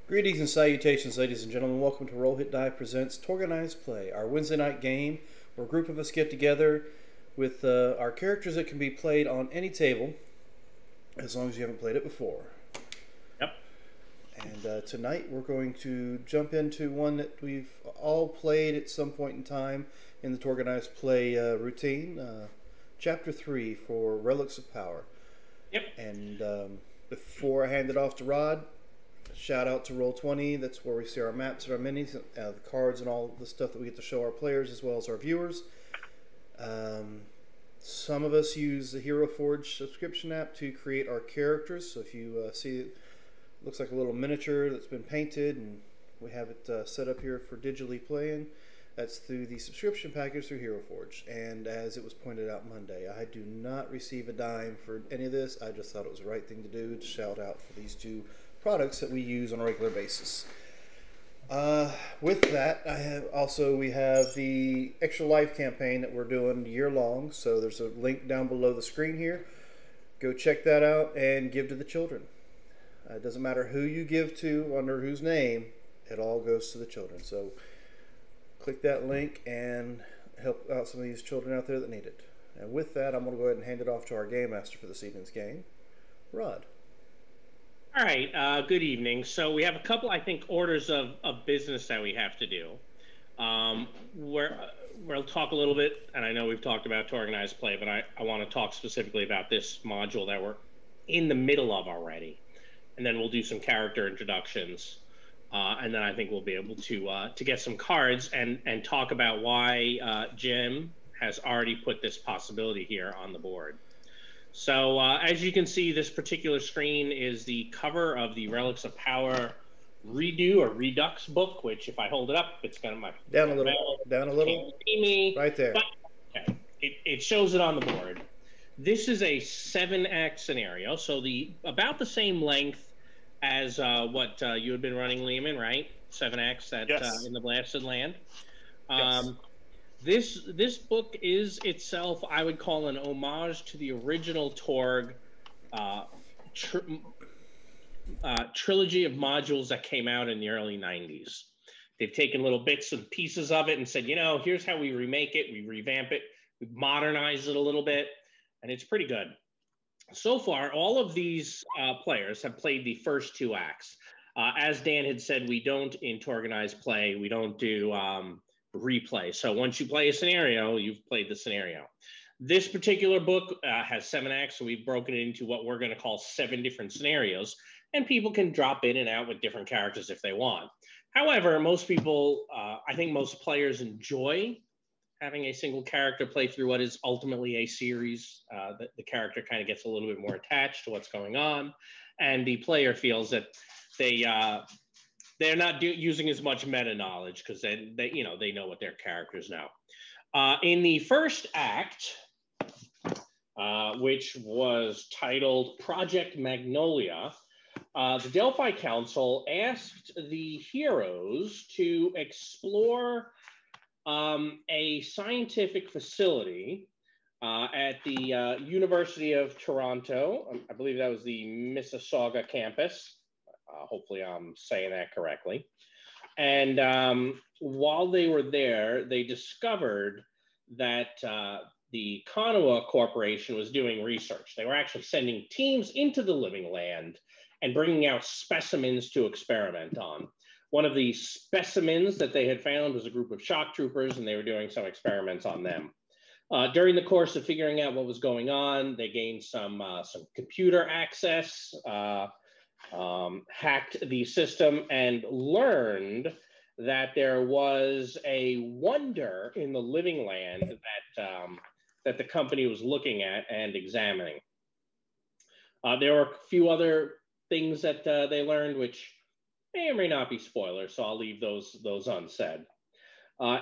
Greetings and salutations, ladies and gentlemen. Welcome to Roll Hit Die presents TORGanized Play, our Wednesday night game where a group of us get together with our characters that can be played on any table as long as you haven't played it before. Yep. And tonight we're going to jump into one that we've all played at some point in time in the TORGanized Play routine, Chapter 3 for Relics of Power. Yep. And before I hand it off to Rod, shout out to Roll20. That's where we see our maps and our minis, the cards and all the stuff that we get to show our players as well as our viewers. Some of us use the Hero Forge subscription app to create our characters. So if you see it looks like a little miniature that's been painted and we have it set up here for digitally playing, that's through the subscription package through Hero Forge. And as it was pointed out Monday, I do not receive a dime for any of this. I just thought it was the right thing to do to shout out for these two products that we use on a regular basis. With that, we have the Extra Life campaign that we're doing year long. So there's a link down below the screen here. Go check that out and give to the children. It doesn't matter who you give to, under whose name, it all goes to the children. So click that link and help out some of these children out there that need it. And with that, I'm going to go ahead and hand it off to our game master for this evening's game, Rod. All right, good evening. So we have a couple, I think, orders of business that we have to do. We'll talk a little bit, and I know we've talked about TORGanized Play, but I want to talk specifically about this module that we're in the middle of already. And then we'll do some character introductions. And then I think we'll be able to get some cards and talk about why Jim has already put this possibility here on the board. So as you can see, this particular screen is the cover of the Relics of Power redo or redux book, which if I hold it up, it's kind of my down a little, down a little, can't see me, right there. But, okay, it shows it on the board. This is a 7-act scenario, so about the same length as what you had been running, Lehman, right? 7 acts that yes. In the Blasted Land. Yes. This book is itself, I would call, an homage to the original Torg trilogy of modules that came out in the early 90s. They've taken little bits and pieces of it and said, you know, here's how we remake it, we revamp it, we modernize it a little bit, and it's pretty good. So far, all of these players have played the first 2 acts. As Dan had said, we don't, in TORGanized Play, we don't do replay. So once you play a scenario, you've played the scenario. This particular book has 7 acts, so we've broken it into what we're going to call 7 different scenarios, and people can drop in and out with different characters if they want. However, most people, I think most players enjoy having a single character play through what is ultimately a series. The character kind of gets a little bit more attached to what's going on, and the player feels that they're not using as much meta knowledge because they know what their characters know. In the first act, which was titled Project Magnolia, the Delphi Council asked the heroes to explore a scientific facility at the University of Toronto. I believe that was the Mississauga campus. Hopefully I'm saying that correctly. And while they were there, they discovered that the Kanawa Corporation was doing research. They were actually sending teams into the living land and bringing out specimens to experiment on. One of the specimens that they had found was a group of shock troopers, and they were doing some experiments on them. During the course of figuring out what was going on, they gained some computer access, hacked the system, and learned that there was a wonder in the living land that the company was looking at and examining. There were a few other things that they learned, which may or may not be spoilers, so I'll leave those unsaid.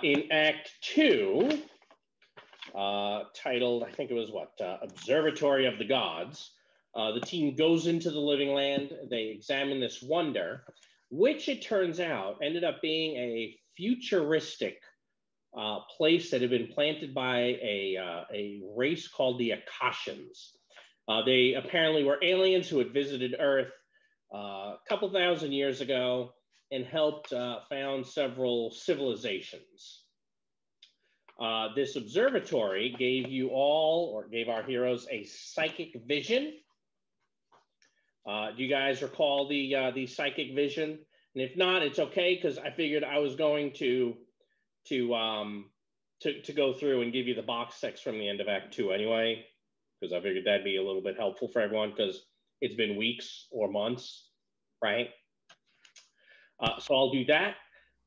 In Act 2, titled, I think it was Observatory of the Gods, the team goes into the living land. They examine this wonder, which it turns out ended up being a futuristic place that had been planted by a race called the Akashians. They apparently were aliens who had visited Earth a couple thousand years ago, and helped found several civilizations. This observatory gave you all, or gave our heroes, a psychic vision. Do you guys recall the psychic vision? And if not, it's okay, because I figured I was going to go through and give you the box text from the end of Act 2 anyway, because I figured that'd be a little bit helpful for everyone, because it's been weeks or months, right? So I'll do that.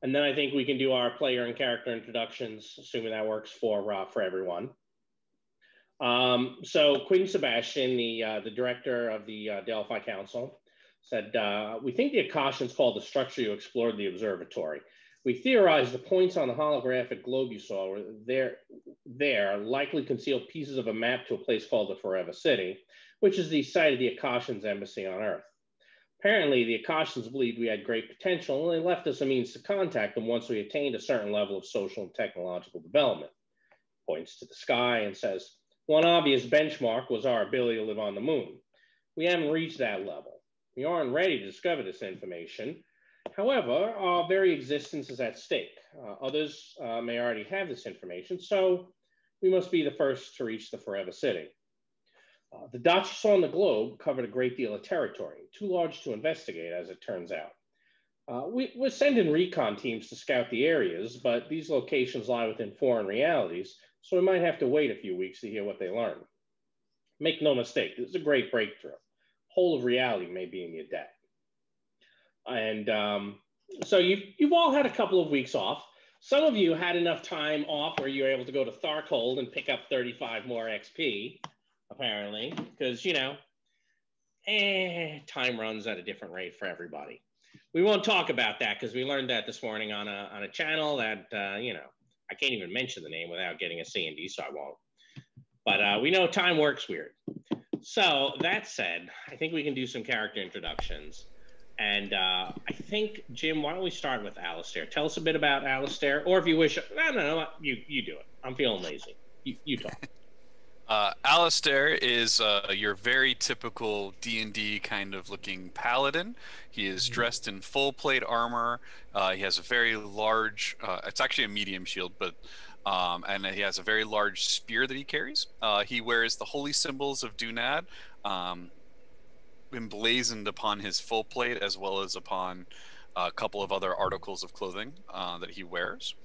And then I think we can do our player and character introductions, assuming that works for everyone. So Queen Sebastian, the director of the Delphi Council, said, we think the Akashians called the structure you explored the observatory. We theorize the points on the holographic globe you saw were there likely conceal pieces of a map to a place called the Forever City, which is the site of the Akashians' embassy on Earth. Apparently, the Akashians believed we had great potential, and they left us a means to contact them once we attained a certain level of social and technological development. Points to the sky and says, one obvious benchmark was our ability to live on the moon. We haven't reached that level. We aren't ready to discover this information. However, our very existence is at stake. Others may already have this information, so we must be the first to reach the Forever City. The dots you saw on the globe covered a great deal of territory, too large to investigate, as it turns out. We're sending recon teams to scout the areas, but these locations lie within foreign realities, so we might have to wait a few weeks to hear what they learn. Make no mistake, this is a great breakthrough. Whole of reality may be in your debt. And so you've all had a couple of weeks off. Some of you had enough time off where you were able to go to Tharcold and pick up 35 more XP, apparently, because, you know, time runs at a different rate for everybody. We won't talk about that because we learned that this morning on a channel that, you know, I can't even mention the name without getting a C&D, so I won't. But we know time works weird. So that said, I think we can do some character introductions. And I think, Jim, why don't we start with Alistair? Tell us a bit about Alistair, or if you wish, no, you do it. I'm feeling lazy. You talk. Alistair is your very typical D&D kind of looking paladin. He is dressed in full plate armor. He has a very large, it's actually a medium shield, but and he has a very large spear that he carries. He wears the holy symbols of Dunad emblazoned upon his full plate, as well as upon a couple of other articles of clothing that he wears.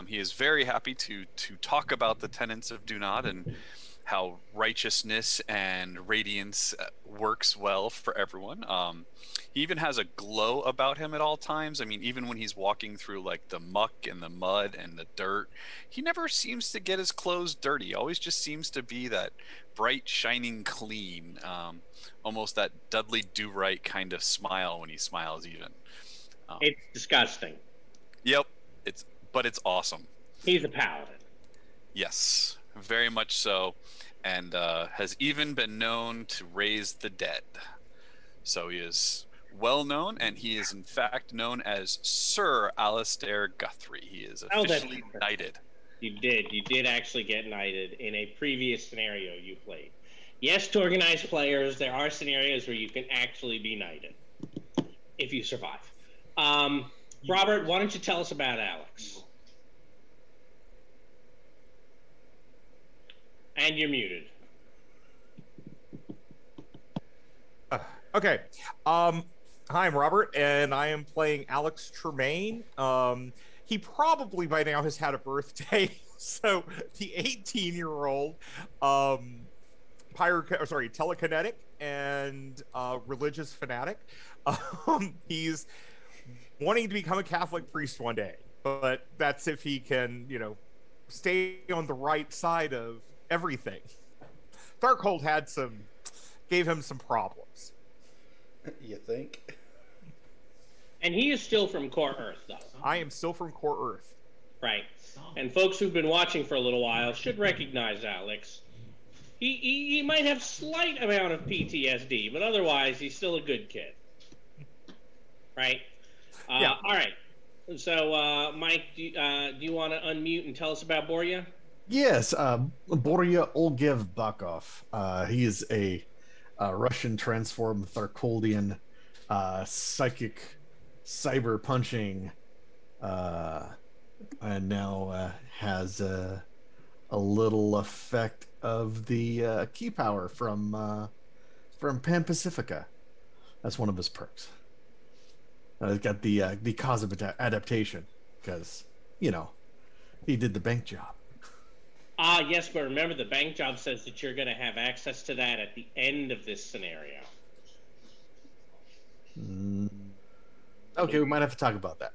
He is very happy to talk about the tenets of Dunad and how righteousness and radiance works well for everyone. He even has a glow about him at all times. I mean, even when he's walking through like the muck and the mud and the dirt, he never seems to get his clothes dirty. He always just seems to be that bright, shining clean, almost that Dudley Do-Right kind of smile when he smiles even. It's disgusting. Yep, but it's awesome. He's a paladin. Yes, very much so, and has even been known to raise the dead. So he is well known, and he is in fact known as Sir Alistair Guthrie. He is officially knighted. You did actually get knighted in a previous scenario you played. Yes, TORGanized players, there are scenarios where you can actually be knighted if you survive. Robert, why don't you tell us about Alex? And you're muted. Okay. Hi, I'm Robert, and I am playing Alex Tremaine. He probably by now has had a birthday. So the 18-year-old telekinetic and religious fanatic. He's wanting to become a Catholic priest one day, but that's if he can, you know, stay on the right side of everything. Darkhold gave him some problems. You think? And he is still from Core Earth, though. I am still from Core Earth. Right. And folks who've been watching for a little while should recognize Alex. He might have slight amount of PTSD, but otherwise he's still a good kid. Right? Yeah. All right. So, Mike, do you want to unmute and tell us about Borya? Yes, Borya Olgev Bakov. He is a Russian transformed Tharkoldian psychic cyber punching, and now has a little effect of the key power from Pan Pacifica. That's one of his perks. He's got the cause of adaptation because he did the bank job. Yes, but remember the bank job says that you're going to have access to that at the end of this scenario. Okay, we might have to talk about that.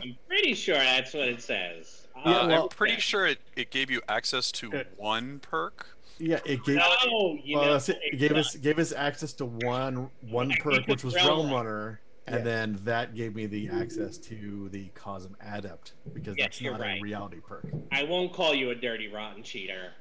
I'm pretty sure that's what it says. I'm pretty sure it gave you access to one perk. Yeah, it gave. It gave us access to one perk, which was Realm Runner, and then that gave me the access to the Cosm Adept because that's not a reality perk. I won't call you a dirty, rotten cheater.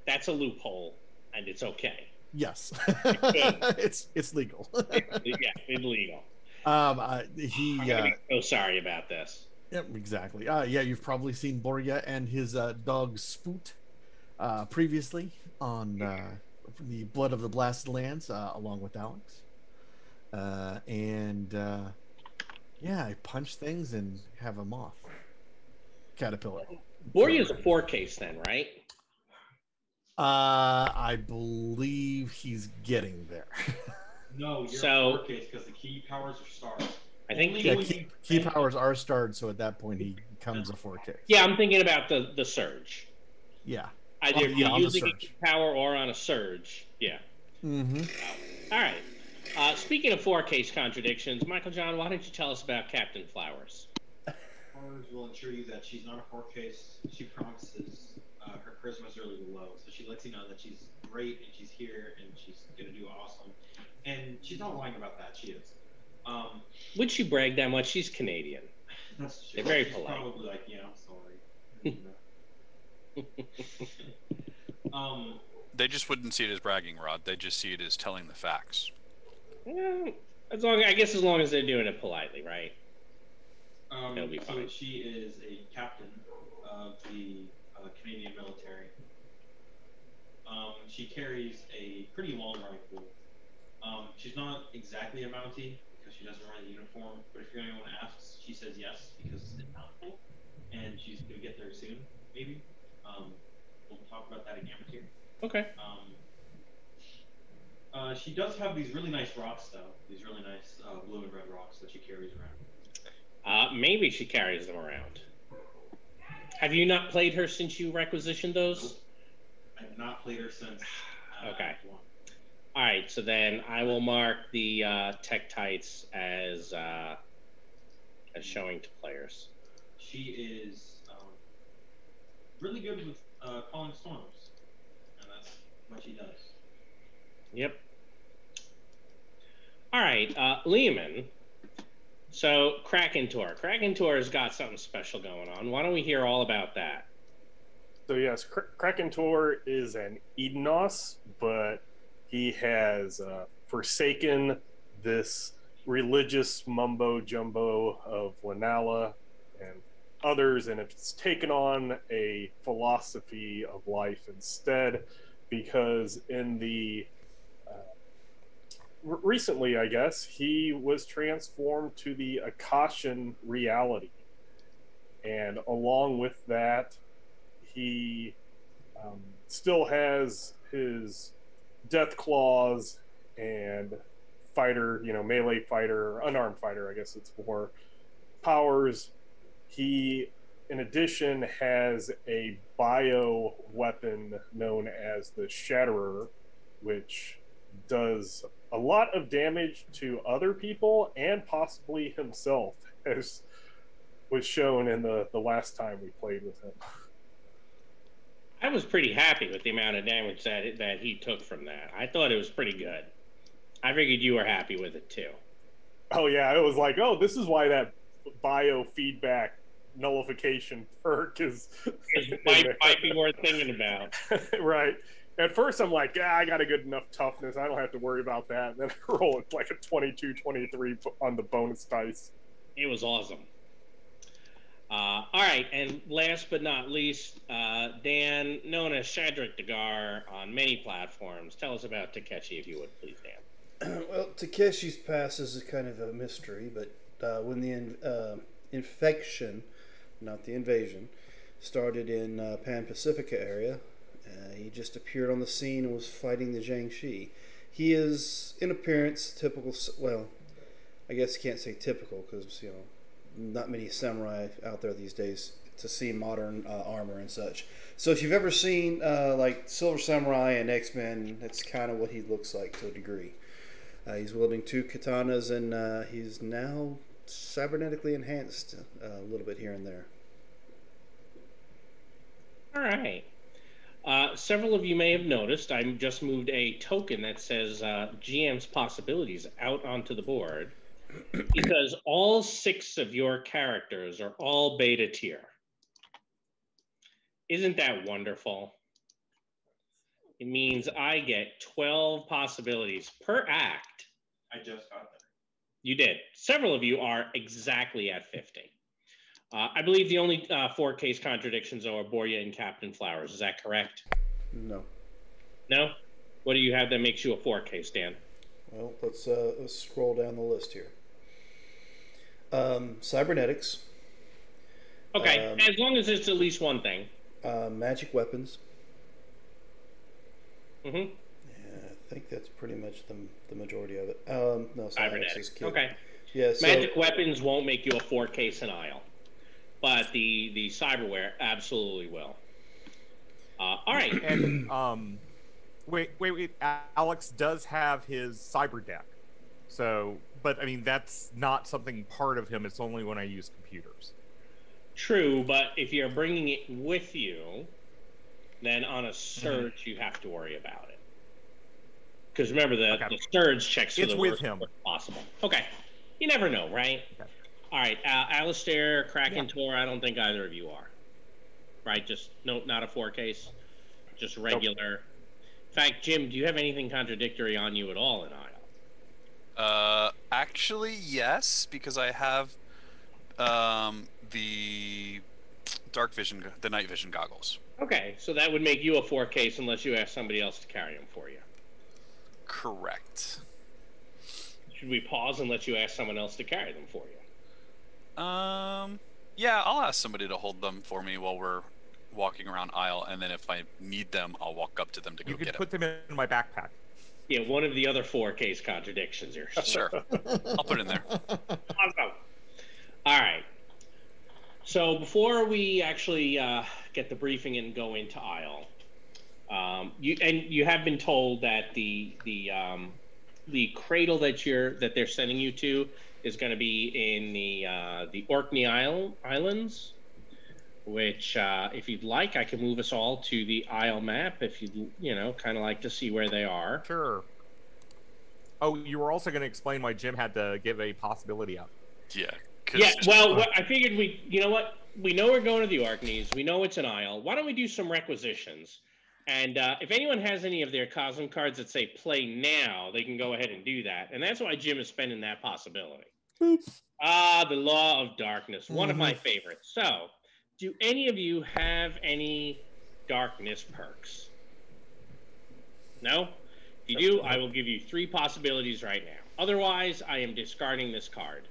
That's a loophole, and it's okay. Yes, it's legal. Yeah, it's legal. I'm gonna be so sorry about this. Yep, exactly. Yeah, you've probably seen Borya and his dog Spoot previously on the Blood of the Blasted Lands, along with Alex. I punch things and have them off. Caterpillar. Borya's a 4-case then, right? I believe he's getting there. No, you're 4-case because the key powers are starred. I think key powers are starred, so at that point he becomes a 4-case. Yeah, I'm thinking about the surge. Yeah. Either you're using a key power or on a surge. Yeah. Mm-hmm. All right. Speaking of 4-case contradictions, Michael John, why don't you tell us about Captain Flowers? Flowers will assure you that she's not a 4-case. She promises her charisma is really low, so she lets you know that she's great and she's here and she's gonna do awesome. And she's not lying about that. She is. Would she brag that much? She's Canadian. That's true. They're very she's polite. Probably like, sorry. They just wouldn't see it as bragging, Rod. They just see it as telling the facts. Yeah, as long as they're doing it politely, right? It'll be fine. So she is a captain of the Canadian military. She carries a pretty long rifle. She's not exactly a Mountie because she doesn't wear the uniform, but if anyone asks, she says yes because it's mountable, and she's gonna get there soon, maybe. We'll talk about that again here. Okay. She does have these really nice rocks, though. These really nice blue and red rocks that she carries around. Maybe she carries them around. Have you not played her since you requisitioned those? I have not played her since. Okay. All right, so then I will mark the tech tights as showing to players. She is really good with calling storms, and that's what she does. Yep. All right, Lehman. So Kraken Tour's got something special going on. Why don't we hear all about that? So yes, Kraken Tour is an Edenos, but he has forsaken this religious mumbo jumbo of Lanala and others, and it's taken on a philosophy of life instead, because in the recently, I guess, he was transformed to the Akashan reality, and along with that, he still has his death claws and fighter, melee fighter, unarmed fighter, I guess it's more, powers. He, in addition, has a bio weapon known as the Shatterer, which does a lot of damage to other people and possibly himself, as was shown in the last time we played with him. I was pretty happy with the amount of damage that he took from that. I thought it was pretty good. I figured you were happy with it too. Oh yeah, it was like, oh, this is why that biofeedback nullification perk is might be worth thinking about. Right. At first I'm like, I got a good enough toughness, I don't have to worry about that. And then I roll it like a 22, 23 on the bonus dice. It was awesome. All right, and last but not least, Dan, known as Shadrach Dagar on many platforms. Tell us about Takeshi, if you would, please, Dan. Well, Takeshi's past is kind of a mystery, but when the infection, not the invasion, started in Pan-Pacifica area, he just appeared on the scene and was fighting the Jiangxi. He is, in appearance, typical. Well, I guess you can't say typical because not many samurai out there these days to see modern armor and such. So if you've ever seen like Silver Samurai and X-Men, that's kind of what he looks like to a degree. He's wielding 2 katanas, and he's now cybernetically enhanced a little bit here and there. All right. Several of you may have noticed I just moved a token that says GM's possibilities out onto the board because all 6 of your characters are all beta tier. Isn't that wonderful? It means I get 12 possibilities per act. I just got there. You did. Several of you are exactly at 50. I believe the only 4 case contradictions are Borya and Captain Flowers. Is that correct? No. No? What do you have that makes you a 4 case, Dan? Well, let's scroll down the list here. Cybernetics. Okay, as long as it's at least one thing. Magic weapons. Mm-hmm. Yeah, I think that's pretty much the majority of it. No, Cybernetics. Okay. Yeah, so, Magic weapons won't make you a 4 case in aisle, but the cyberware absolutely will. All right. And wait. Alex does have his cyber deck, so but I mean that's not something part of him. It's only when I use computers. True, but if you're bringing it with you, then on a surge you have to worry about it. Because remember, the surge checks for it's the with worst him. possible. Okay. You never know, right? Okay. All right. Alistair, Kraken, Tor, I don't think either of you are. Right? Just, no, not a 4 case. Just regular. Nope. In fact, Jim, do you have anything contradictory on you at all in aisle? Actually, yes, because I have the dark vision, the night vision goggles. Okay, so that would make you a 4 case unless you ask somebody else to carry them for you. Correct. Should we pause and let you ask someone else to carry them for you? Yeah, I'll ask somebody to hold them for me while we're walking around aisle, and then if I need them, I'll walk up to them to go get them. You can put them in my backpack. Yeah, one of the other 4 case contradictions here. Sure. I'll put it in there. Awesome. All right. So before we actually get the briefing and go into aisle, you have been told that the cradle that they're sending you to is going to be in the Orkney Islands, which if you'd like, I can move us all to the Isle map if you'd kind of like to see where they are. Sure. Oh, you were also going to explain why Jim had to give a possibility up. Yeah. Yeah, well, I figured you know what? We know we're going to the Orkneys. We know it's an Isle. Why don't we do some requisitions? And if anyone has any of their Cosm cards that say play now, they can go ahead and do that. And that's why Jim is spending that possibility. Oops. The Law of Darkness, one of my favorites. So, do any of you have any darkness perks? No? If you do, I will give you 3 possibilities right now. Otherwise, I am discarding this card.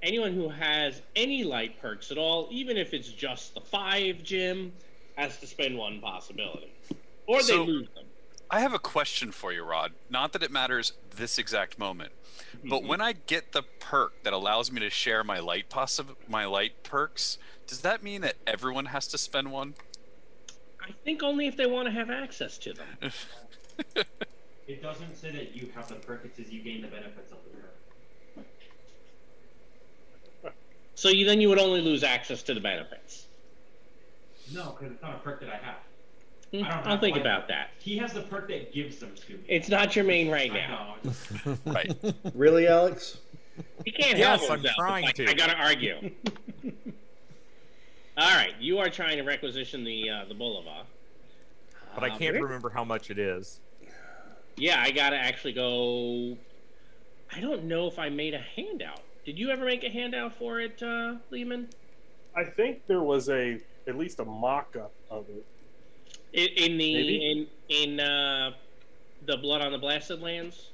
Anyone who has any light perks at all, even if it's just the 5, Jim, has to spend 1 possibility. Or they lose them. I have a question for you, Rod. Not that it matters this exact moment, but when I get the perk that allows me to share my light perks, does that mean that everyone has to spend 1? I think only if they want to have access to them. It doesn't say that you have the perk, it says you gain the benefits of the perk. So then you would only lose access to the benefits. No, because it's not a perk that I have. I'll think about that. He has the perk that gives them to me. It's not your main right now. Right. Really, Alex? He can't help Yes, I'm himself. trying to. I gotta argue. All right, you are trying to requisition the Bulova. But I can't remember how much it is. Yeah, I gotta actually go. I don't know if I made a handout. Did you ever make a handout for it, Lehman? I think there was at least a mock-up of it. In the Blood on the Blasted Lands?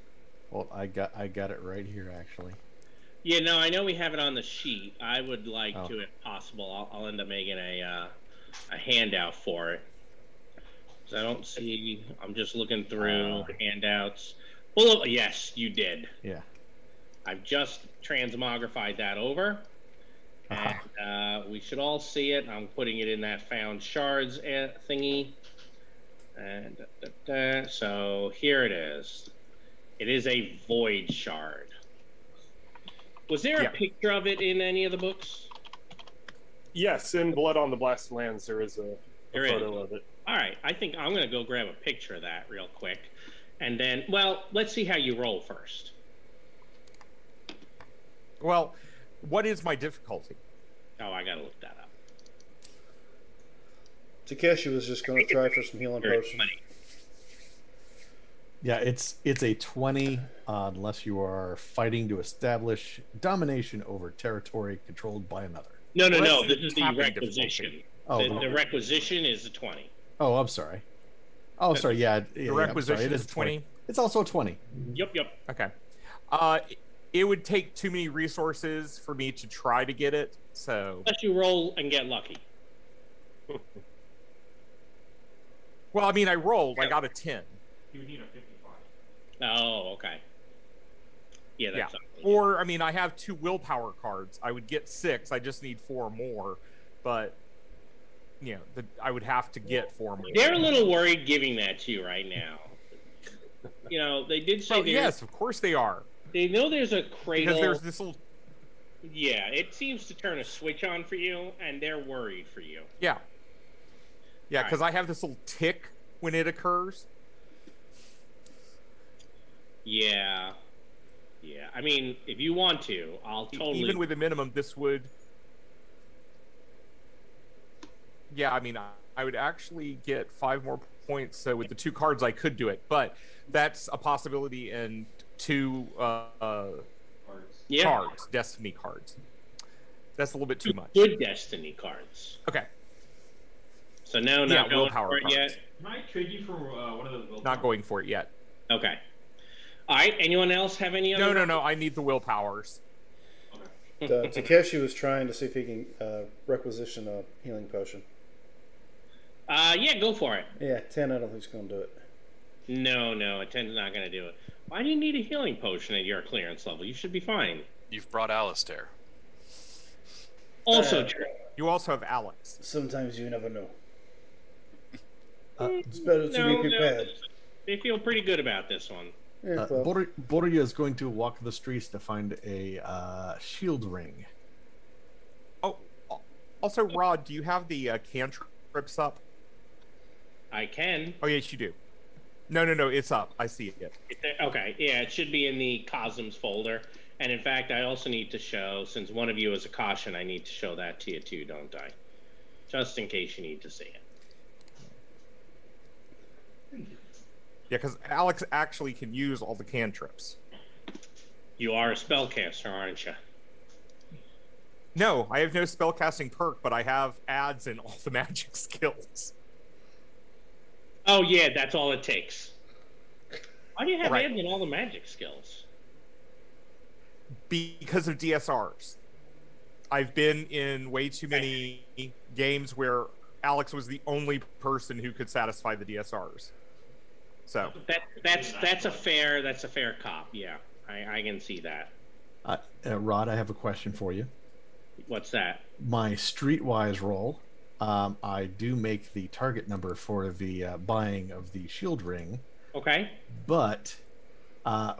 Well, I got it right here actually. Yeah, no, I know we have it on the sheet. I would like Oh. to, if possible, I'll end up making a handout for it. 'Cause I don't see. I'm just looking through handouts. Well, yes, you did. Yeah. I've just transmogrified that over, and we should all see it. I'm putting it in that found shards thingy, and so here it is. It is a void shard. Was there a picture of it in any of the books? Yes, in Blood on the Blasted Lands, there is a photo of it. All right, I think I'm going to go grab a picture of that real quick. And then, well, let's see how you roll first. Well, what is my difficulty? Oh, I got to look that up. Takeshi was just going to try for some healing potion. Yeah, it's a 20 unless you are fighting to establish domination over territory controlled by another. No. What's This the is the tapping requisition. difficulty? Oh, The requisition is a 20. Oh, I'm sorry. Oh, sorry. Yeah, The requisition it is 20. It's also a 20. Yep. Okay. It would take too many resources for me to try to get it, so... Unless you roll and get lucky. Well, I mean, I rolled. I got a 10. You would need a 55. Oh, okay. Yeah, that's Or, I mean, I have 2 willpower cards. I would get 6. I just need 4 more. But, you know, I would have to get 4 more. They're a little worried giving that to you right now. You know, they did say... Oh, yes, of course they are. They know there's a cradle... Because there's this little... Yeah, it seems to turn a switch on for you, and they're worried for you. Yeah. Yeah, because I have this little tick when it occurs. Yeah. Yeah, I mean, if you want to, I'll totally... Even with a minimum, this would... Yeah, I mean, I would actually get 5 more points. So with the 2 cards, I could do it. But that's a possibility in 2 cards, Destiny cards. That's a little bit too much. Good Destiny cards. Okay. So no, not going for it yet? Can I trade you for one of those willpower? Not going for it yet. Okay. All right, anyone else have any other... No, I need the willpowers. Takeshi was trying to see if he can requisition a healing potion. Yeah, go for it. Yeah, 10, I don't think he's going to do it. No, a 10's not going to do it. Why do you need a healing potion at your clearance level? You should be fine. You've brought Alistair. Also true. You also have Alex. Sometimes you never know. It's better to be prepared. They feel pretty good about this one. Yeah, well. Borya is going to walk the streets to find a shield ring. Oh, also, Rod, do you have the cantrips up? I can. Oh, yes, you do. No, it's up. I see it. Okay, yeah, it should be in the Cosms folder. And in fact, I also need to show, since one of you is a caution, I need to show that to you too, don't I? Just in case you need to see it. Yeah, because Alex actually can use all the cantrips. You are a spellcaster, aren't you? No, I have no spellcasting perk, but I have adds in all the magic skills. Oh, yeah, that's all it takes. Why do you have Right. adds in all the magic skills? Because of DSRs. I've been in way too many games where Alex was the only person who could satisfy the DSRs. So that's a fair cop. Yeah, I can see that. Rod, I have a question for you. What's that? My streetwise roll, I do make the target number for the buying of the shield ring. Okay. But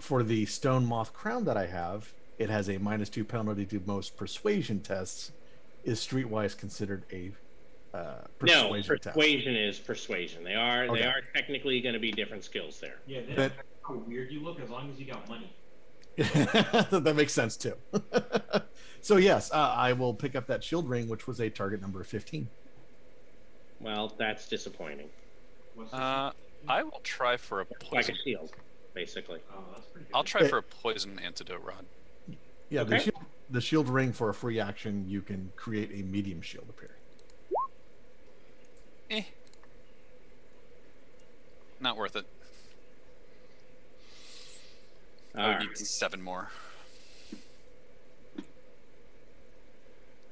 for the stone moth crown that I have, it has a -2 penalty to most persuasion tests. Is streetwise considered a persuasion test? Persuasion is persuasion. They are technically going to be different skills there. Yeah, that's how weird you look as long as you got money. That makes sense too. So yes, I will pick up that shield ring, which was a target number of 15. Well, that's disappointing. I will try for a poison. Like a shield, basically. Oh, that's pretty good. I'll try for a poison antidote, Rod. Yeah, Okay. the shield ring, for a free action, you can create a medium shield appear. Not worth it. I would need 7 more.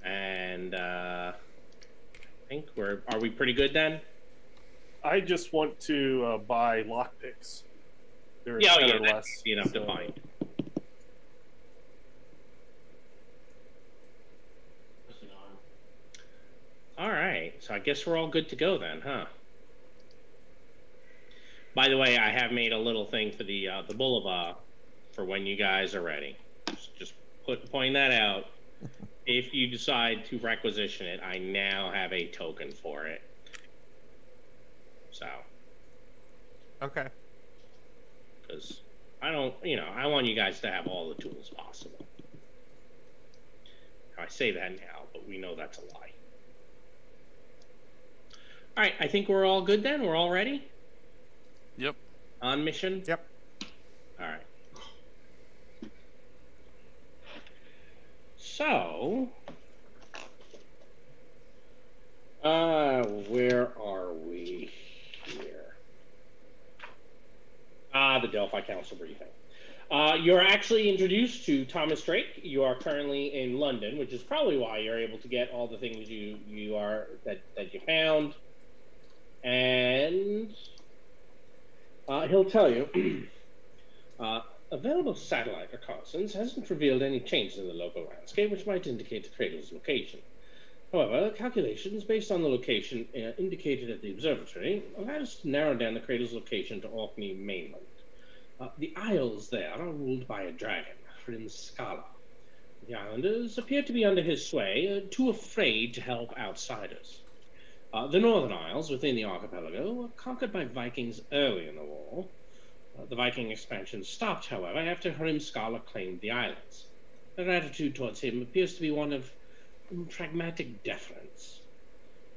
And I think are we pretty good then? I just want to buy lockpicks. They're Yeah, 10 yeah, or that's less. easy enough to find. All right, so I guess we're all good to go then, huh? By the way, I have made a little thing for the boulevard for when you guys are ready. Just point that out. If you decide to requisition it, I now have a token for it. So. Okay. Because I don't, I want you guys to have all the tools possible. I say that now, but we know that's a lie. All right, I think we're all good then. We're all ready? Yep. On mission? Yep. All right. So, where are we here? The Delphi Council briefing. You're actually introduced to Thomas Drake. You are currently in London, which is probably why you're able to get all the things that you found. And he'll tell you, available satellite reconnaissance hasn't revealed any changes in the local landscape, which might indicate the cradle's location. However, calculations based on the location indicated at the observatory allowed us to narrow down the cradle's location to Orkney mainland. The isles there are ruled by a dragon, Scala. The islanders appear to be under his sway, too afraid to help outsiders. The northern isles within the archipelago were conquered by Vikings early in the war. The Viking expansion stopped, however, after Scala claimed the islands. Their attitude towards him appears to be one of pragmatic deference.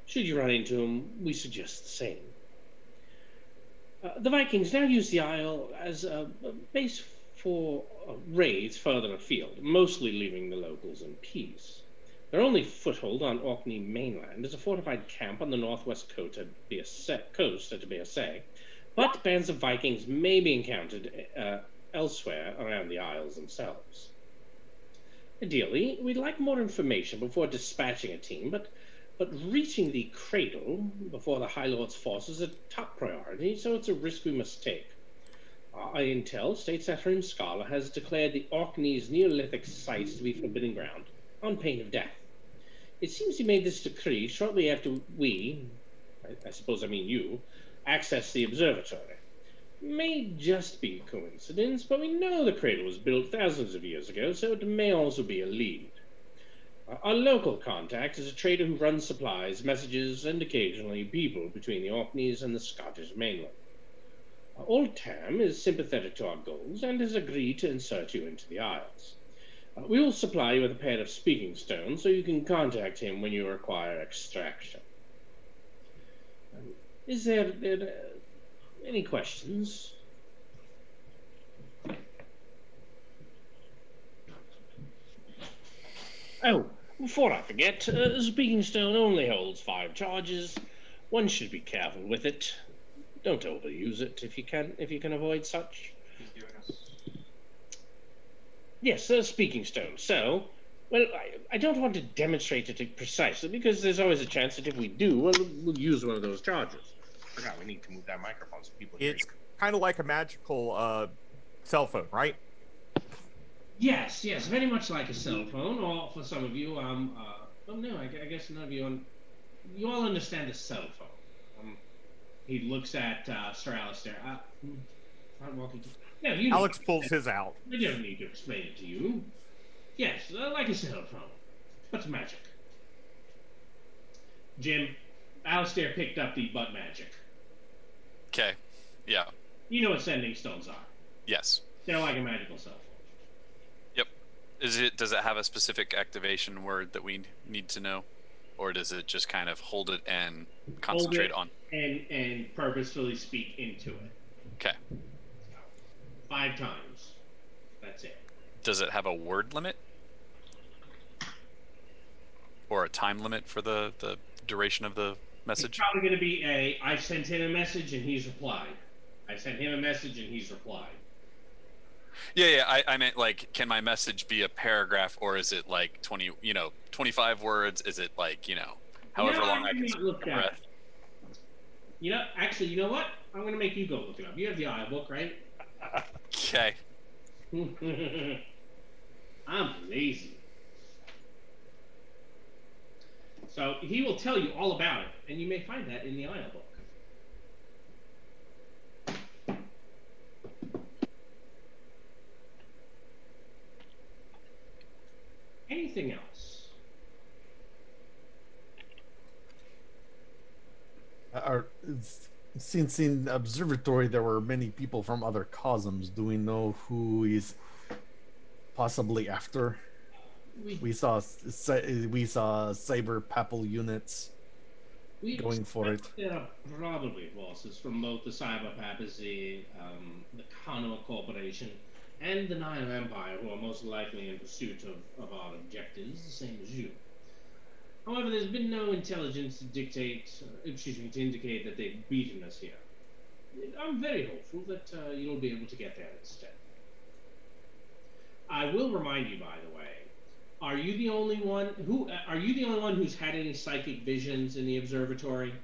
Should you run into him, we suggest the same. The Vikings now use the isle as a base for raids further afield, mostly leaving the locals in peace. Their only foothold on Orkney mainland is a fortified camp on the northwest coast at Bearsay, but bands of Vikings may be encountered elsewhere around the isles themselves. Ideally, we'd like more information before dispatching a team, but reaching the cradle before the High Lord's force is a top priority, so it's a risk we must take. Our intel states that Scala has declared the Orkney's Neolithic sites to be forbidden ground, on pain of death. It seems he made this decree shortly after we, I suppose I mean you, accessed the observatory. May just be a coincidence, but we know the cradle was built thousands of years ago, so it may also be a lead. Our local contact is a trader who runs supplies, messages, and occasionally people between the Orkneys and the Scottish mainland. Old Tam is sympathetic to our goals and has agreed to insert you into the Isles. We will supply you with a pair of speaking stones so you can contact him when you require extraction. Is there any questions? Oh, before I forget, speaking stone only holds 5 charges. One should be careful with it. Don't overuse it if you can avoid such. Yes, speaking stone. So, well, I don't want to demonstrate it precisely because there's always a chance that if we do, we'll use one of those charges. I forgot we need to move that microphone so people hear you. It's kind of like a magical cell phone, right? Yes, very much like a cell phone, or for some of you, oh no, I guess none of you, you all understand a cell phone. He looks at Sir Alistair. No, you Alex pulls his out. I don't need to explain it to you. Yes, like a cell phone, but magic. Jim, Alistair picked up the butt magic. Okay. Yeah. You know what sending stones are. Yes. They're like a magical cell phone. Yep. Does it have a specific activation word that we need to know? Or does it just kind of hold it and concentrate on? And purposefully speak into it. Okay. 5 times. That's it. Does it have a word limit? Or a time limit for the duration of the message? It's probably going to be I sent him a message and he's replied. I sent him a message and he's replied. Yeah. I meant like, can my message be a paragraph, or is it like 25 words? Is it like, however long I can look take a that. breath? Actually, you know what? I'm going to make you go look it up. You have the iBook, right? Okay. I'm lazy. So he will tell you all about it, and you may find that in the iBook. Anything else? Since in the observatory there were many people from other cosms, do we know who is possibly after? We saw cyber papal units going for it. There are probably forces from both the Cyber Papacy, the Kanua Corporation, and the Nile Empire who are most likely in pursuit of our objectives, the same as you. However, there's been no intelligence to indicate that they've beaten us here. I'm very hopeful that you'll be able to get there instead. I will remind you, by the way, are you the only one who's had any psychic visions in the observatory?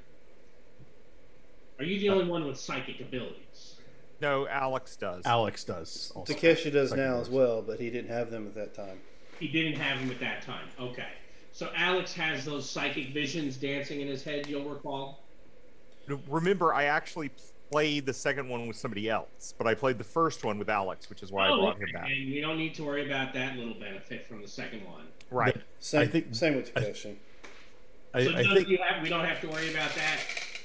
Are you the only one with psychic abilities? No, Alex does. Alex does. Also. Takeshi does now as well, but he didn't have them at that time. He didn't have them at that time. Okay. So Alex has those psychic visions dancing in his head, you'll recall? Remember, I actually played the second one with somebody else, but I played the first one with Alex, which is why I brought him back. And you don't need to worry about that little benefit from the second one. Right. Same with Takeshi. We don't have to worry about that.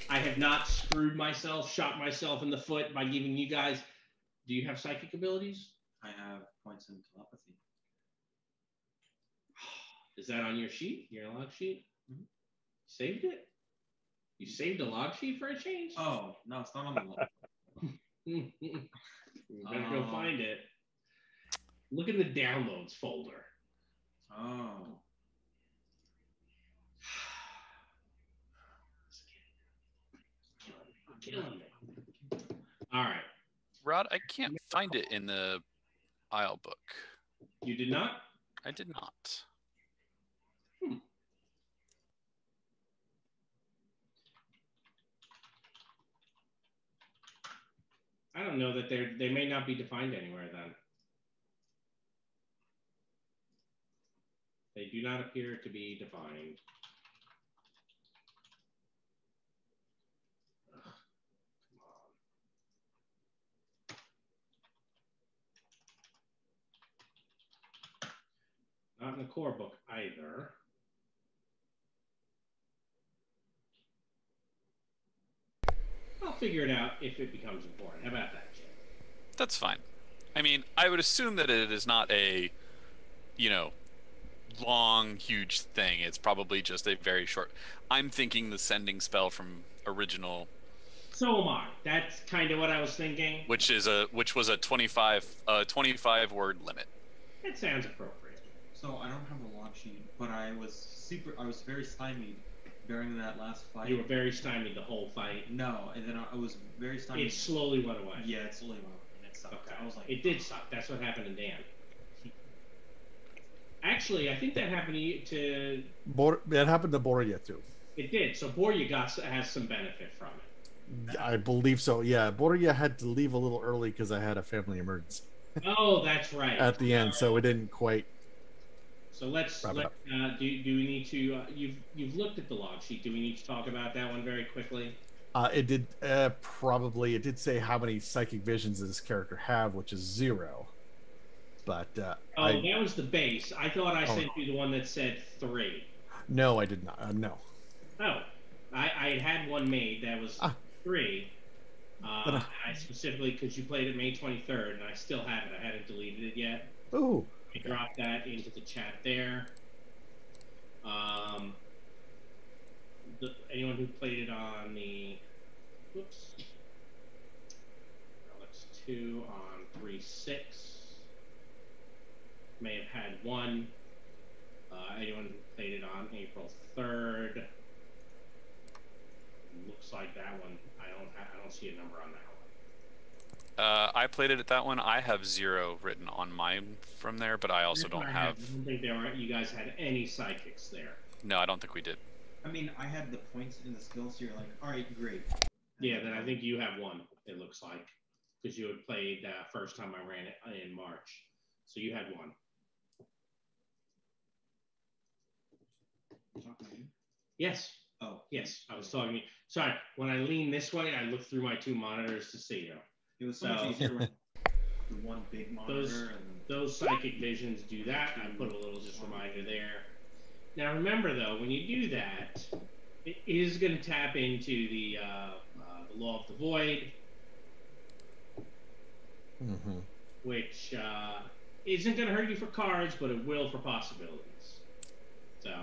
I have not screwed myself, shot myself in the foot by giving you guys. Do you have psychic abilities? I have points in telepathy. Is that on your sheet? Your log sheet? Mm-hmm. Saved it? You saved a log sheet for a change? Oh, no, it's not on the log. You better go find it. Look in the downloads folder. Oh. Killing me. All right. Rod, I can't find it in the aisle book. You did not? I did not. I don't know that they may not be defined anywhere then. They do not appear to be defined. Ugh, come on. Not in the core book either. I'll figure it out if it becomes important. How about that, Jim? That's fine. I mean, I would assume that it is not a, long, huge thing. It's probably just a very short. I'm thinking the sending spell from original. So am I. That's kind of what I was thinking. Which was a 25 word limit. That sounds appropriate. So I don't have a log sheet, but I was very stymied during that last fight. You were very stymied the whole fight. No, and then I was very stymied. It slowly went away. Yeah, it slowly went away, and it sucked. Okay. I was like, it did suck. That's what happened to Dan. Actually, I think that happened to that happened to Borya too. It did. So Borya has some benefit from it. I believe so. Yeah, Borya had to leave a little early because I had a family emergency. Oh, that's right. At the end, so it didn't quite. So let's do we need to? You've looked at the log sheet. Do we need to talk about that one very quickly? It did probably. It did say how many psychic visions does this character have, which is 0. But that was the base. I thought I sent you the one that said 3. No, I did not. No. Oh, I had one made that was 3. I specifically because you played it May 23rd, and I still have it. I hadn't deleted it yet. Oh. I dropped that into the chat there. Anyone who played it on the Relics 2 on 3.6 may have had one. Anyone who played it on April 3rd, looks like that one. I don't see a number on that one. I played it at that one. I have 0 written on mine from there, but I also don't have. I don't think you guys had any psychics there. No, I don't think we did. I mean, I had the points in the skills, so you're like, all right, great. Yeah, then I think you have 1, it looks like. Because you had played first time I ran it in March. So you had 1. You talking to me? Yes. Oh. Yes, I was talking. Sorry, when I lean this way, I look through my 2 monitors to see you. It was so much easier with the one big monitor. Those psychic visions do that. I put a little just reminder there. Now remember though, when you do that, it is going to tap into the law of the void, which isn't going to hurt you for cards, but it will for possibilities. So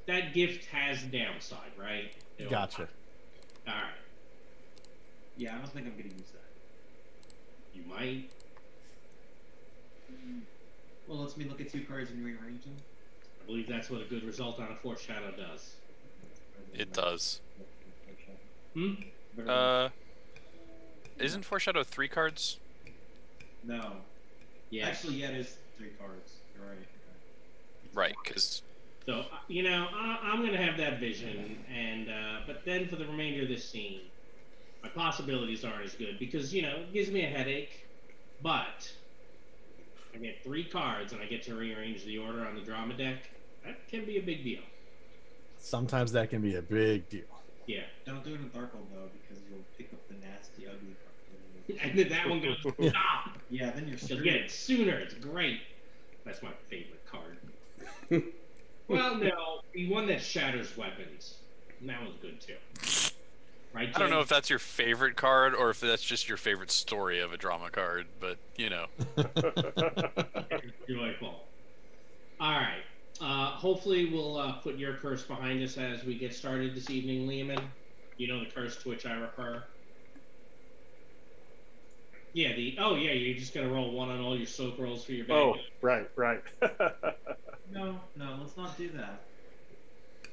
that gift has a downside, right? Gotcha. All right. Yeah, I don't think I'm going to use that. You might. Well, lets me look at 2 cards and rearrange them. I believe that's what a good result on a foreshadow does. It does. Hmm? Isn't foreshadow 3 cards? No. Yeah. Actually, yeah, it is 3 cards. You're right. Right, because. So, you know, I'm going to have that vision, and but then for the remainder of this scene, my possibilities aren't as good because, you know, it gives me a headache, but I get 3 cards and I get to rearrange the order on the drama deck. That can be a big deal. Sometimes that can be a big deal. Yeah. Don't do it in Darkhold, though, because you'll pick up the nasty, ugly card. And then that one goes, stop! Yeah, then you're You'll screwed. get it sooner. It's great. That's my favorite card. Well, no, the one that shatters weapons. That was good too. Right? I don't know if that's your favorite card or if that's just your favorite story of a drama card, but you know. You're like, well. All right. Hopefully, we'll put your curse behind us as we get started this evening, Lehman. You know the curse to which I refer. Yeah. You're just gonna roll 1 on all your soak rolls for your bag. Oh, right. No, let's not do that.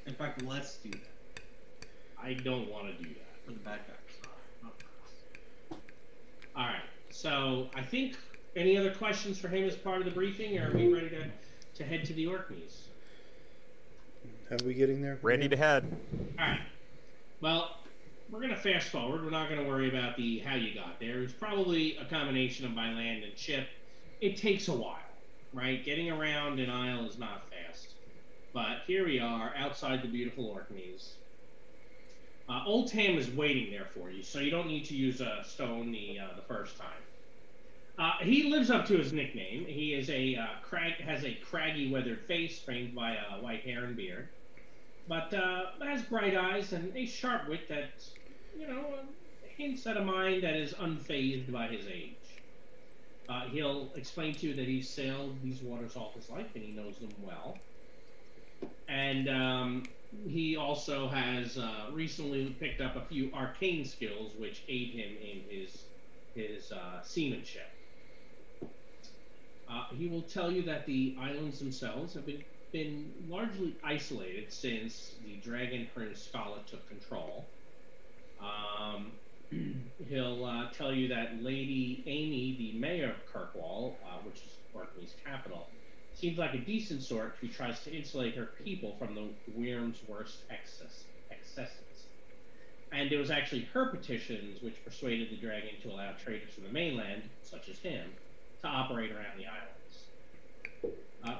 In fact, let's do that. I don't want to do that. For the bad guys. Not for us. All right. So I think any other questions for him as part of the briefing, or are we ready to head to the Orkneys? How are we getting there? Ready to head. All right. Well, we're going to fast forward. We're not going to worry about the how you got there. It's probably a combination of by land and ship. It takes a while, right? Getting around an isle is not fast. But here we are outside the beautiful Orkneys. Old Tam is waiting there for you, so you don't need to use a stone the first time. He lives up to his nickname. He is has a craggy, weathered face framed by white hair and beard, but has bright eyes and a sharp wit that, you know, hints at a mind that is unfazed by his age. He'll explain to you that he's sailed these waters all his life and he knows them well. And he also has recently picked up a few arcane skills which aid him in his seamanship. He will tell you that the islands themselves have been largely isolated since the dragon Hernskala took control. He'll tell you that Lady Amy, the mayor of Kirkwall, which is Orkney's capital, seems like a decent sort who tries to insulate her people from the Wyrm's worst excesses. And it was actually her petitions which persuaded the dragon to allow traders from the mainland, such as him, to operate around the islands.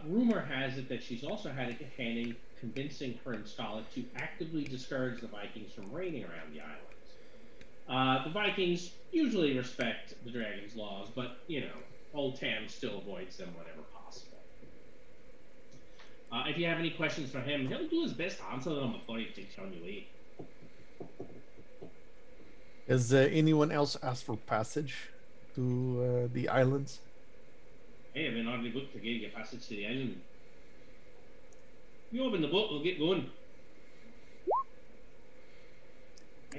Rumor has it that she's also had a hand in convincing Hernskala to actively discourage the Vikings from raiding around the islands. The Vikings usually respect the dragon's laws, but, you know, Old Tam still avoids them whenever possible. If you have any questions for him, he'll do his best to answer them before he takes on your leave. Has anyone else asked for passage to the islands? Hey, I've been on the book to get your passage to the island. You open the book, we'll get going.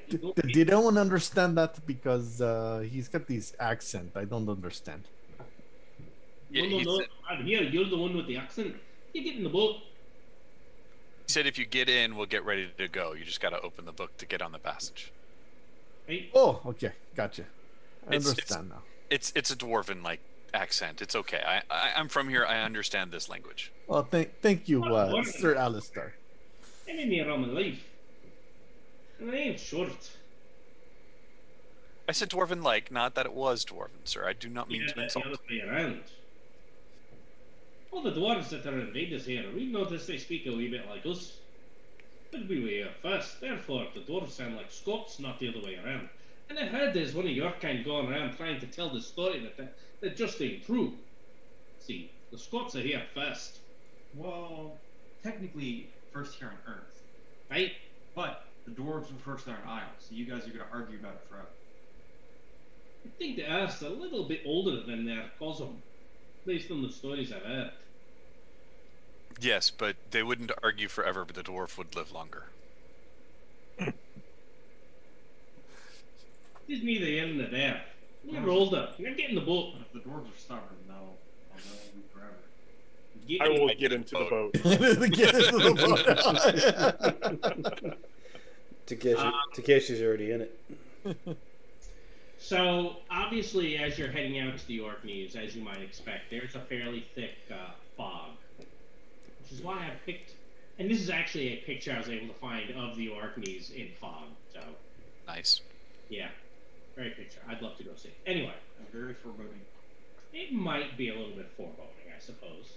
Did anyone understand that? Because he's got this accent. I don't understand. Yeah, No. I'm here. You're the one with the accent. You get in the boat. He said if you get in, we'll get ready to go. You just got to open the book to get on the passage. Hey, Oh, okay, gotcha. I understand now. It's a dwarven like accent. It's okay. I'm from here. I understand this language. Well, thank you, What? Sir Alistair. I'm in here all my life. And I ain't short. I said dwarven like, not that it was dwarven, sir. I do not mean to The insult. other way around. All the dwarves that are invaders here, we notice they speak a wee bit like us. But we were here first, therefore the dwarves sound like Scots, not the other way around. And I've heard there's one of your kind going around trying to tell the story that just ain't true. See, the Scots are here first. Well, technically, first here on Earth. Right? But the dwarves were first there on Isle, so you guys are going to argue about it forever. I think the Earth's a little bit older than their cousin, based on the stories I've heard. Yes, but they wouldn't argue forever, but the dwarf would live longer. It's neither here nor there. You're older. You're getting the boat. But if the dwarves are stubborn, they'll live forever. Get I in will the get into the boat. Get into the boat. Takeshi's already in it. So, obviously, as you're heading out to the Orkneys, as you might expect, there's a fairly thick fog. Which is why I picked... And this is actually a picture I was able to find of the Orkneys in fog, so... Nice. Yeah. Great picture. I'd love to go see it. Anyway. Very foreboding. It might be a little bit foreboding, I suppose.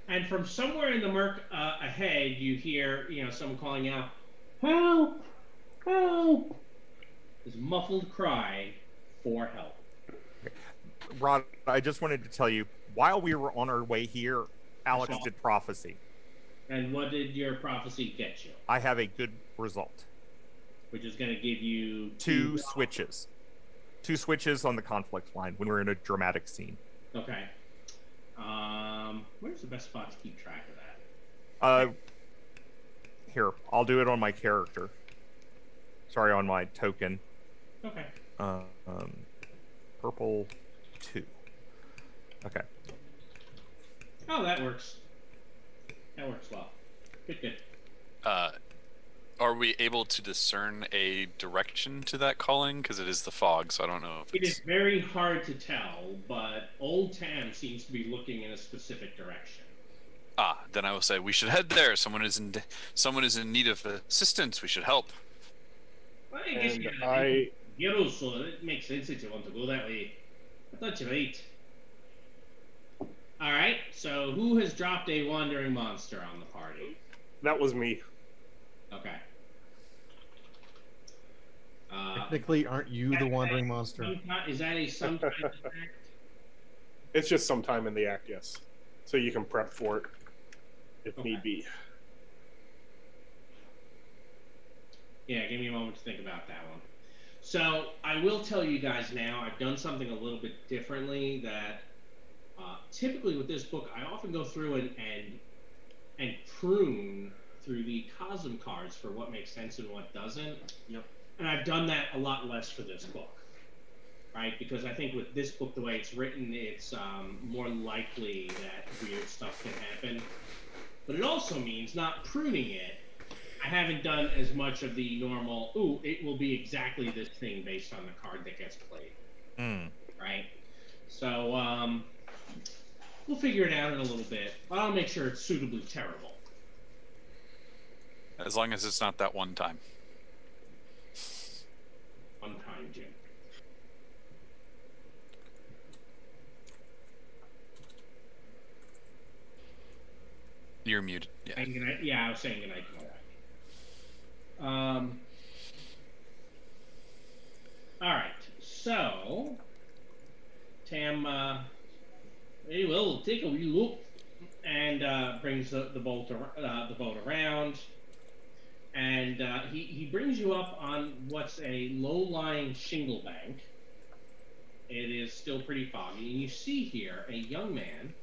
And from somewhere in the murk ahead, you hear, someone calling out, "Help! Help!" This muffled cry for help. Rod, I just wanted to tell you, while we were on our way here, Alex did prophecy. And what did your prophecy get you? I have a good result. Which is going to give you... Two switches. 2 switches on the conflict line when we're in a dramatic scene. Okay. Where's the best spot to keep track of that? Here, I'll do it on my character. Sorry, on my token. Okay. Purple 2. Okay. Oh, that works. That works well. Good. Are we able to discern a direction to that calling? Because it is the fog, so I don't know if It is very hard to tell, but Old Tam seems to be looking in a specific direction. Then I will say we should head there. Someone is in need of assistance. We should help. Well, I guess And you're heroes, so it makes sense that you want to go that way. I thought you're right. All right. So who has dropped a wandering monster on the party? That was me. Okay. Technically, aren't you the wandering monster? Is that a sometime attack? It's just sometime in the act, yes. So you can prep for it if Okay. need be. Yeah, give me a moment to think about that one. So I will tell you guys now, I've done something a little bit differently that typically with this book, I often go through and prune through the cosm cards for what makes sense and what doesn't. Yep. And I've done that a lot less for this book, right? Because I think with this book, the way it's written, it's more likely that weird stuff can happen. But it also means not pruning it. I haven't done as much of the normal, it will be exactly this thing based on the card that gets played. Right? So, we'll figure it out in a little bit. But I'll make sure it's suitably terrible. As long as it's not that one time. One time, Jim. You're muted. Yeah. Saying goodnight? Yeah, I was saying goodnight to my wife. All right. So, Tam, we'll take a wee look, and brings the boat around, and he brings you up on what's a low-lying shingle bank. It is still pretty foggy, and you see here a young man.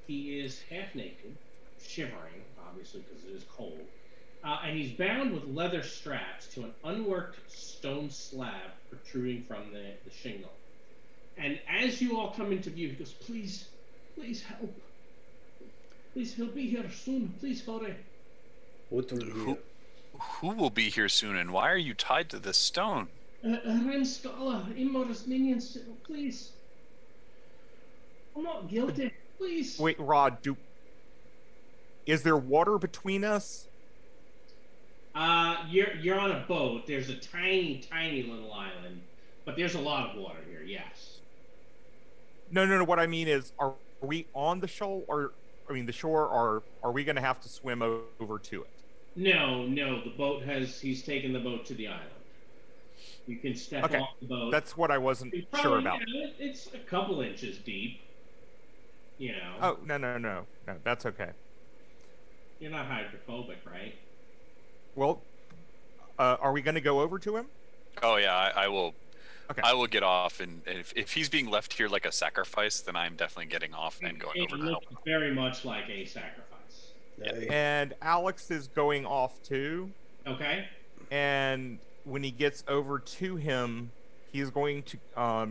He is half naked, shivering, obviously because it is cold, and he's bound with leather straps to an unworked stone slab protruding from the shingle. And as you all come into view, he goes, please help. Please, he'll be here soon. Please hurry. Who will be here soon, and why are you tied to this stone? Rimskala, immodest minions, please. I'm not guilty, please. Wait, Rod, is there water between us? You're on a boat. There's a tiny little island, but there's a lot of water here. Yes. No. What I mean is, are we on the shore, the shore, or are we going to have to swim over to it? No. The boat he's taken the boat to the island. You can step off the boat. That's what I wasn't sure about. It's a couple inches deep. You know. Oh, no. That's okay. You're not hydrophobic, right? Well, are we going to go over to him? Oh yeah, I will. Okay. I will get off, and if he's being left here like a sacrifice, then I'm definitely getting off and going over to help. It looks very much like a sacrifice. Yeah. And Alex is going off too. Okay. And when he gets over to him, he's going to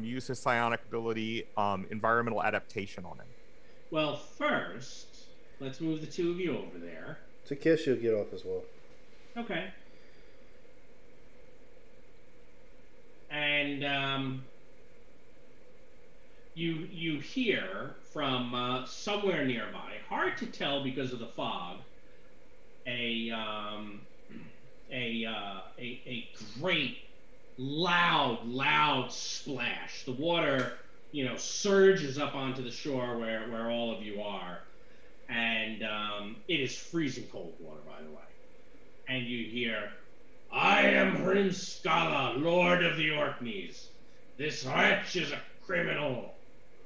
use his psionic ability, environmental adaptation, on him. Well, first, let's move the two of you over there. Takeshi will get off as well. Okay. And you hear from somewhere nearby, hard to tell because of the fog, a great loud splash. The water, surges up onto the shore where all of you are, and it is freezing cold water, by the way. And you hear, "I am Hrimskala, Lord of the Orkneys. This wretch is a criminal.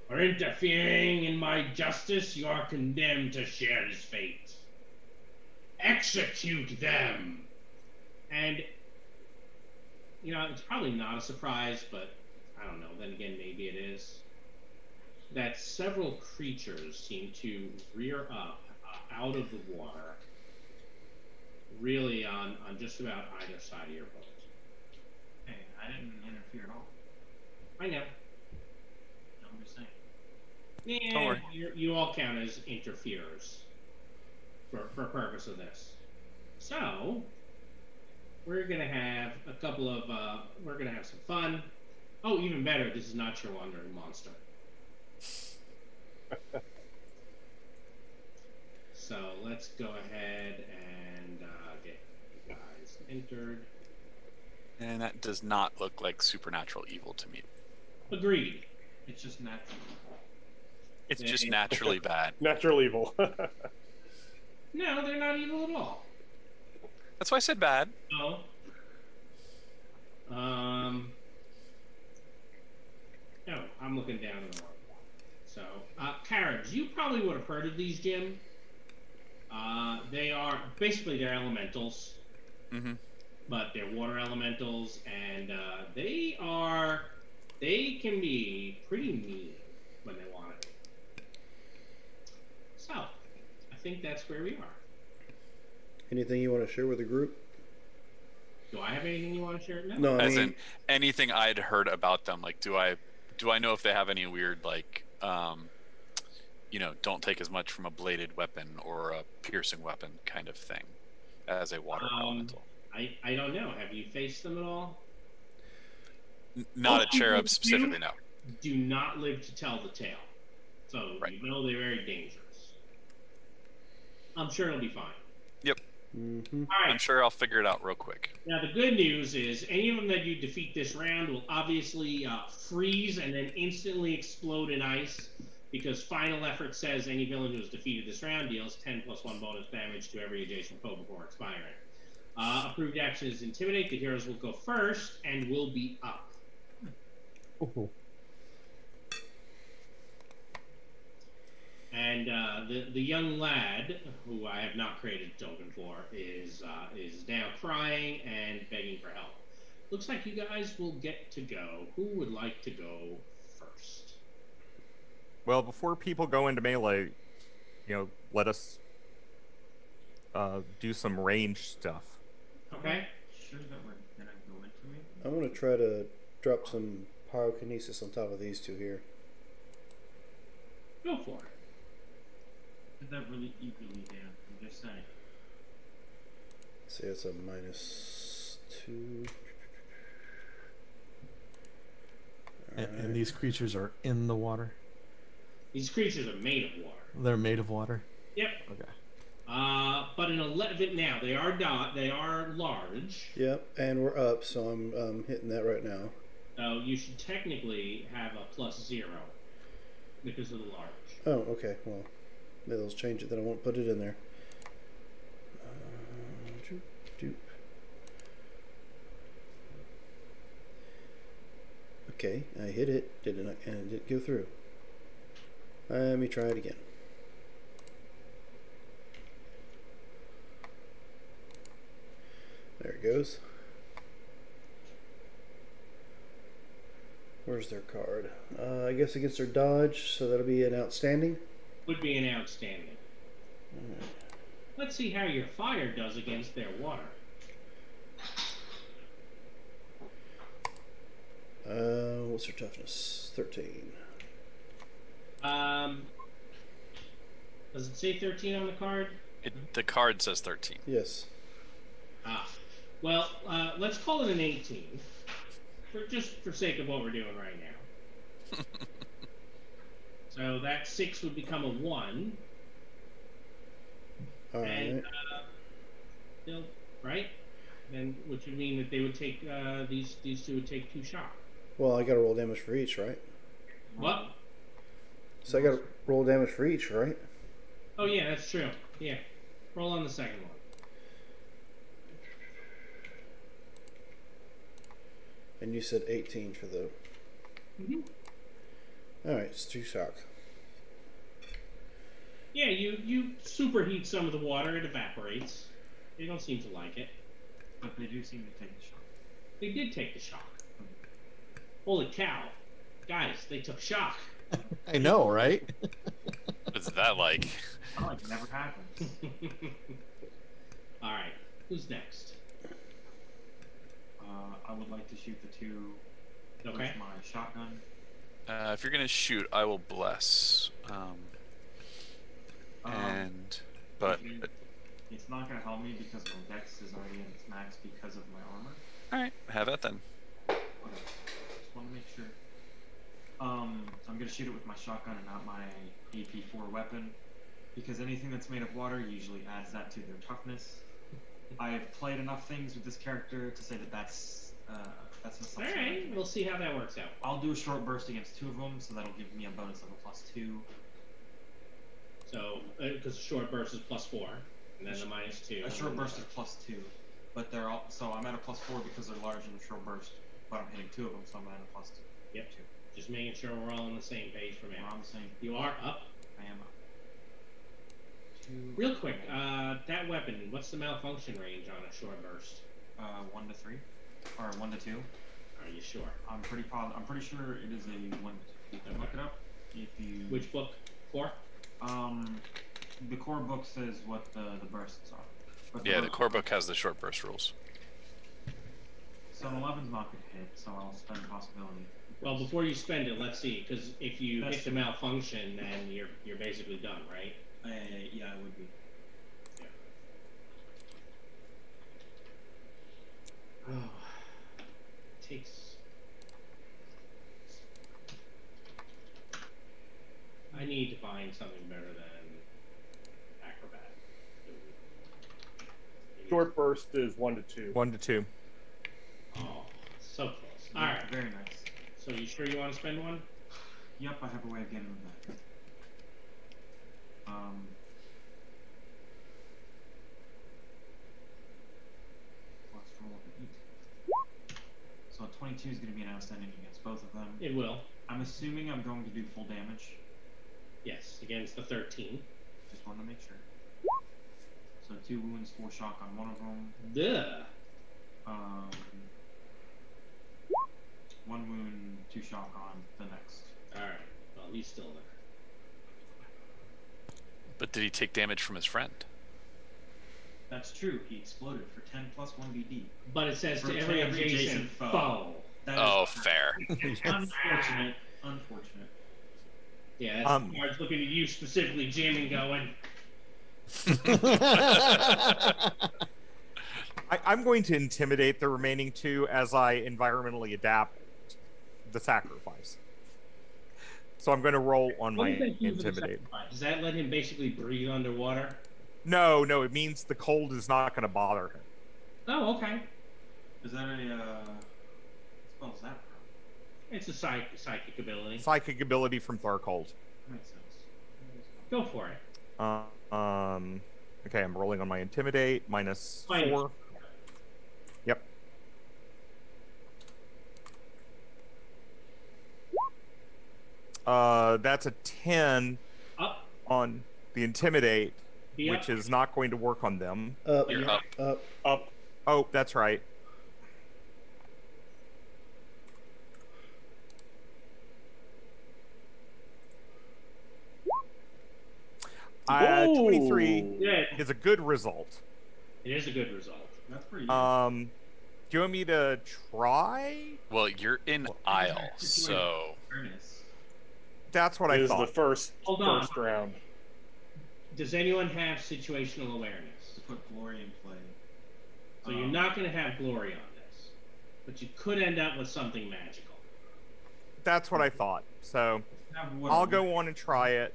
For interfering in my justice, you are condemned to share his fate. Execute them." And, it's probably not a surprise, but I don't know. Then again, maybe it is. That several creatures seem to rear up out of the water, really on just about either side of your boat. Hey, I didn't interfere at all. I know. I'm just saying. Yeah, Don't worry. you all count as interferers for purpose of this. So, we're gonna have we're gonna have some fun. Oh, even better, this is not your wandering monster. So let's go ahead and get you guys entered. And that does not look like supernatural evil to me. Agreed. It's just natural. It's just naturally bad. Natural evil. No, they're not evil at all. That's why I said bad. No. No, I'm looking down in the world. So, Carriage, you probably would have heard of these, Jim. They're elementals. Mm-hmm. But they're water elementals, and they can be pretty mean when they want to be. So, I think that's where we are. Anything you want to share with the group? Do I have anything you want to share? No, As in anything I'd heard about them. Like, do I know if they have any weird, like, don't take as much from a bladed weapon or a piercing weapon kind of thing as a water elemental? I don't know. Have you faced them at all? Not a cherub specifically, no. Do not live to tell the tale. So Right. they're very dangerous. I'm sure it'll be fine. Yep. Mm-hmm. All right. I'm sure I'll figure it out real quick. Now, the good news is any of them that you defeat this round will obviously freeze and then instantly explode in ice, because Final Effort says any villain who is defeated this round deals 10+1 bonus damage to every adjacent foe before expiring. Approved action is Intimidate. The heroes will go first and will be up. Ooh. And the young lad, who I have not created a token for, is now crying and begging for help. Looks like you guys will get to go. Who would like to go first? Well, before people go into melee, let us do some range stuff. Okay. Sure that we're gonna go into me? I want to try to drop some pyrokinesis on top of these two here. Go for it. Did that really eagerly, Dan? I'm just saying. See, it's a -2. And these creatures are in the water. These creatures are made of water. They're made of water. Yep. Okay. But an 11 now they are large. Yep, and we're up, so I'm hitting that right now. So you should technically have a +0 because of the large. Oh, okay. Well, maybe let's change it. Then I won't put it in there. Doop. Okay, I hit it, and it didn't go through. Let me try it again. There it goes. Where's their card? I guess against their dodge, so that'll be an outstanding. Would be an outstanding. Alright. Let's see how your fire does against their water. What's their toughness? 13. Does it say 13 on the card? The card says 13. Yes. Well, let's call it an 18. Just for sake of what we're doing right now. So that 6 would become a 1. All and, right. right? And which would mean that they would take these two would take 2 shock. Well, I got to roll damage for each, right? What? So I got to roll damage for each, right? Oh yeah, that's true. Yeah, roll on the second one. And you said 18 for the. All right, it's 2 shock. Yeah, you superheat some of the water, it evaporates. They don't seem to like it. But they do seem to take the shock. They did take the shock. Holy cow. Guys, they took shock. I know, right? What's that like? Oh, it never happens. Alright, who's next? I would like to shoot the 2 Okay. with my shotgun. If you're gonna shoot, I will bless. But It's not going to help me because my dex is already in its max because of my armor. all right, have it then. Okay. Just want to make sure. I'm going to shoot it with my shotgun and not my AP4 weapon because anything that's made of water usually adds that to their toughness. I've played enough things with this character to say that that's an assumption. Alright, we'll see how that works out. I'll do a short burst against 2 of them, so that'll give me a bonus of a +2. So, because short burst is +4, and then the -2. A short burst is +2, but they're all so I'm at a +4 because they're large in the short burst, but I'm hitting 2 of them, so I'm at a +2. Yep. Just making sure we're all on the same page for We're now. on the same. You are up. I am up. 2. Real quick, that weapon, what's the malfunction range on a short burst? 1 to 3, or 1 to 2. Are you sure? I'm pretty sure it is a 1 to 2. You can look it up if you. Which book? 4? The core book says what the bursts are. But Yeah, the core book has the short burst rules. So an 11's not going to hit, so I'll spend possibility. Well, before you spend it, let's see, because if you That's hit the malfunction, then you're basically done, right? Yeah, it would be. Oh, it takes. I need to find something better than acrobat. Short burst is 1 to 2. 1 to 2. Oh, so close. All right. Very nice. So you sure you want to spend 1? Yep, I have a way of getting them back. Let's roll an 8. So 22 is going to be an outstanding against both of them. It will. I'm assuming I'm going to do full damage. Yes, against the 13. Just want to make sure. So 2 wounds, 4 shock on one of them. Duh. 1 wound, 2 shock on the next. All right. Well, he's still there. But did he take damage from his friend? That's true. He exploded for 10 plus 1 BD. But it says For to every every adjacent adjacent foe. foe. That Oh, is fair. unfortunate. Unfortunate. Yeah, that's Marge looking at you specifically, Jim, and going. I'm going to intimidate the remaining 2 as I environmentally adapt the sacrifice. So I'm going to roll on What my does that do for the intimidate. sacrifice? Does that let him basically breathe underwater? No, it means the cold is not going to bother him. Oh, okay. Is that a what spell is that from? It's a psychic ability. Psychic ability from Tharcold. Makes sense. Go for it. Okay, I'm rolling on my intimidate minus Minus 4. Yep. That's a 10 Up. on the intimidate, Be which up. is not going to work on them. Up, You're up. Up. Oh, that's right. Whoa. 23 Yeah, is a good result. it is a good result. That's pretty good. Do you want me to try? Well, you're in Isle, so Awareness. That's what It I is the thought. first on. round. Does anyone have situational awareness? To put glory in play. So you're not going to have glory on this, but you could end up with something magical. That's what I thought. So Have what- I'll go on and try it.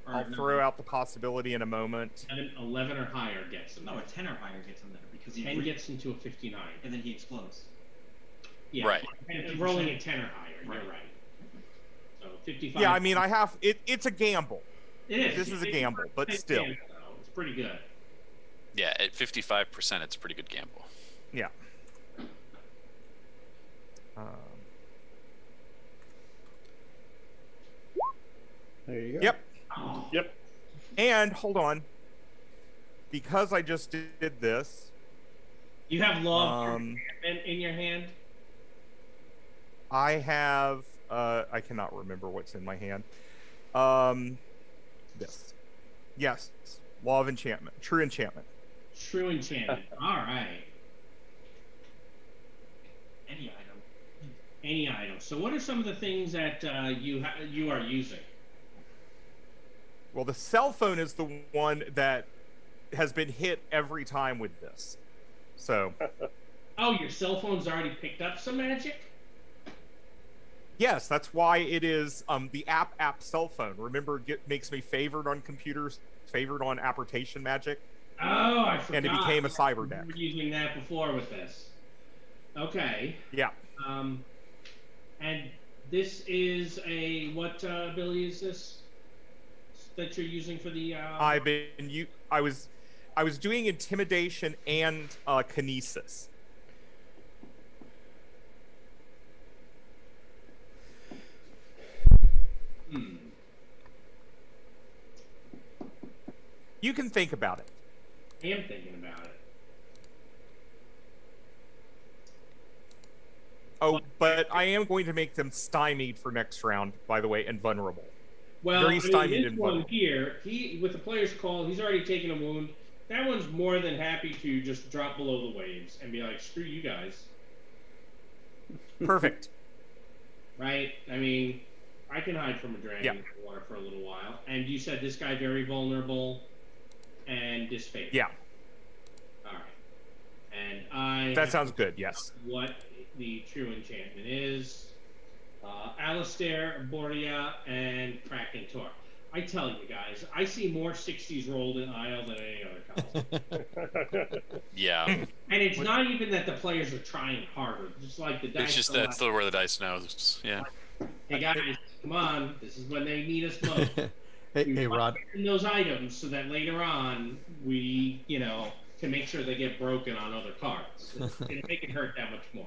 or I'll no, throw out the possibility in a moment. 11 or higher gets him. No, a 10 or higher gets him there because he 10 gets into a 59. and then he explodes. Yeah, Right. And rolling a 10 or higher, Right. you're right. So 55. Yeah, I mean, I have it. It's a gamble. it is. this is a It's gamble, but it's still. gamble, though. It's pretty good. yeah, at 55%, it's a pretty good gamble. Yeah. There you go. Yep. Oh, Yep. And hold on, because I just did this. you have law of Um, enchantment in your hand? I have. I cannot remember what's in my hand. This. Yes. Law of enchantment. True enchantment. True enchantment. All right. Any item. Any item. So what are some of the things that you are using? Well, the cell phone is the one that has been hit every time with this. So, Oh, your cell phone's already picked up some magic? yes, that's why it is the app cell phone. Remember, makes me favored on computers, favored on apportation magic, Oh, I forgot. and it became a cyber We deck. were using that before with this. Okay. Yeah. And this is a what ability is this that you're using for the? I was doing intimidation and kinesis. Hmm. You can think about it. I am thinking about it. Oh, but I am going to make them stymied for next round, by the way, and vulnerable. Well, Very I mean, stymied this and one vulnerable. here, with the player's call, he's already taken a wound. That one's more than happy to just drop below the waves and be like, "Screw you guys." Perfect. Right? I mean, I can hide from a dragon Yeah. in the water for a little while. And you said this guy very vulnerable and disfavored. Yeah, All right. And I. that sounds good. Yes. What the true enchantment is. Alistair, Borea, and Kraken Tor. I tell you guys, I see more 60s rolled in Isle than any other console. Yeah, And it's not even that the players are trying harder. Just like the dice. it's just are that's like, where the dice knows. Yeah. hey guys, come on. This is when they need us most. Hey, Rod. In those items so that later on we, can make sure they get broken on other cards. It'll make it hurt that much more.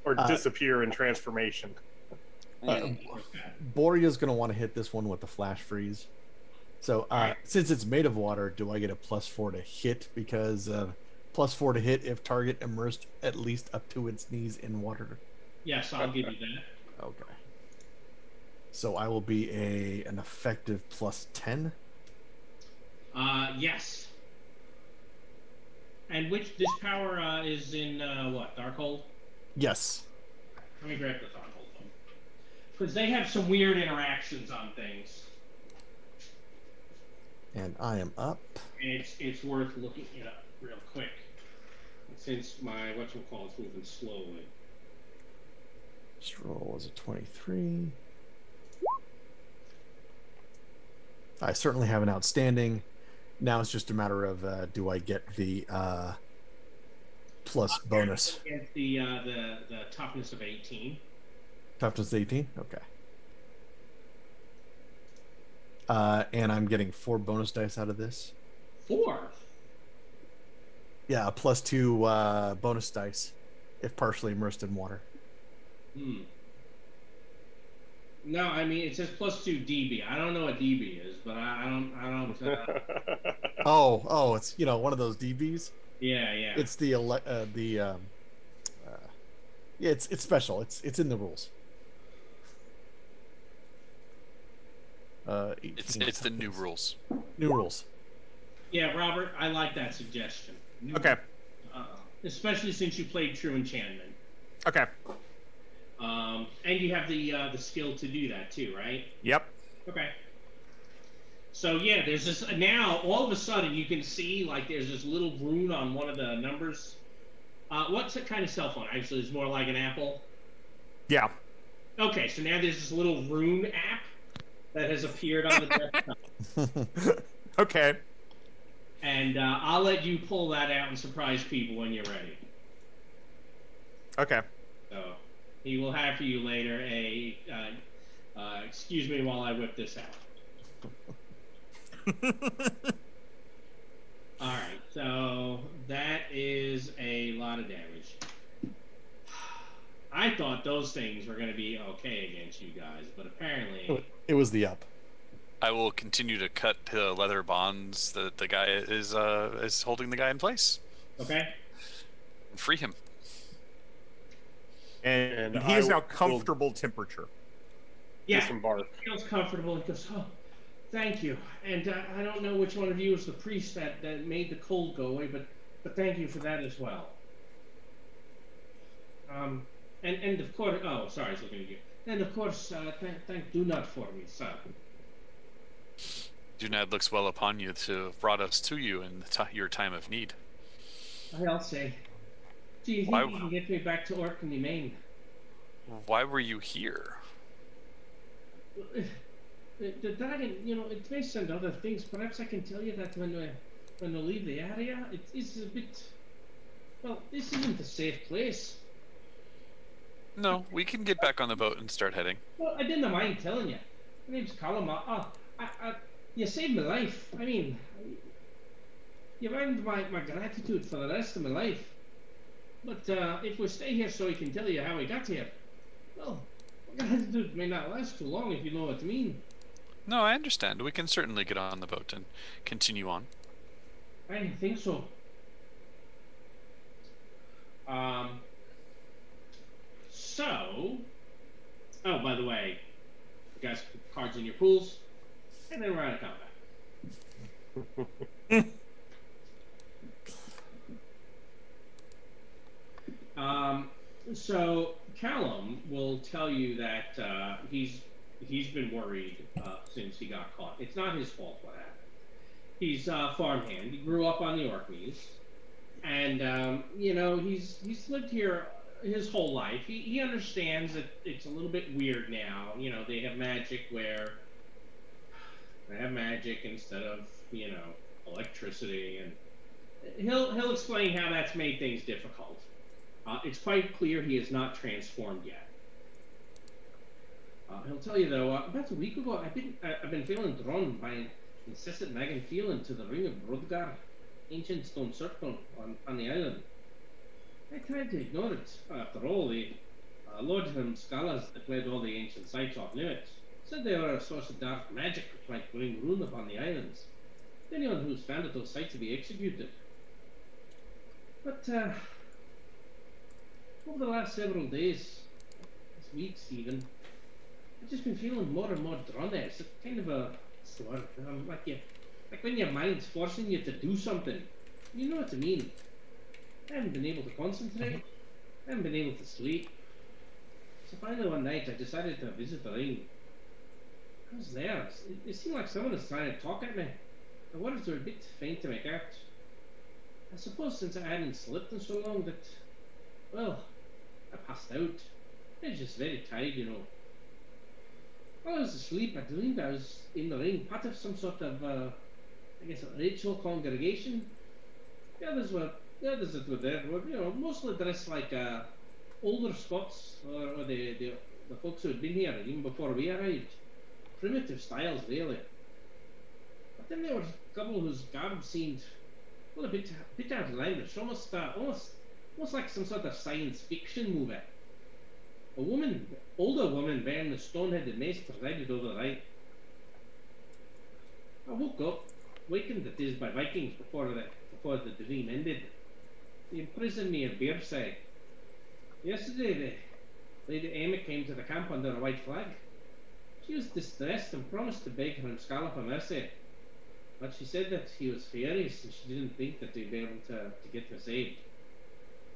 Or disappear in transformation. Borea's going to want to hit this one with the flash freeze. So since it's made of water, do I get a +4 to hit? Because +4 to hit if target immersed at least up to its knees in water. Yes, I'll give you that. Okay. So I will be an effective +10. Yes. And this power is in what? Darkhold? Yes. Let me grab the Darkhold one. Because they have some weird interactions on things. And I am up. And it's worth looking it up real quick. Since my whatchamacallit's moving slowly. First roll was a 23. I certainly have an outstanding. Now it's just a matter of do I get the plus bonus? Against the toughness of 18. Toughness 18? Okay. And I'm getting 4 bonus dice out of this. 4? Yeah, a +2 bonus dice if partially immersed in water. No, I mean it says +2 dB. I don't know what dB is, but I don't. Oh, it's one of those dBs. Yeah, yeah. It's yeah, it's special. It's in the rules. It's the new rules. New rules. Yeah, Robert, I like that suggestion. Okay. Especially since you played True Enchantment. Okay. And you have the skill to do that too, right? Yep. Okay. So yeah, there's this now. All of a sudden, you can see like there's this little rune on one of the numbers. What's that kind of cell phone? Actually, it's more like an Apple. Yeah. Okay, so now there's this little rune app that has appeared on the desktop. Okay. And I'll let you pull that out and surprise people when you're ready. Okay. So he will have for you later a excuse me while I whip this out. All right, so that is a lot of damage. I thought those things were going to be okay against you guys, but apparently It was the up. I will continue to cut the leather bonds that the guy is holding the guy in place. Okay. Free him. And he I is now will comfortable temperature. Yeah, disembark. he feels comfortable. He goes, oh, thank you. And I don't know which one of you is the priest that made the cold go away, but thank you for that as well. And of course, oh, sorry, I was looking at you. And of course, thank do not for me, sir. Dunad looks well upon you to have brought us to you in your time of need. I'll say. Do you think you can get me back to Orkney, Maine? Why were you here? The dragon, it may send other things. Perhaps I can tell you that when we leave the area, it is a bit. Well, this isn't a safe place. No, we can get back on the boat and start heading. Well, I didn't mind telling you. My name's Callum. You saved my life. I mean, you've earned my gratitude for the rest of my life. But if we stay here so I can tell you how we got here, well, gratitude may not last too long, if you know what I mean. No, I understand. We can certainly get on the boat and continue on. I think so. Oh, by the way, you guys put cards in your pools, and then we're out of combat. So Callum will tell you that he's been worried since he got caught. It's not his fault what happened. He's a farmhand. He grew up on the Orkneys, and he's lived here his whole life. He understands that it's a little bit weird now. They have magic where they have magic instead of electricity, and he'll explain how that's made things difficult. It's quite clear he is not transformed yet. He'll tell you though, about a week ago, I've been feeling drawn by an incessant nagging feeling to the ring of Brodgar, ancient stone circle on the island. I tried to ignore it. After all, the Lordham scholars declared all the ancient sites off limits. Said they were a source of dark magic which might bring ruin upon the islands. Anyone who's founded those sites to be executed. But over the last several days, weeks even, I've just been feeling more and more drawn there. It's kind of a sort like when your mind's forcing you to do something. You know what I mean? I haven't been able to concentrate. I haven't been able to sleep. So finally one night I decided to visit the ring. I was there. It seemed like someone was trying to talk at me. The words were a bit faint to make out. I suppose since I hadn't slept in so long that, well, I passed out. I was just very tired, you know. While I was asleep, I dreamed I was in the ring, part of some sort of, I guess, a ritual congregation. The others that were there were, you know, mostly dressed like older Scots or the folks who had been here even before we arrived. Primitive styles, really. But then there were a couple whose garb seemed, well, a bit outlandish, almost like some sort of science fiction movie. Older woman bearing the stone-headed mace presided over the rite. I woke up, wakened that is by Vikings before the dream ended. They imprisoned me in Bearside. Yesterday, Lady Amy came to the camp under a white flag. She was distressed and promised to beg her and Scala for mercy. But she said that he was furious and she didn't think that they'd be able to get her saved.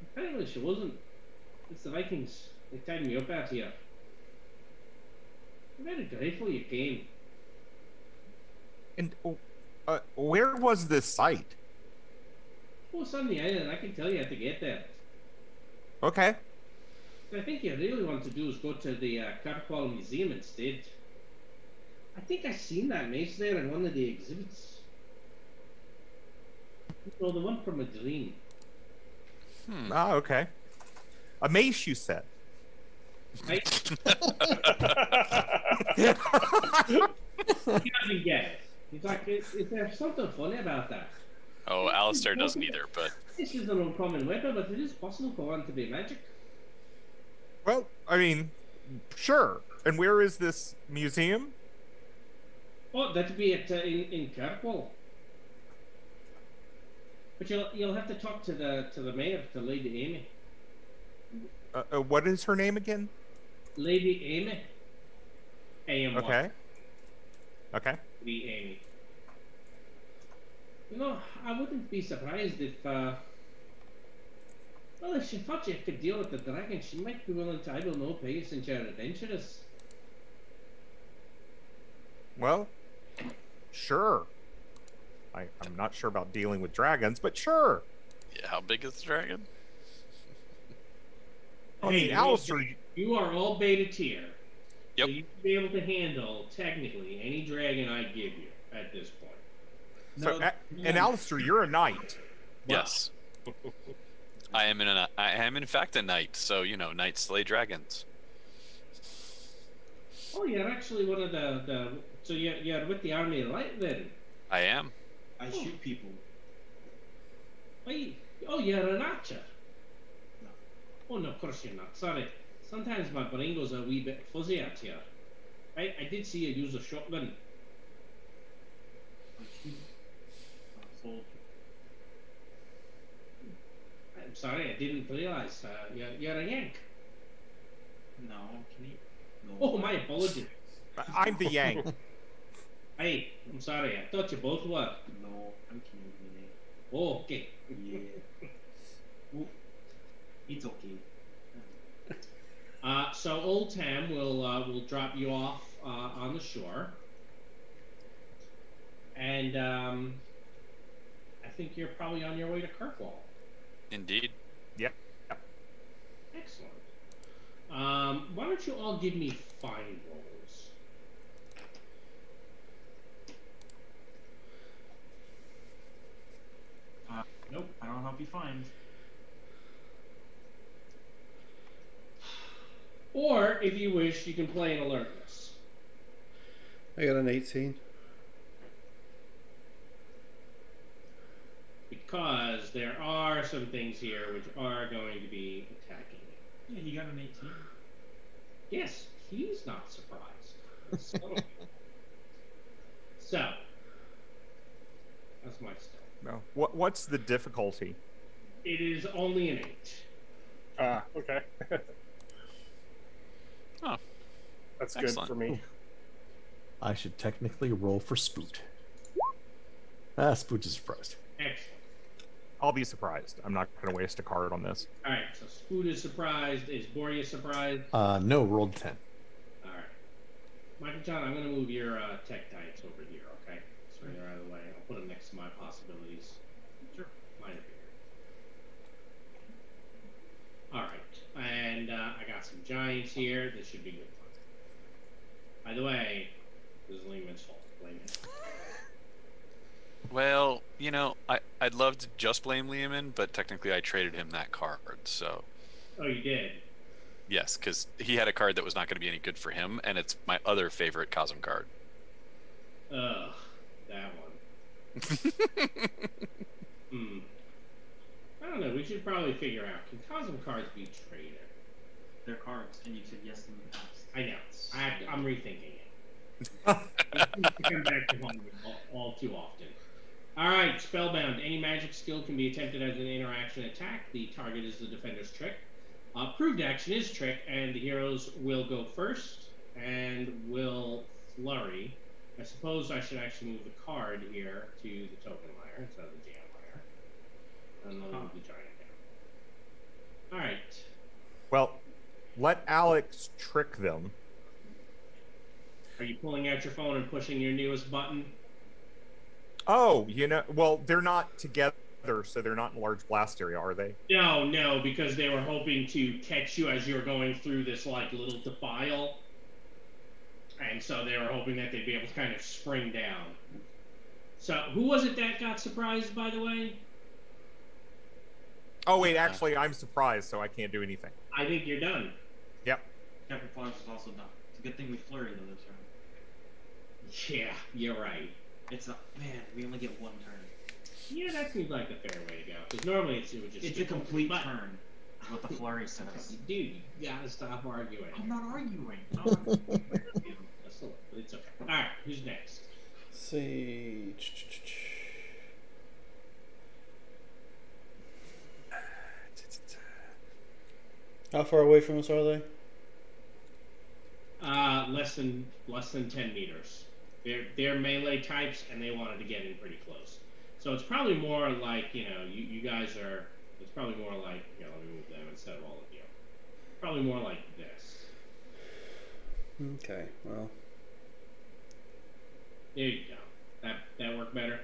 Apparently she wasn't. It's the Vikings. They tied me up out here. I'm very grateful you came. And where was this site? Oh, it's on the island. I can tell you how to get there. Okay. What I think you really want to do is go to the Kirkwall Museum instead. I think I seen that mace there in one of the exhibits. No, the one from a dream. Ah, okay. A mace, you said. Right? He doesn't get it. He's like, is there something funny about that? Oh, Alistair doesn't either, but This is an uncommon weapon, but it is possible for one to be magic. Well, I mean, sure. And where is this museum? Oh, that'd be in Kirkwall. But you'll have to talk to the mayor, to Lady Amy. What is her name again? Lady Amy. A-M-Y. Okay. Okay. Lady Amy. You know, I wouldn't be surprised if, well, if she thought she could deal with the dragon, she might be willing to, I don't know, pay you since you're adventurous. Well, sure. I'm not sure about dealing with dragons, but sure. yeah, how big is the dragon? I mean, Alistair, You are all beta tier. Yep. So you'd be able to handle, technically, any dragon I give you at this point. so, and Alistair, you're a knight. Yes. I am in fact a knight, so you know, knights slay dragons. Oh, you're actually one of the so you're with the Army of Light then? I am. I shoot people. Oh, you're an archer? No. Oh, no, of course you're not. Sorry. Sometimes my brain goes a wee bit fuzzy out here. I did see you use a shotgun. I shoot a soldier. I'm sorry, I didn't realize. You're a Yank. No, can you? No. Oh, my apologies. I'm the Yank. Hey, I'm sorry. I thought you both were. No, I'm Canadian. Oh, okay. Yeah. Oh, it's okay. So Old Tam will drop you off on the shore, and I think you're probably on your way to Kirkwall. Indeed. Yep. Excellent. Why don't you all give me 5 rolls? Nope, I don't help you find. Or, if you wish, you can play an alertness. I got an 18. Because there are some things here which are going to be attacking you. Yeah, he got an 18. Yes, he's not surprised. So, that's my stuff. No. What's the difficulty? It is only an 8. Okay. Oh, That's excellent. good for me. I should technically roll for Spoot. Spoot is surprised. Excellent. I'll be surprised. I'm not going to waste a card on this. Alright, so Spoot is surprised. Is Boria surprised? No, rolled 10. Alright. Michael John, I'm going to move your tech dice over here, okay? So you're out of the way. I'll put them next to my possibilities. Sure. Mine up here. Alright, and I got got some giants here. This should be good fun. By the way, this is Lehman's fault. Blame it. Well, you know, I'd love to just blame Lehman, but technically I traded him that card, so. Oh, you did? Yes, because he had a card that was not going to be any good for him, and it's my other favorite Cosm card. Ugh, that one. I don't know. We should probably figure out. Can Cosm cards be traded? They're cards, and you said yes in the past. I know. I'm rethinking it. I come back to home all too often. All right, Spellbound. Any magic skill can be attempted as an interaction attack. The target is the defender's trick. Proved action is trick, and the heroes will go first and will flurry. I suppose I should actually move the card here to the token layer instead of the jam layer. And then move the giant down. All right. Well, let Alex trick them. Are you pulling out your phone and pushing your newest button? Oh, you know, well, they're not together, so they're not in a large blast area, are they? No, because they were hoping to catch you as you were going through this like little defile. And so they were hoping that they'd be able to kind of spring down. So who was it that got surprised, by the way? Oh, wait, actually, I'm surprised, so I can't do anything. I think you're done. Yep. Captain Flowers is also done. It's a good thing we flurried though this round. Yeah, you're right. It's a man. We only get one turn. Yeah, that seems like a fair way to go. Because normally it would just. It's a complete turn. Is what the flurry says. Dude, you gotta stop arguing. I'm not arguing. It's okay. All right, who's next? Let's see. How far away from us are they? Less than 10 meters. They're melee types, and they wanted to get in pretty close. So it's probably more like, you know, you guys are. It's probably more like, let me move them instead of all of you. Probably more like this. Okay, well. There you go. That work better?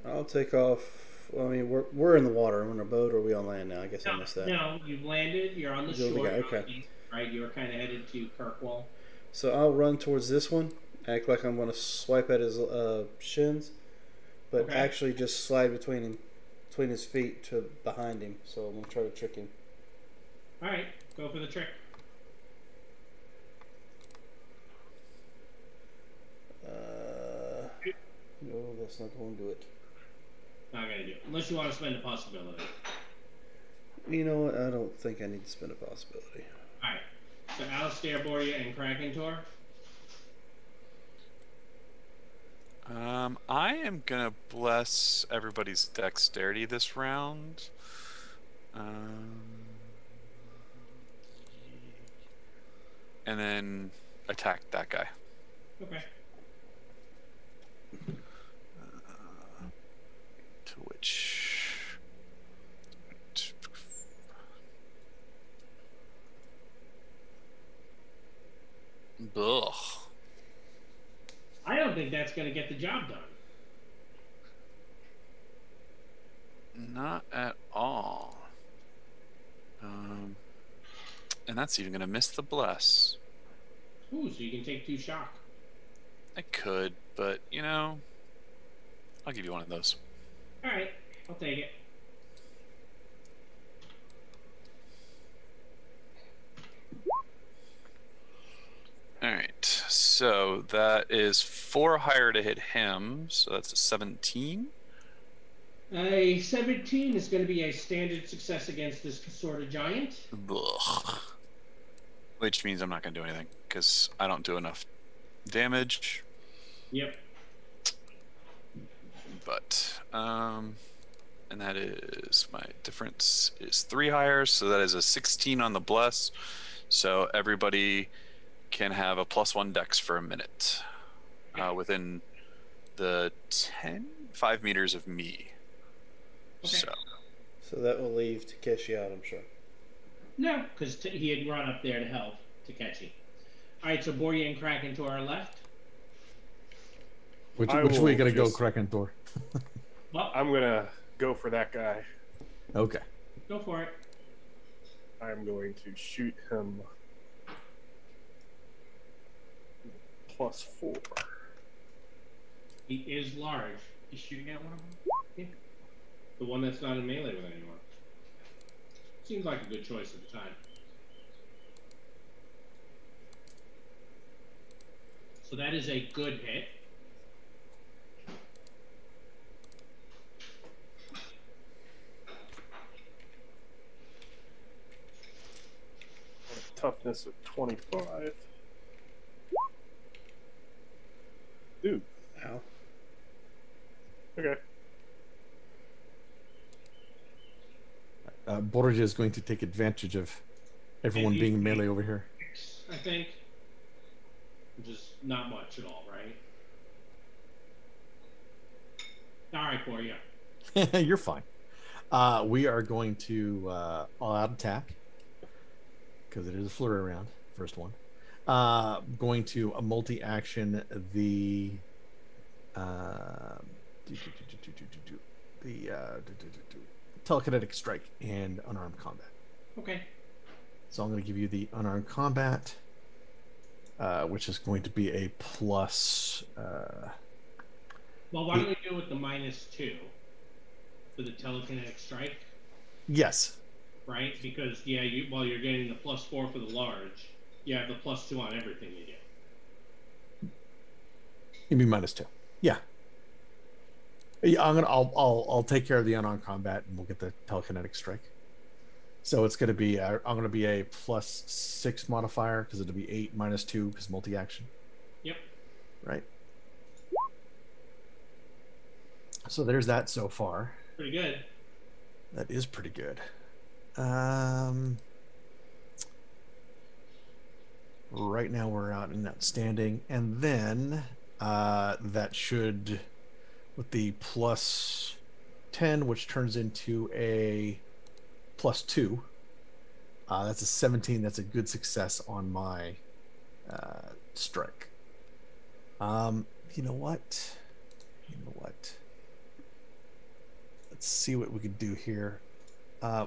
I'll take off. Well, I mean, we're in the water. We're in a boat, or are we on land now? I guess I missed that. No, you've landed. You're on the shore. Okay. Right, you're kind of headed to Kirkwall. So I'll run towards this one. Act like I'm going to swipe at his shins, but actually just slide between his feet to behind him. So I'm going to try to trick him. All right, go for the trick. No, that's not going to do it. Not going to do it. Unless you want to spend a possibility. You know what? I don't think I need to spend a possibility. All right. So Alistair, Boria, and Krakentor. I am gonna bless everybody's dexterity this round. And then attack that guy. Okay. To which. Ugh. I don't think that's going to get the job done. Not at all. And that's even going to miss the bless. Ooh, so you can take 2 shock. I could, but, you know, I'll give you one of those. All right, I'll take it. Alright, so that is 4 higher to hit him, so that's a 17. A 17 is going to be a standard success against this sort of giant. Ugh. Which means I'm not going to do anything, because I don't do enough damage. Yep. But, and that is, my difference is 3 higher, so that is a 16 on the bless. So everybody can have a +1 dex for a minute within the 5 meters of me. Okay. So that will leave Takeshi out, I'm sure. No, because he had run up there to help Takeshi. All right, so Boria and Krakentor are left. Which I way will you gonna go, just- Krakentor? Well, I'm gonna go for that guy. Okay. go for it. I'm going to shoot him +4. He is large. He's shooting at one of them? Yeah. The one that's not in melee with anyone. Seems like a good choice at the time. So that is a good hit. Toughness of 25. Dude. Ow. Okay. Borgia is going to take advantage of everyone being melee over here. I think. Which is not much at all, right? Alright, Borgia. You're fine. We are going to all-out attack because it is a flurry round. First one. Going to a multi-action the telekinetic strike and unarmed combat. Okay. So I'm going to give you the unarmed combat, which is going to be a plus. Well, why don't we go with the -2 for the telekinetic strike? Yes. Right? Because, yeah, while you're getting the +4 for the large, you have the +2 on everything you do. You mean -2? Yeah. Yeah, I'll take care of the unarmed combat and we'll get the telekinetic strike. So it's going to be I'm going to be a +6 modifier because it'll be 8 -2 because multi-action. Yep. Right. So there's that so far. Pretty good. That is pretty good. Right now we're out in outstanding, and then that should, with the +10, which turns into a +2. That's a 17. That's a good success on my strike. You know what? Let's see what we can do here.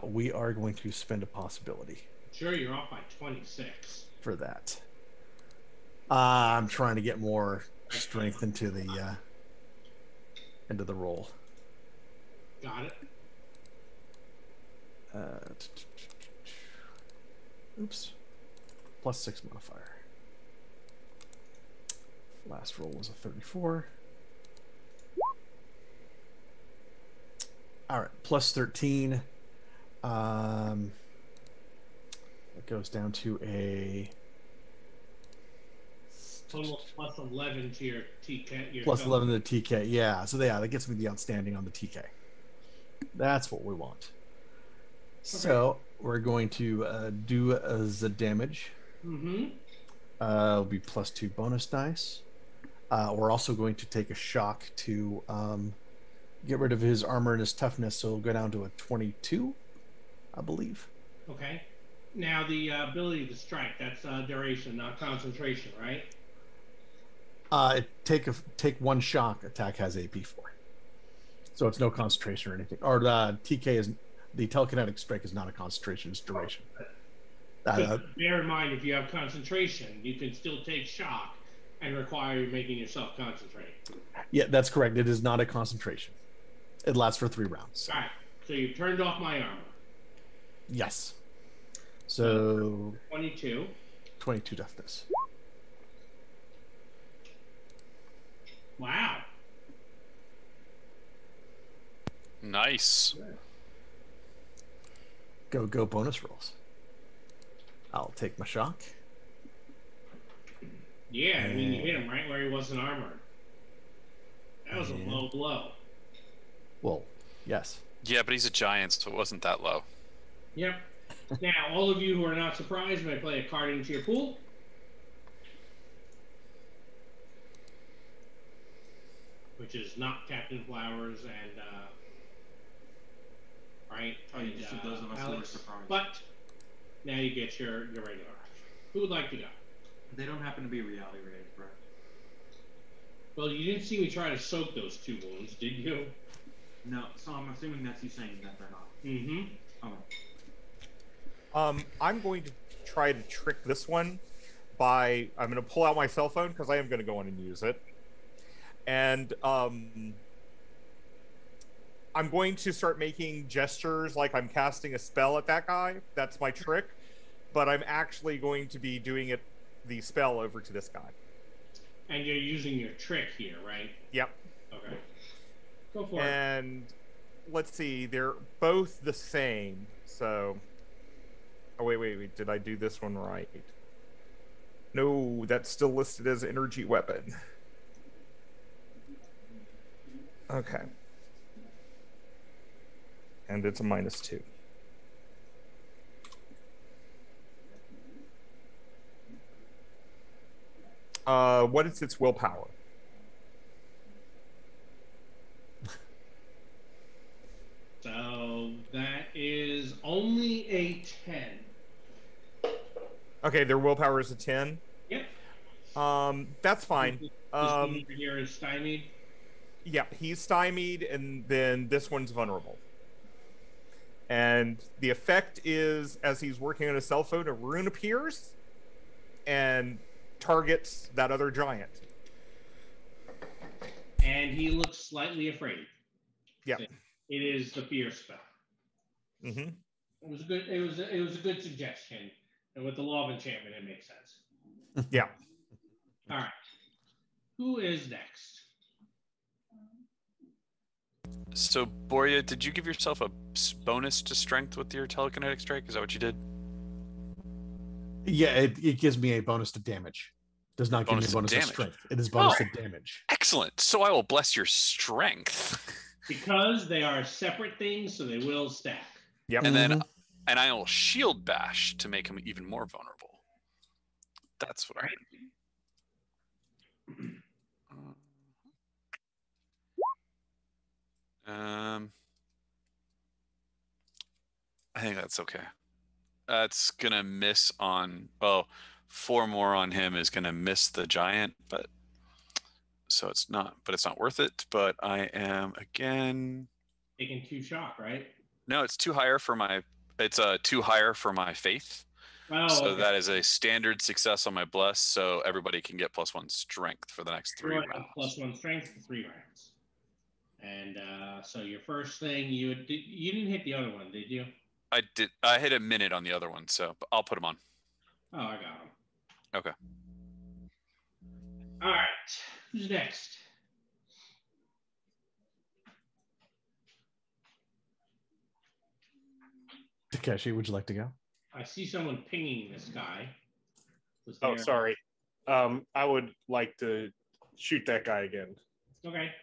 We are going to spend a possibility. Sure, you're off by 26. For that. I'm trying to get more strength into the roll. Got it. Oops. +6 modifier. Last roll was a 34. All right, +13. It goes down to a Total +11 to your TK. Your +11 to the TK. Yeah, so that gets me the outstanding on the TK. That's what we want. Okay. So we're going to do the damage. Mm-hmm. It'll be +2 bonus dice. We're also going to take a shock to get rid of his armor and his toughness, so it'll go down to a 22, I believe. Okay. Now the ability to strike, that's duration, not concentration, right? Take one shock. Attack has AP 4, so it's no concentration or anything. Or the telekinetic strike is not a concentration; it's duration. Bear in mind, if you have concentration, you can still take shock and require you making yourself concentrate. Yeah, that's correct. It is not a concentration. It lasts for 3 rounds. So. All right. So you've turned off my armor. Yes. So 22. 22 toughness. Wow. Nice. Go bonus rolls. I'll take my shock. Yeah, I mean, you hit him right where he wasn't armored. That was a low blow. Well, yes. Yeah, but he's a giant, so it wasn't that low. Yep. Now, all of you who are not surprised may play a card into your pool. Which is not Captain Flowers and, right? Oh, you just did those of us who were surprised. But now you get your regular. Who would like to go? They don't happen to be reality rated, correct? Well, you didn't see me try to soak those 2 wounds, did you? No, so I'm assuming that's you saying that they're not. Mm-hmm. Oh. I'm going to try to trick this one by I'm going to pull out my cell phone because I am going to go in and use it, and I'm going to start making gestures like I'm casting a spell at that guy. That's my trick, but I'm actually going to be doing the spell over to this guy. And you're using your trick here, right? Yep. Okay. Go for it. And let's see, they're both the same. So, oh wait, did I do this one right? No, that's still listed as energy weapon. Okay. And it's a -2. What is its willpower? So that is only a 10. Okay, their willpower is a 10. Yep. That's fine. This one over here is stymied. Yeah, he's stymied, and then this one's vulnerable. And the effect is, as he's working on his cell phone, a rune appears and targets that other giant. And he looks slightly afraid. Yeah. It is the fear spell. Mm-hmm. It was a good. It was a good suggestion, and with the law of enchantment, it makes sense. Yeah. All right. Who is next? So, Boria, did you give yourself a bonus to strength with your telekinetic strike? Is that what you did? Yeah, it gives me a bonus to damage. Does not give me a bonus to strength. It is bonus to damage. Excellent. So I will bless your strength. Because they are separate things, so they will stack. Yep. And I will shield bash to make him even more vulnerable. That's what I think that's okay. That's gonna miss on 4 more on him is gonna miss the giant, but so it's not worth it. But I am again taking 2 shock, right? No, it's 2 higher for my faith. Oh, so okay. that is a standard success on my bless, so everybody can get +1 strength for the next 3 rounds. +1 strength for 3 rounds. And so your first thing you didn't hit the other one, did you? I did. I hit a minute on the other one, so I'll put him on. Oh, I got him. Okay. All right. Who's next? Takeshi, would you like to go? I see someone pinging this guy. Oh, sorry. I would like to shoot that guy again. Okay.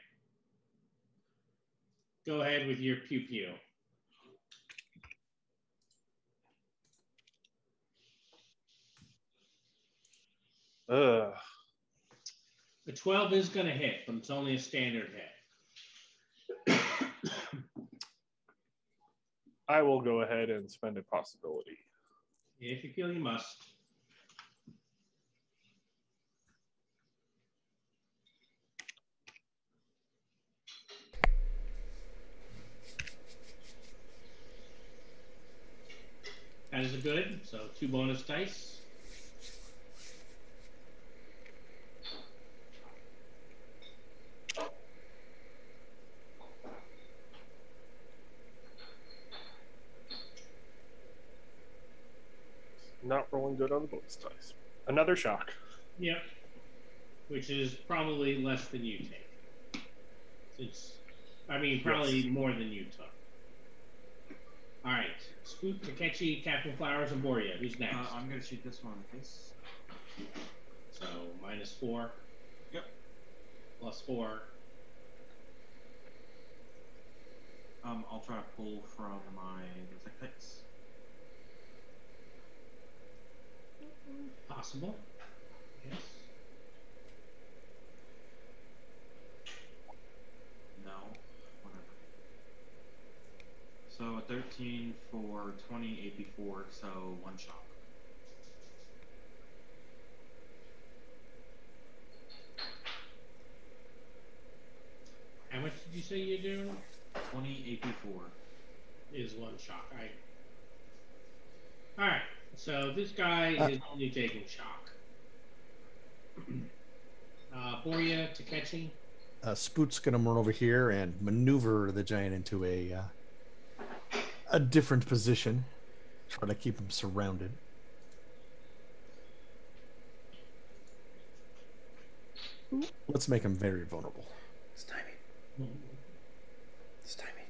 Go ahead with your pew pew. Ugh. The 12 is going to hit, but it's only a standard hit. I will go ahead and spend a possibility. If you feel you must. That is a good, so 2 bonus dice. Not rolling good on the bonus dice. Another shock. Yep. Which is probably less than you take. Probably more than you took. All right. Spook, Takeshi, Captain Flowers, and Boria. Who's next? I'm going to shoot this one in the face. So -4. Yep. +4. I'll try to pull from my tech dice. Possible. Yes. No. Whatever. So a 13 for 20 AP4, so 1 shock. How much did you say you do? 20 AP4. Is 1 shock. All right. So this guy is only taking shock. Boria, Takechi. Spoot's gonna run over here and maneuver the giant into a different position, try to keep him surrounded. Let's make him very vulnerable. Stymied. Stymied.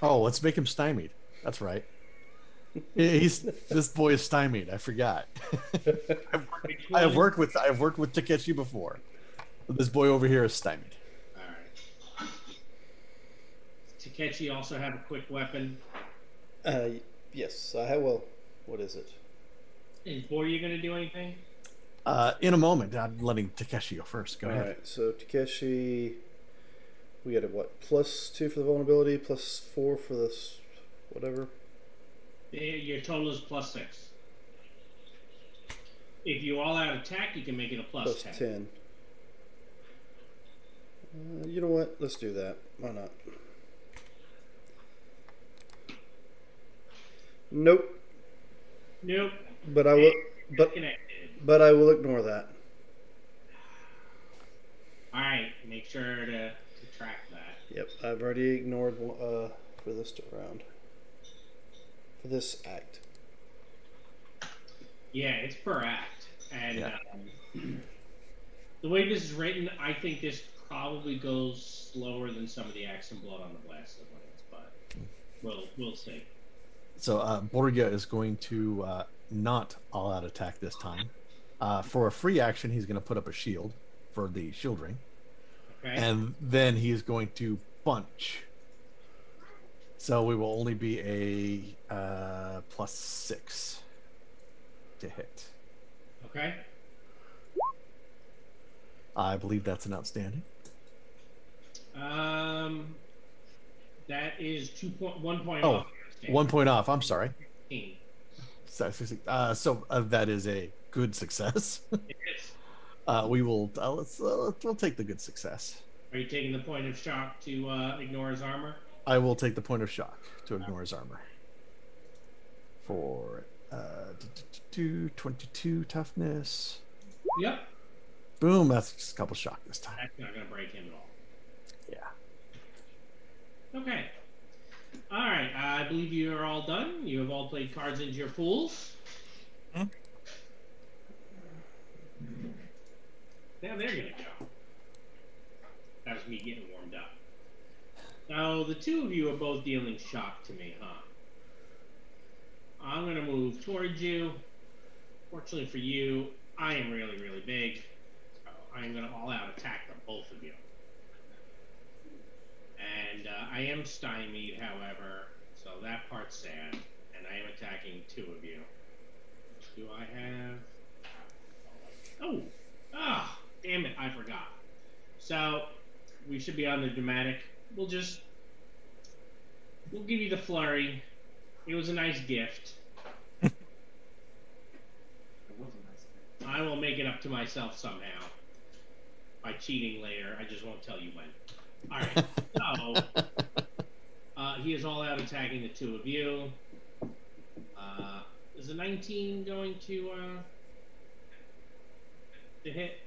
Oh, let's make him stymied. That's right. This boy is stymied. I forgot. I've worked with Takechi before. But this boy over here is stymied. All right. Takechi also have a quick weapon. Yes, I have. Well, what is it? Is Boria going to do anything? In a moment. I'm letting Takeshi go first. Go ahead. All right. So Takeshi, we got a what? +2 for the vulnerability, +4 for this, whatever. Your total is +6. If you all out attack, you can make it a +10. +10. You know what? Let's do that. Why not? Nope. Nope. But I will. But I will ignore that. All right. Make sure to track that. Yep. I've already ignored for this round. For this act. Yeah, it's per act, and Yeah. The way this is written, I think this probably goes slower than some of the acts in Blood on the Blasted Lands, but we'll see. So Borgia is going to not all-out attack this time. For a free action, he's going to put up a shield for the shield ring. Okay. And then he's going to punch. So we will only be a +6 to hit. Okay. I believe that's an outstanding. That is 1 point Oh, off. 1 point off. I'm sorry. 15. So that is a good success. It is. We'll take the good success. Are you taking the point of shock to ignore his armor? I will take the point of shock to ignore his armor. For 22 toughness. Yep. Boom, that's just a couple shock this time. That's not going to break him at all. Yeah. Okay. All right. I believe you are all done. You have all played cards into your pools. Hmm? Now they're going to go. That was me getting warmed up. Now, the two of you are both dealing shock to me, huh? I'm going to move towards you. Fortunately for you, I am really, really big. So I'm going to all-out attack the both of you. And I am stymied, however, so that part's sad. And I am attacking two of you. Do I have... Oh! Ah! Damn it, I forgot. So, we should be on the dramatic. We'll give you the flurry. It was a nice gift. It was a nice thing. I will make it up to myself somehow. By cheating later. I just won't tell you when. Alright, so... he is all out attacking the two of you. Is a 19 going to hit?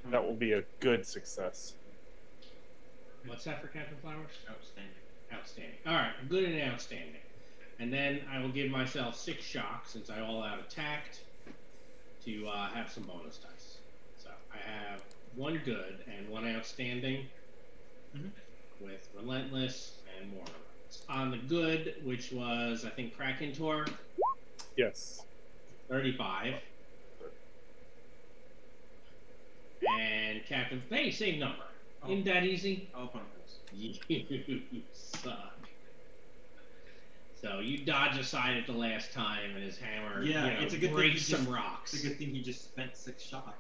That will be a good success. What's that for Captain Flowers? Outstanding. Outstanding. Alright, good and outstanding. And then I will give myself 6 shock since I all out attacked to have some bonus dice. So I have 1 good and 1 outstanding with Relentless and more Relentless. On the good, which was, I think, Krakentor, Yes. 35. And Captain, hey, same number. Oh. Isn't that easy? All opponents. You suck. So you dodge aside at the last time, and his hammer, Yeah, you know, it's a good breaks thing. some rocks. It's a good thing he just spent 6 shock.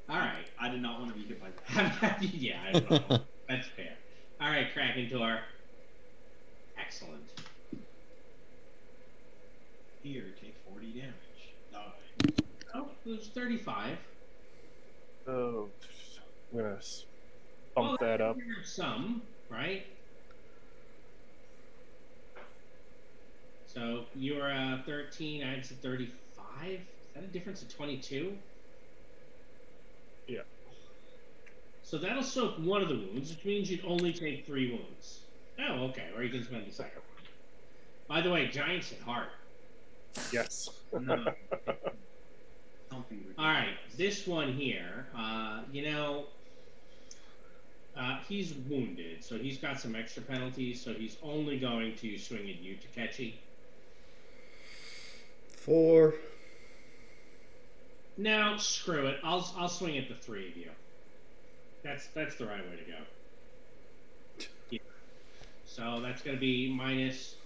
All right. I did not want to be hit by that. Yeah, I don't know. That's fair. All right, Krakentor. Excellent. Here, take 40 damage. Die. Oh, it was 35. Oh, I'm gonna bump that up. Some, right? So you're 13, I had said 35. Is that a difference of 22? Yeah. So that'll soak one of the wounds, which means you'd only take 3 wounds. Oh, okay. Or you can spend the second one. By the way, giants hit hard. Yes. No. Something All right, this one here, he's wounded, so he's got some extra penalties, so he's only going to swing at you, Takechi. 4. No, screw it. I'll swing at the 3 of you. That's the right way to go. Yeah. So that's going to be -4,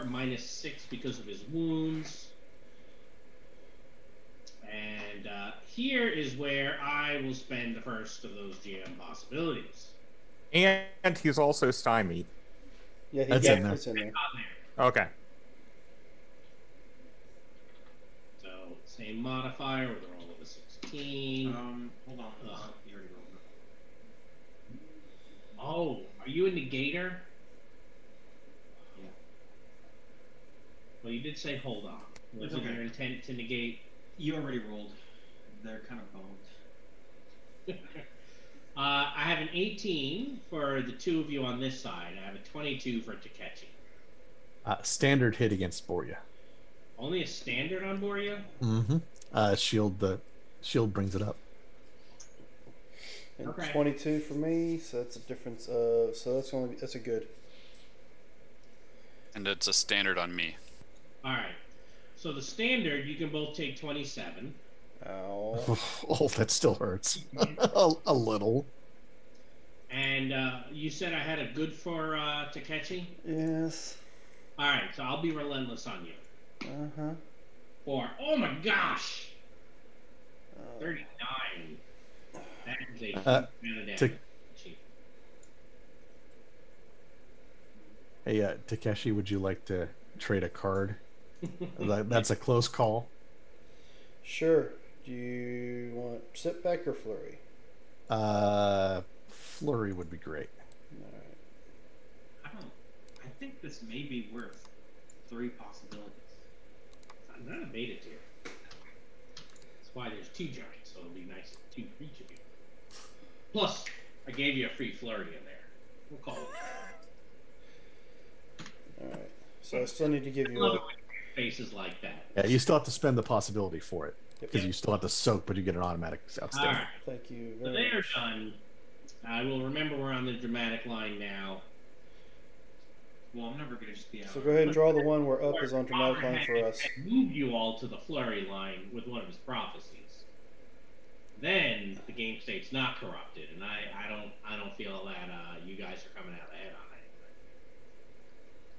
-6 because of his wounds. And here is where I will spend the first of those GM possibilities. And he's also stymied. Yeah, That's got in there. it's in there. Okay. So same modifier with a roll of a 16. Hold on. You already rolled it. Oh, are you a negator? Yeah. Well, you did say hold on. Was It's it okay. your intent to negate? You already rolled. They're kind of boned. I have an 18 for the 2 of you on this side. I have a 22 for Takechi. Standard hit against Borya. Only a standard on Borya? Mm-hmm. Shield brings it up. And Okay. 22 for me, so that's a difference of. So that's a good. And it's a standard on me. All right. So the standard, you can both take 27. Ow. Oh, that still hurts. a little. And you said I had a good for Takechi? Yes. All right, so I'll be relentless on you. Uh-huh. Or, oh my gosh! 39. That is a huge amount of damage. Hey, Takeshi, would you like to trade a card? That's a close call. Sure. Do you want setback or flurry? Flurry would be great. All right. I think this may be worth 3 possibilities. I'm not a beta tier. That's why there's 2 giants, so it'll be nice to 2 for each of you. Plus, I gave you a free flurry in there. We'll call it. All right. So I still need to give I you love a. it when faces like that. Yeah, you still have to spend the possibility for it because Yep. you still have to soak, but you get an automatic All outstanding. right. Thank you So very they're much. done. I will remember we're on the dramatic line now. Well, I'm never going to just be out. So go ahead and draw the one where up is on dramatic Robert line for had- us. had moved you all to the flurry line with one of his prophecies. Then the game state's not corrupted, and I don't feel that you guys are coming out ahead on it.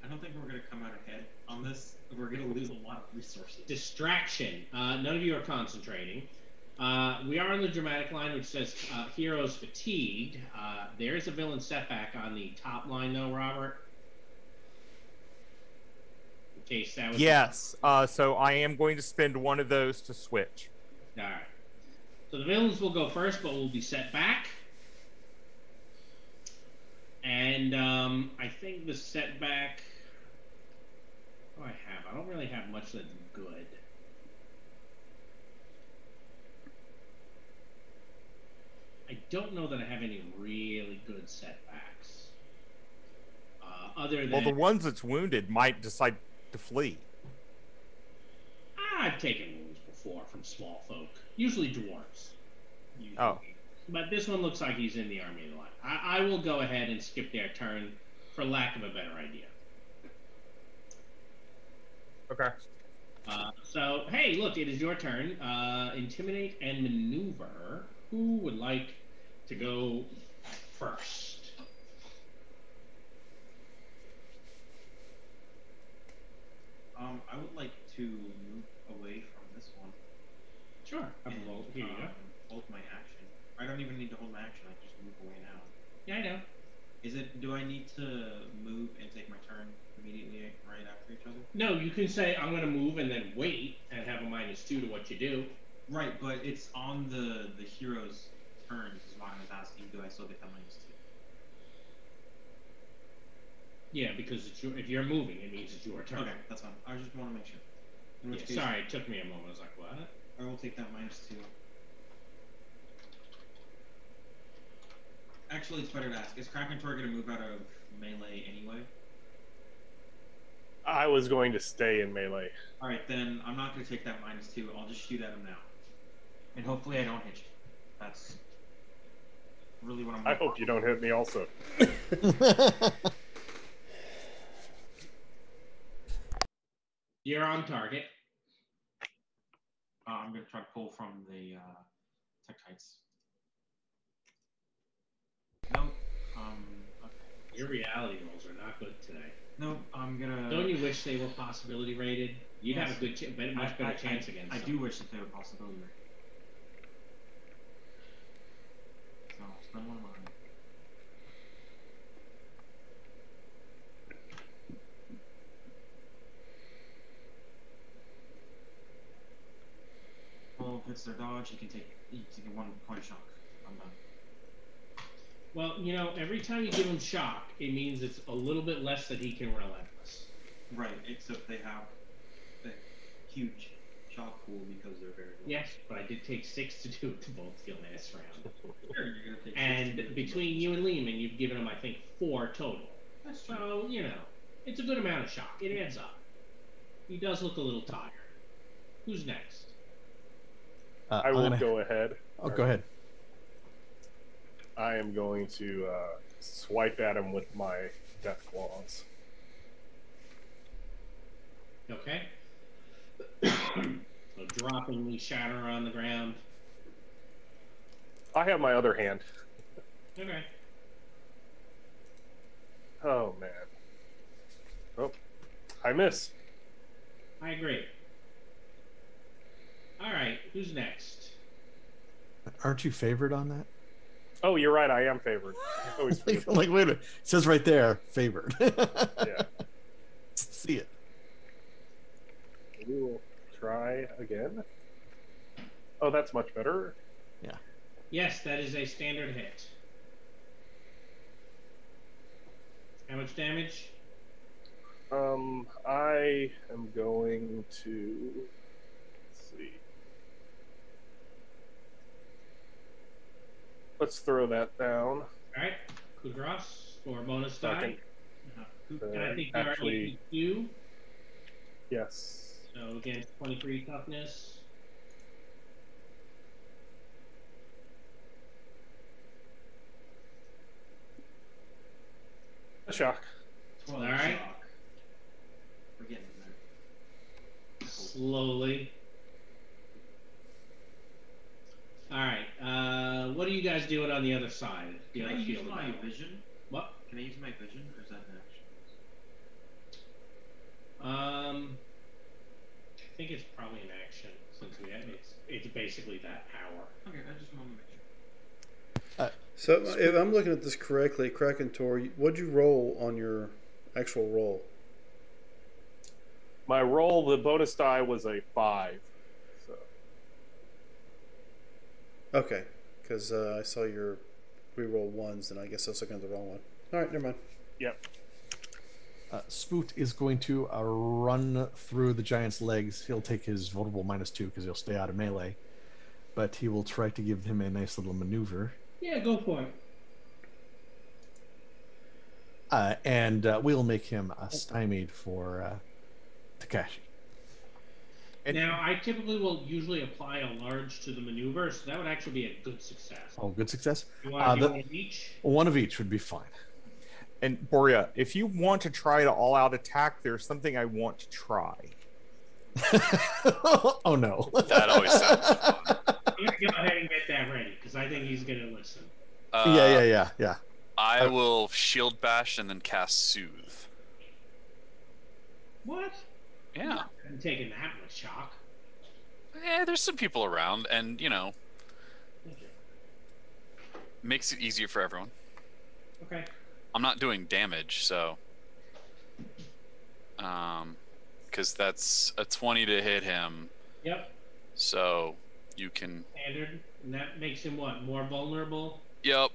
I don't think we're going to come out ahead on this. We're going to lose a lot of resources. Distraction. None of you are concentrating. We are on the dramatic line, which says heroes fatigued. There is a villain setback on the top line, though, Robert. In case that was Yes. So I am going to spend one of those to switch. all right. So the villains will go first, but will be set back. And I think the setback. What do I have? I don't really have much that's good. I don't know that I have any really good setbacks. Other than Well, the ones that's wounded might decide to flee. I've taken wounds before from small folk, usually dwarves. Usually. Oh. But this one looks like he's in the army of the line. I will go ahead and skip their turn for lack of a better idea. Okay. So, hey, look, it is your turn. Intimidate and maneuver. Who would like to go first? I would like to move away from this one. Sure. Here you go. Hold my action. I don't even need to hold my action. I just move away now. Yeah, I know. Do I need to move and take my turn immediately right after each other? No, you can say, I'm going to move and then wait and have a -2 to what you do. Right, but it's on the hero's turn is why I was asking. Do I still get that -2? Yeah, because if you're moving, it means it's your turn. Okay, that's fine. I just want to make sure. In which Yeah, case, sorry, it took me a moment. I was like, what? I will take that -2. Actually, it's better to ask. Is Kraken Tor going to move out of melee anyway? I was going to stay in melee. All right, then I'm not going to take that -2. I'll just shoot at him now, and hopefully I don't hit you. That's really what I'm. I hope you don't hit me also. You're on target. I'm going to try to pull from the Tektites. Nope. Okay. Your reality rolls are not good today. Nope. I'm gonna. Don't you wish they were possibility rated? You'd Yes. have a good, much better chance against I them. do wish that they were possibility rated. So I'll spend one of mine. Well, if it's their dodge, you can take 1 point shock. I'm done. Well, you know, every time you give him shock, it means it's a little bit less that he can relentless. Right, except they have a huge shock pool because they're very low. Yes, but I did take 6 to do it to both the last round. Sure, you're gonna take 6 And to do it. between you and Lehman, you've given him, I think, 4 total. That's true. So, you know, it's a good amount of shock. It adds up. He does look a little tired. Who's next? I will go ahead. Oh, go ahead. I am going to swipe at him with my death claws. Okay. So dropping the shatter on the ground. I have my other hand. Okay. Oh man. Oh, I miss. I agree. All right, who's next? Aren't you favored on that? Oh, you're right. I am favored. I always like, forget. wait a minute. It says right there, favored. Yeah. See it. We will try again. Oh, that's much better. Yeah. Yes, that is a standard hit. How much damage? I am going to. Let's see. Let's throw that down. All right, Kudros for bonus die. Second. And I think you're Actually, 82. yes. So again, 23 toughness. A shock. 12 All right. shock. We're getting there. Slowly. All right. What are you guys doing on the other side? The Can I other use field of my battle? vision? What? Can I use my vision, or is that an action? I think it's probably an action since it's basically that power. Okay, I just want to make sure. So if I'm looking at this correctly, Kraken Tor, what'd you roll on your actual roll? My roll, the bonus die was a 5. So Okay, because I saw your reroll ones, and I guess I was looking at the wrong one. All right, never mind. yep. Spoot is going to run through the giant's legs. He'll take his vulnerable -2 because he'll stay out of melee. But he will try to give him a nice little maneuver. Yeah, go for it. And we'll make him stymied for Takashi. Now, I typically will usually apply a large to the maneuver, so that would actually be a good success. Oh, good success. You want to do one of each? One of each would be fine. And Boria, if you want to try to all-out attack, there's something I want to try. Oh no. That always sounds fun. I'm going to go ahead and get that ready, because I think he's going to listen. Yeah. I will shield bash and then cast soothe. What? Yeah. I'm taking that much shock. Yeah, there's some people around, and makes it easier for everyone. Okay. I'm not doing damage, so because that's a 20 to hit him. Yep. So you can. Standard. And that makes him what? More vulnerable? Yep.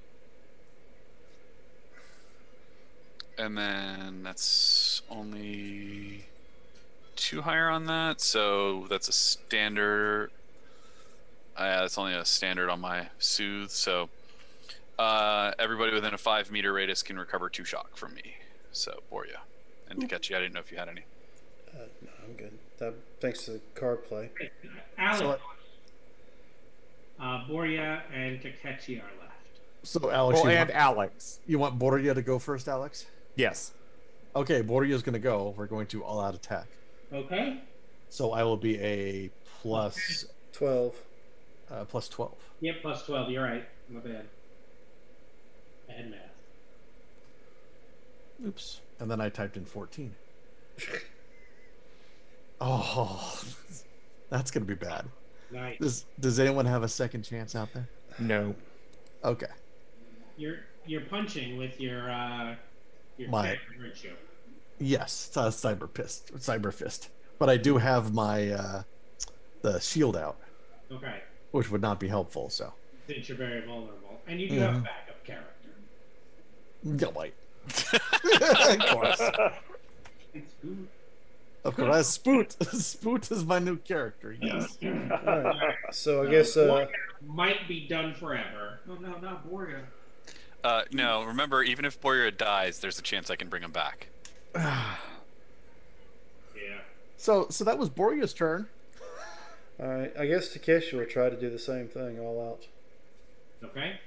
And then that's only 2 higher on that, so that's a standard. That's only a standard on my soothe, so everybody within a 5-meter radius can recover 2 shock from me. So, Borya. And Takechi, I didn't know if you had any. No, I'm good. Thanks to the card play. Alex, Borya and Takechi are left. So, Alex, and Alex. You want Borya to go first, Alex? Yes. Okay, Borya's going to go. We're going to all-out attack. Okay. So I will be a plus 12. Plus 12. Yep, plus 12. You're right. My bad. Bad math. Oops. And then I typed in 14. Oh, that's going to be bad. Nice. Does anyone have a second chance out there? No. Okay. You're punching with your My- ratio. Yes, it's a cyber fist. But I do have my the shield out, Okay. which would not be helpful. So. Since you're very vulnerable, and you do have a backup character. Yeah, wait. Of course. It's good. Of course. Spoot. Spoot is my new character. Yes. All right. So I guess Borya might be done forever. No, not Borya. No, remember, even if Borya dies, there's a chance I can bring him back. Yeah. So that was Borya's turn. all right. I guess Takeshi will try to do the same thing all out. Okay.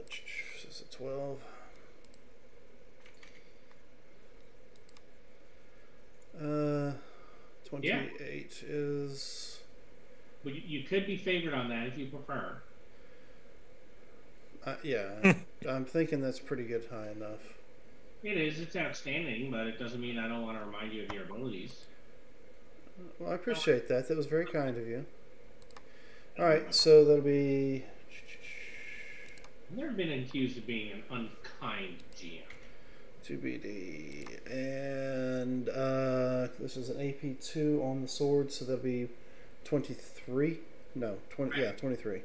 This is a 12. Uh, 28 is. But you could be favored on that if you prefer. Yeah, I'm thinking that's pretty good, high enough. It is. It's outstanding, but it doesn't mean I don't want to remind you of your abilities. Well, I appreciate that. That was very kind of you. All right, so that'll be. I've never been accused of being an unkind GM. 2BD. And this is an AP2 on the sword, so that'll be 23. No, 20. Yeah, 23.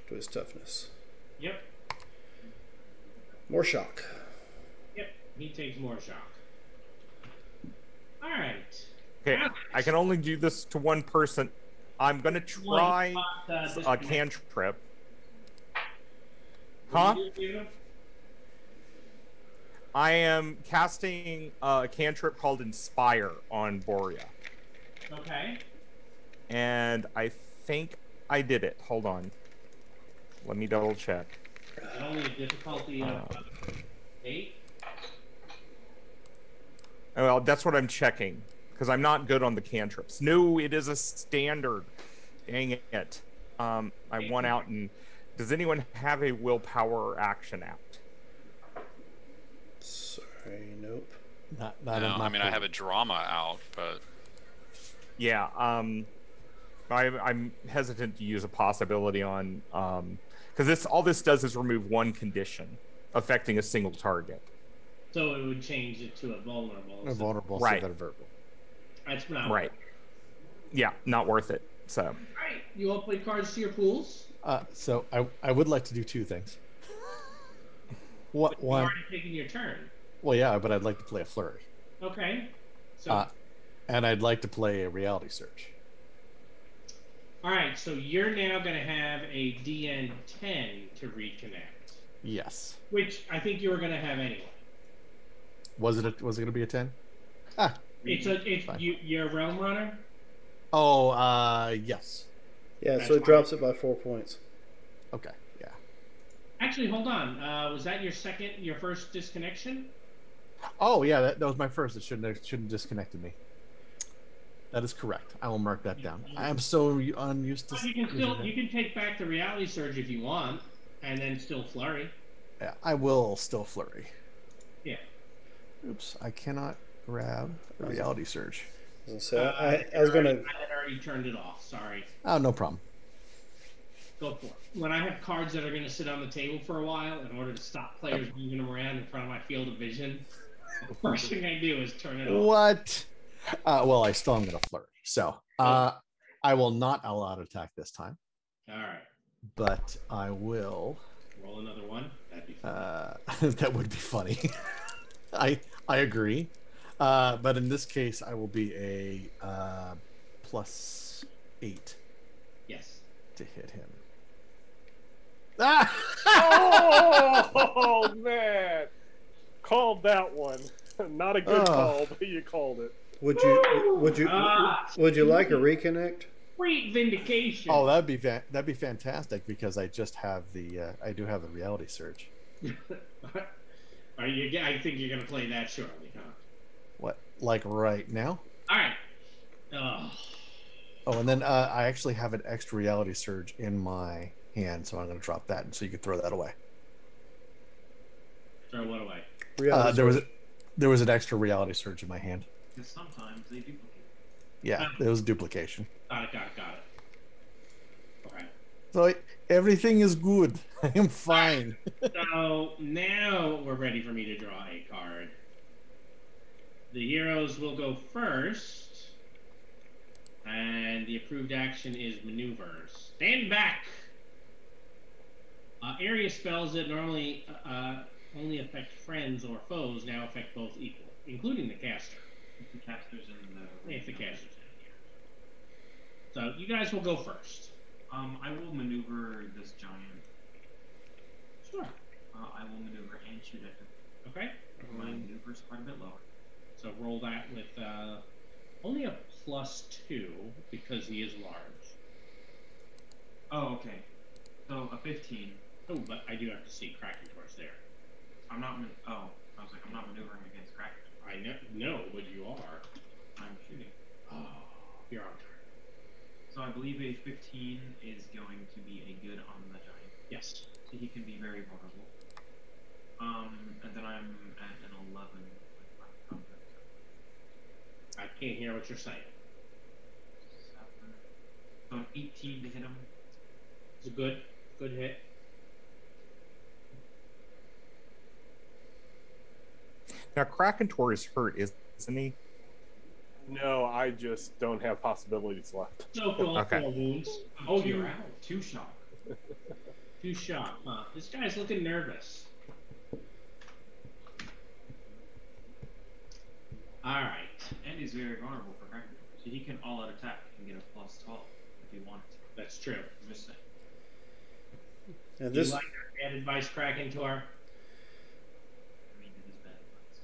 To his toughness. Yep. More shock. Yep. He takes more shock. All right. Okay, I can only do this to one person. I'm gonna try a cantrip. Huh? I am casting a cantrip called Inspire on Borya. Okay. And I think I did it. Hold on. Let me double check. Only a difficulty of 8. Well, that's what I'm checking because I'm not good on the cantrips. No, it is a standard. Dang it. I won out. And does anyone have a willpower action out? Sorry, nope. No, I mean, I have a drama out, but yeah, I'm hesitant to use a possibility on because all this does is remove one condition affecting a single target. So it would change it to a vulnerable. A vulnerable, right? So verbal. That's not right. Yeah, not worth it. So. All right, you all play cards to your pools. So I would like to do 2 things. What You've one? already taken your turn. Well, yeah, but I'd like to play a flurry. Okay. So. And I'd like to play a reality search. All right, so you're now going to have a DN10 to reconnect. Yes. Which I think you were going to have anyway. Was it going to be a 10? You're a realm runner. Oh, yes. Yeah, so it drops it by 4 points. Okay. Yeah. Actually, hold on. Was that your first disconnection? Oh, yeah. That was my first. It shouldn't disconnected me. That is correct. I will mark that down. I am so unused to. But you can take back the reality surge if you want, and then still flurry. Yeah, I will still flurry. Yeah. Oops, I cannot grab the reality surge. So I was gonna. I had already turned it off. Sorry. Oh, no problem. Go for it. When I have cards that are going to sit on the table for a while, in order to stop players moving them around in front of my field of vision, the first thing I do is turn it off. What? Well, I still am going to flurry. So I will not all-out attack this time. All right. But I will. Roll another one. That'd be That would be funny. I agree. But in this case, I will be a +8 Yes. to hit him. Oh man, called that one. Not a good call, but you called it. Would you like a reconnect? Great vindication. Oh, that'd be fantastic because I just have the I do have the reality surge. Are you? I think you're gonna play that shortly, huh? What, like right now? All right. Oh. Oh, and then I actually have an extra reality surge in my hand, so I'm going to drop that, so you can throw that away. Throw what away? There was an extra reality surge in my hand. Because sometimes they duplicate. Yeah, it was duplication. Got it. Okay. So everything is good. I am fine. So now we're ready for me to draw a card. The heroes will go first, and the approved action is maneuvers. Stand back. Area spells that normally only affect friends or foes now affect both equally, including the caster. If the caster's in the... If the caster's in here. So you guys will go first. I will maneuver this giant. Sure. I will maneuver and shoot at him. Okay. My maneuver's quite a bit lower. So roll that with only a +2 because he is large. Oh, okay. So a 15. Oh, but I do have to see Kraken towards there. I'm not. I was like, I'm not maneuvering against Kraken. I know, but you are. I'm shooting. Oh, you're on turn. So I believe a 15 is going to be a good on the giant. Yes. So he can be very vulnerable. And then I'm at an 11. I can't hear what you're saying. 7. So an 18 to hit him. It's a good hit. Now, Krakentor is hurt, isn't he? No, I just don't have possibilities left. So all Okay. 4 wounds. Oh, you're out. 2 shot. 2 shot. Huh. This guy's looking nervous. All right. And he's very vulnerable for Kraken. So he can all-out attack and get a +12 if he wanted to. That's true. I'm just saying. And Do this you like our bad advice, Kraken, to our... I mean, it is bad advice.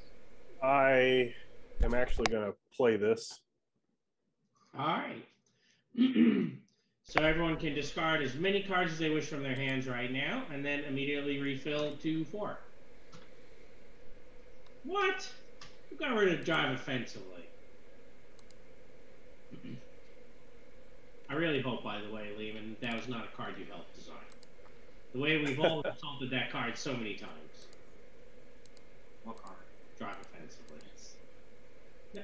I am actually going to play this. All right. So everyone can discard as many cards as they wish from their hands right now, and then immediately refill to 4. What? Who got rid of drive offensively? I really hope, by the way, Lehman, that was not a card you helped design. The way we've all insulted that card so many times. What card? Drive offensively.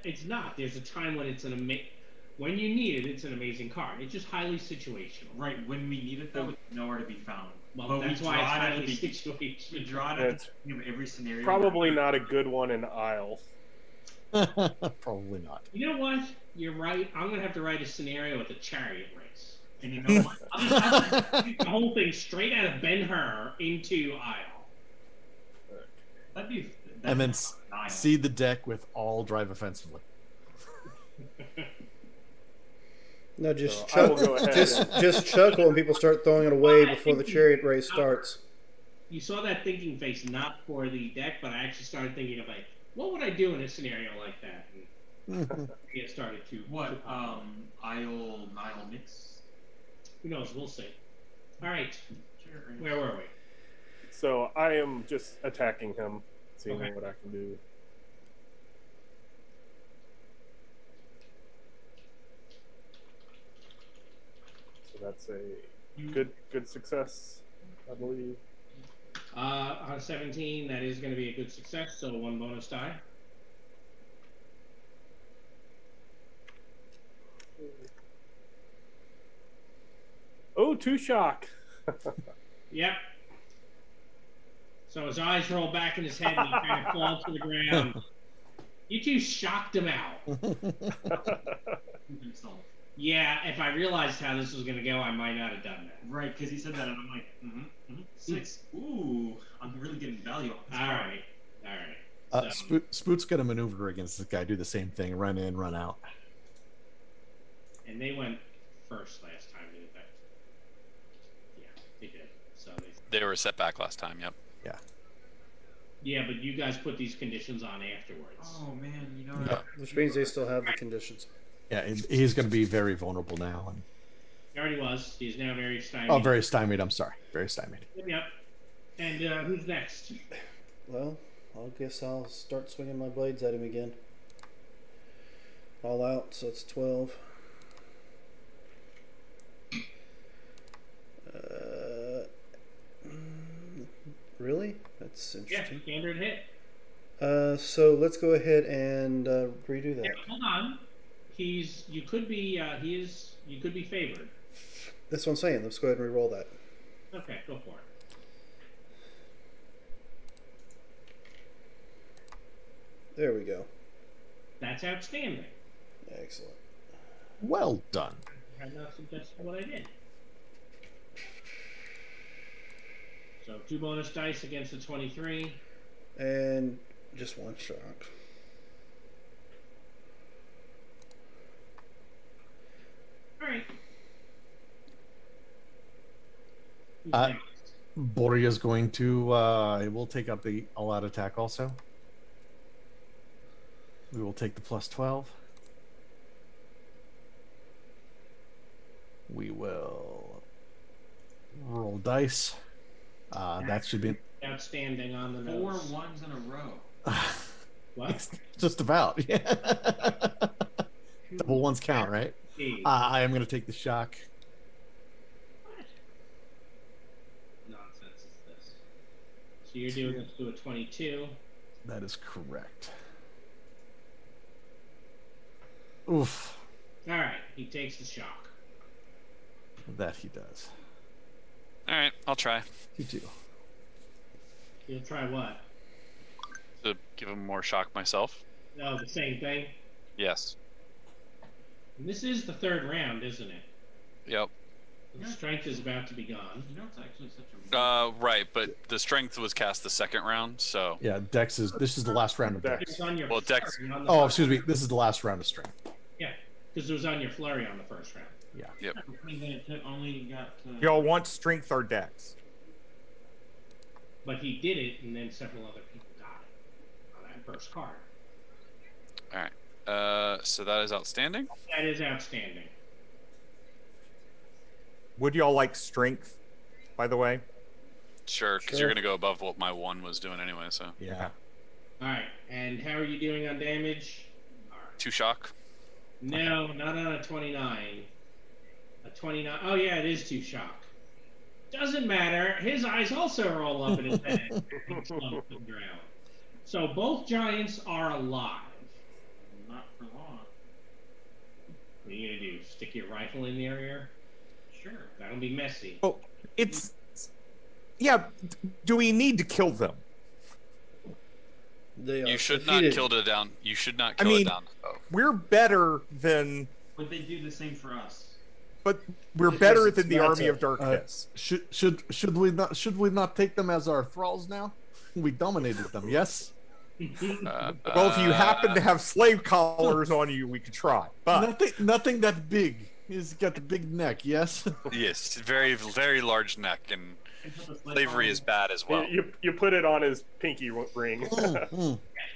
It's not. There's a time when it's when you need it, it's an amazing card. It's just highly situational. Right, when we need it, though, it's nowhere to be found. Well, But that's we why it's draw it at highly the situational. We draw it It's at the beginning of every scenario. Probably not a good one in Isle. Probably not. You know what? You're right. I'm gonna have to write a scenario with a chariot race. And you know what? The whole thing straight out of Ben-Hur into Isle. And then seed the deck with all drive offensively. No, just So I will go ahead just chuckle when people start throwing it away before the chariot race starts. You saw that thinking face not for the deck, but I actually started thinking of like, what would I do in a scenario like that? And it started to What? Nile mix? Who knows? We'll see. All right. Where were we? So I am just attacking him, seeing Okay. what I can do. So that's a good success, I believe. On 17, that is going to be a good success, so 1 bonus die. Oh, 2 shock. Yep. So his eyes roll back in his head and he kind of falls to the ground. You two shocked him out. Himself. Yeah, if I realized how this was gonna go, I might not have done that. Right, because he said that, and I'm like, 6. Ooh, I'm really getting value off this All card. right. Spoot's gonna maneuver against this guy, do the same thing, run in, run out. And they went first last time, didn't they? Yeah, they did. So They were set back last time. Yep. yeah, but you guys put these conditions on afterwards. Oh man, you know Yeah. what? Which means they still have the conditions. Yeah, he's gonna be very vulnerable now. And, He already was. He's now very stymied. oh, very stymied. I'm sorry, very stymied. Yep. And who's next? Well, I guess I'll start swinging my blades at him again. All out, so it's 12. Really? That's Yeah, interesting. standard hit. So let's go ahead and redo that. Yeah, hold on. You could be favored. That's what I'm saying. Let's go ahead and re-roll that. Okay, go for it. There we go. That's outstanding. Excellent. Well done. I'm not suggesting what I did. So 2 bonus dice against the 23. And just one shock. All right. Who's Uh, next? Boria's going to we'll take up the all-out attack also. We will take the plus 12. We will roll dice. That should be Outstanding on the 4 nose. 1s in a row. What? just about. Yeah. Double ones count, right? Jeez. I am going to take the shock. What nonsense is this? So you're doing this to a 22. That is correct. Oof. All right, he takes the shock. That he does. All right, I'll try You too. You'll try what? to give him more shock myself. Oh, the same thing. Yes. And this is the 3rd round, isn't it? Yep. The strength is about to be gone. You know, it's actually such a. Right, but the strength was cast the second round, so Yeah, Dex is. This is the last round of Dex. Dex. It's on your Well, Dex- flurry on the Oh, first excuse me. round. This is the last round of strength. Yeah, because it was on your flurry on the first round. Only got. Y'all want strength or dex? But he did it, and then several other people got it on that first card. all right. So that is outstanding. That is outstanding. Would y'all like strength, by the way? Sure, because you're gonna go above what my 1 was doing anyway. So Yeah. All right, and how are you doing on damage? All right. 2 shock. No, not on a 29. A 29. Oh yeah, it is 2 shock. Doesn't matter. His eyes also roll up in his head. And slump to the ground. So both giants are alive. Not for long. What are you gonna do? Stick your rifle in their ear? Sure. That'll be messy. Oh, it's. Yeah. Do we need to kill them? They You are should not defeated. kill it down. You should not I kill mean- it down. Oh. We're better than. Would they do the same for us? But we're Because better it's than the not army a- of darkness. Should we not take them as our thralls now? We dominated them. Yes. Well, if you happen to have slave collars on you, we could try. But Nothing that big. He's got the big neck. Yes. Yes, very very large neck, and slavery is bad as well. You put it on his pinky ring.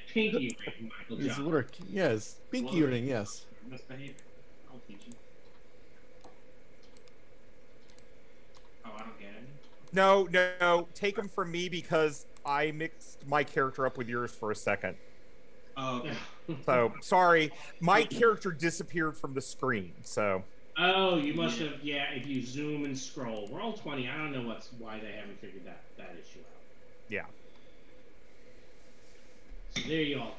Pinky ring, Michael His John. work. Yes. Pinky ring. Yes. Misbehavior. I'll teach you. Oh, I don't get any. no, take them from me because I mixed my character up with yours for a second. Oh, okay. So sorry, my character disappeared from the screen. So Oh, you must have. Yeah, if you zoom and scroll, roll 20. I don't know why they haven't figured that issue out. yeah. So there you all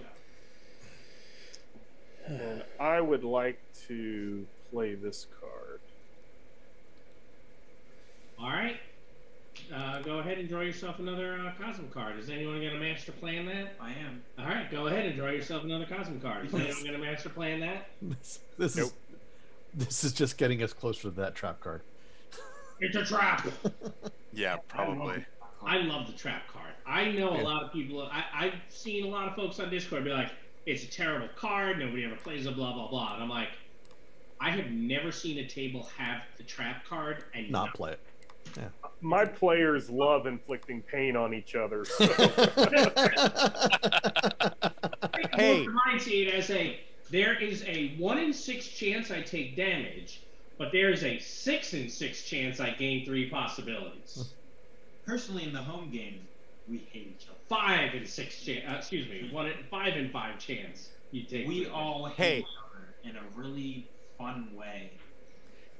go. And I would like to play this card. All right. Go ahead and draw yourself another Cosm card. Is anyone going to master plan that? I am. All right, go ahead and draw yourself another Cosm card. Is anyone going to master plan that? This Nope. This is just getting us closer to that trap card. It's a trap. Yeah, probably. I love the trap card. I know a Yeah. lot of people. I've seen a lot of folks on Discord be like, "It's a terrible card. Nobody ever plays it." Blah blah blah. And I'm like, I have never seen a table have the trap card and Not play it. My players love inflicting pain on each other. So. Hey. I see it as there is a 1 in 6 chance I take damage, but there is a 6 in 6 chance I gain 3 possibilities. Personally, in the home game, we hate each other. 5 in 6 chance. Excuse me, 5 in 5 chance you take. We 3. all hate each other in a really fun way.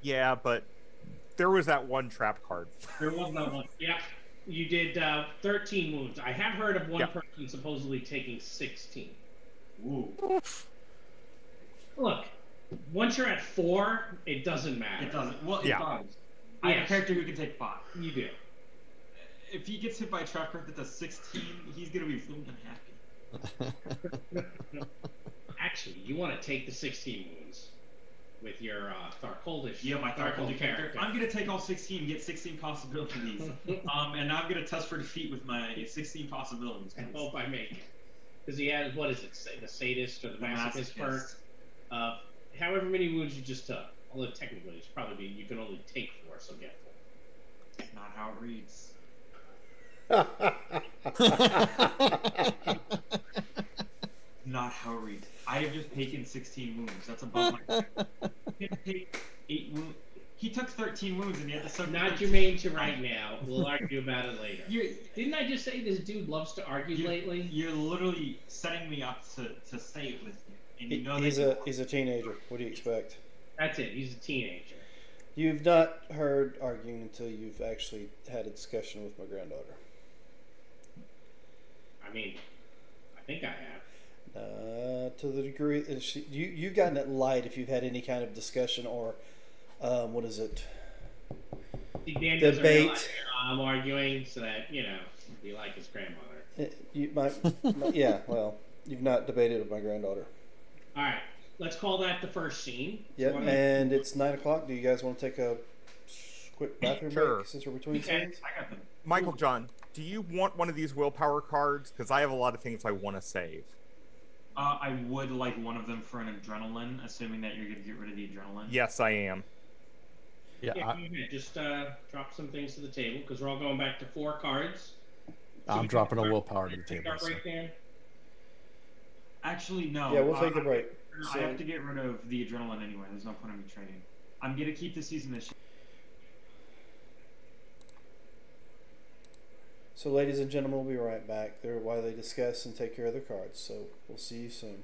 Yeah, but there was that one trap card. There was no one. Yeah, you did 13 wounds. I have heard of one Yeah. person supposedly taking 16. Ooh. Look, once you're at 4, it doesn't matter. It doesn't. Well, it Yeah. does. I have a Yes. character who can take 5. You do. If he gets hit by a trap card that does 16, he's gonna be really unhappy. Actually, you want to take the 16 wounds with your Tharkoldish. Yeah, my Tharkoldish character. character. I'm gonna take all 16, get 16 possibilities, and I'm gonna test for defeat with my 16 possibilities. I hope I make it. Because he has, what is it, the sadist or the masochist perk? However many wounds you just took. Although technically, it's probably you can only take 4, so get 4. Not how it reads. Not how it reads. I have just taken 16 wounds. That's above my. He can take 8 wounds. He took 13 wounds and he had to suffer. Not germane to right now. We'll argue about it later. Didn't I just say this dude loves to argue lately? You're literally setting me up to say it with you, and you know He's a teenager. What do you expect? That's it. He's a teenager. You've not heard arguing until you've actually had a discussion with my granddaughter. I mean, I think I have. To the degree that you've gotten it light if you've had any kind of discussion or what is it? See, Dan doesn't Debate. realize I'm arguing, so that be like his grandmother. Yeah, well, you've not debated with my granddaughter. All right, let's call that the first scene. Yep, and it's 9 o'clock. Do you guys want to take a quick bathroom Sure. break since we're between scenes? I got them. Michael John, do you want one of these willpower cards? Because I have a lot of things I want to save. I would like one of them for an adrenaline, assuming that you're going to get rid of the adrenaline. Yes, I am. Yeah, Go ahead. Just drop some things to the table because we're all going back to 4 cards. I'm dropping a willpower to the Take table. our So. break, Dan? Actually, no. Yeah, we'll take a break. I have to get rid of the adrenaline anyway. There's no point in me trading. I'm going to keep the season this year. So, ladies and gentlemen, we'll be right back there while they discuss and take care of their cards. So, we'll see you soon.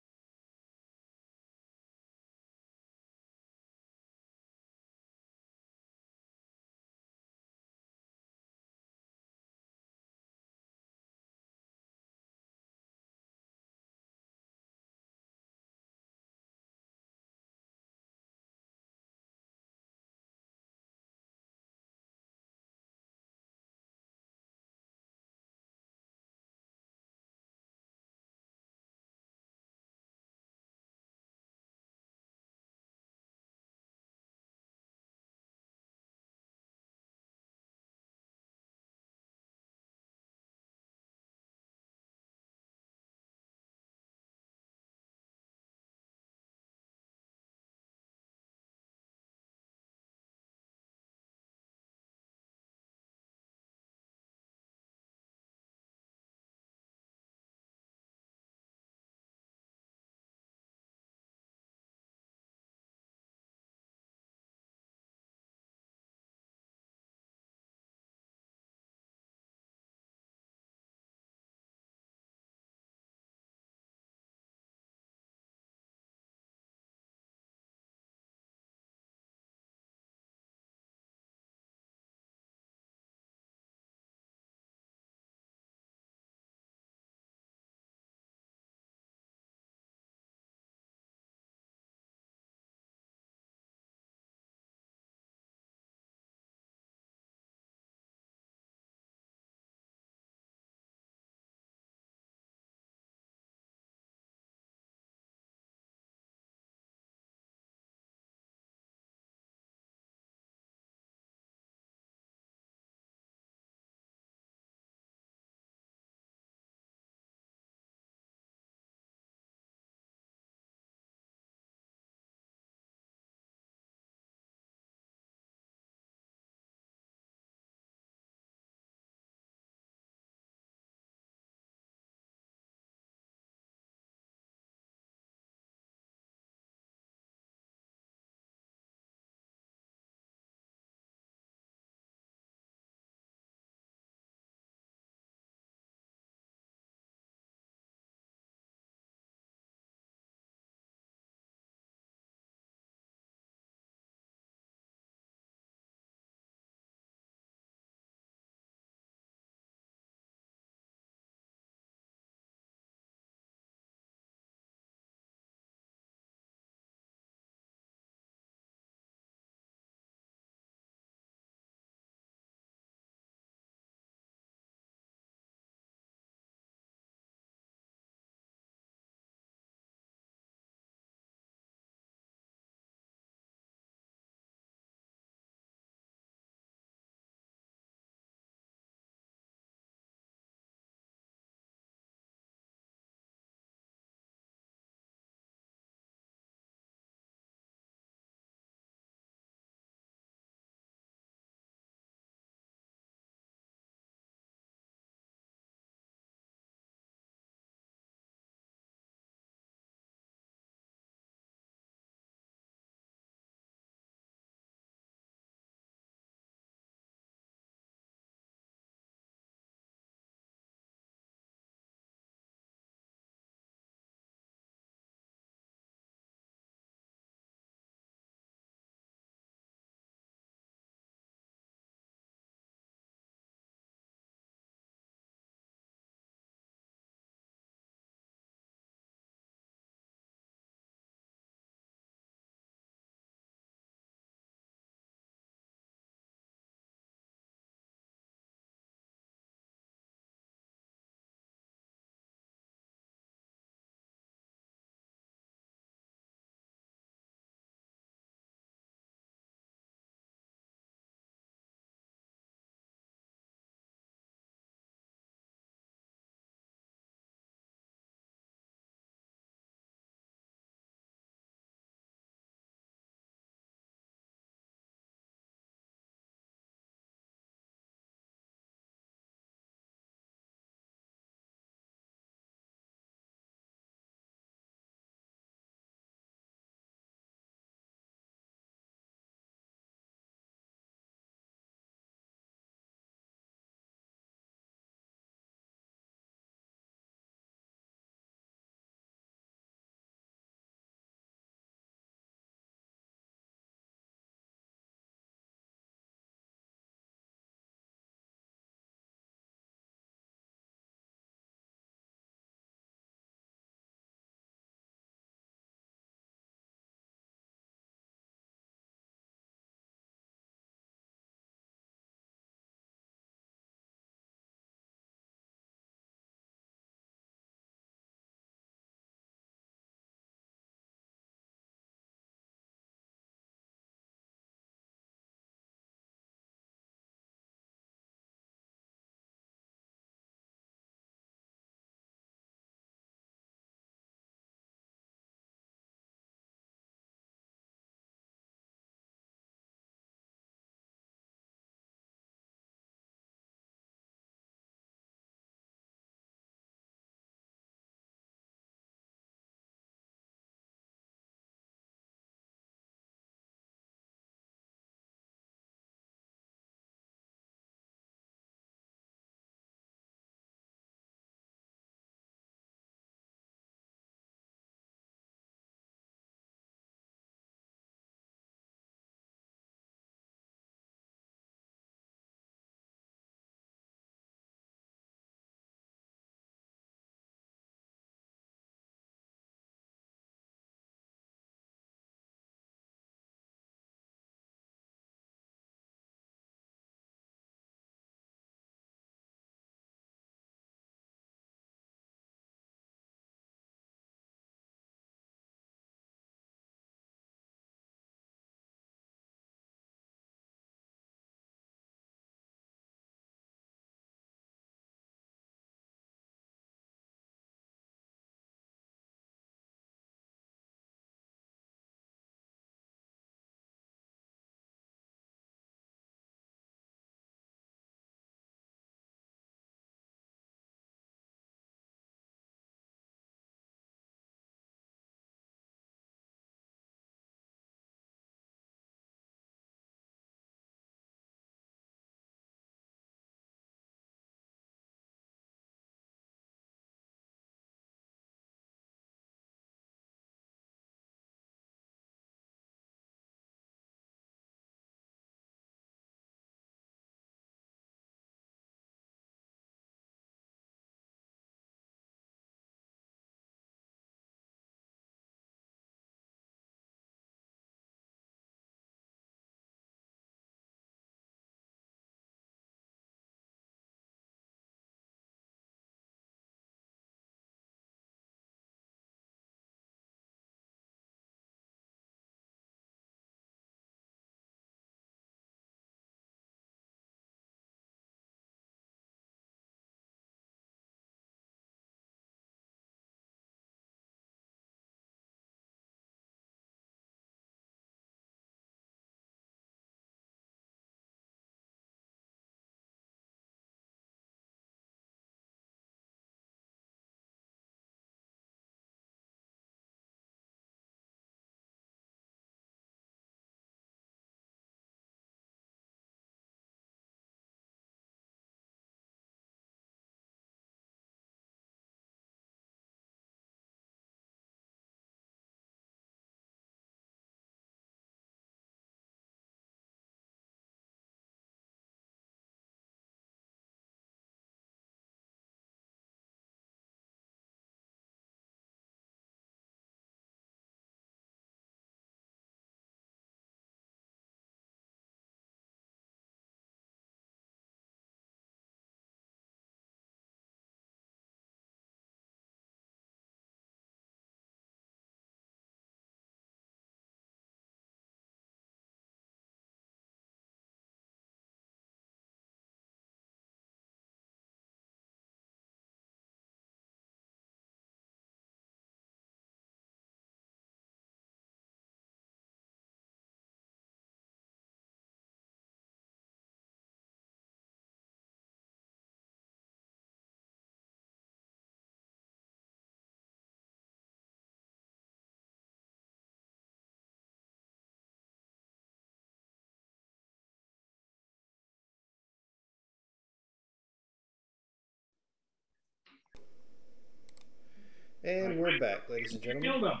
And we're back, ladies and gentlemen. Killed him.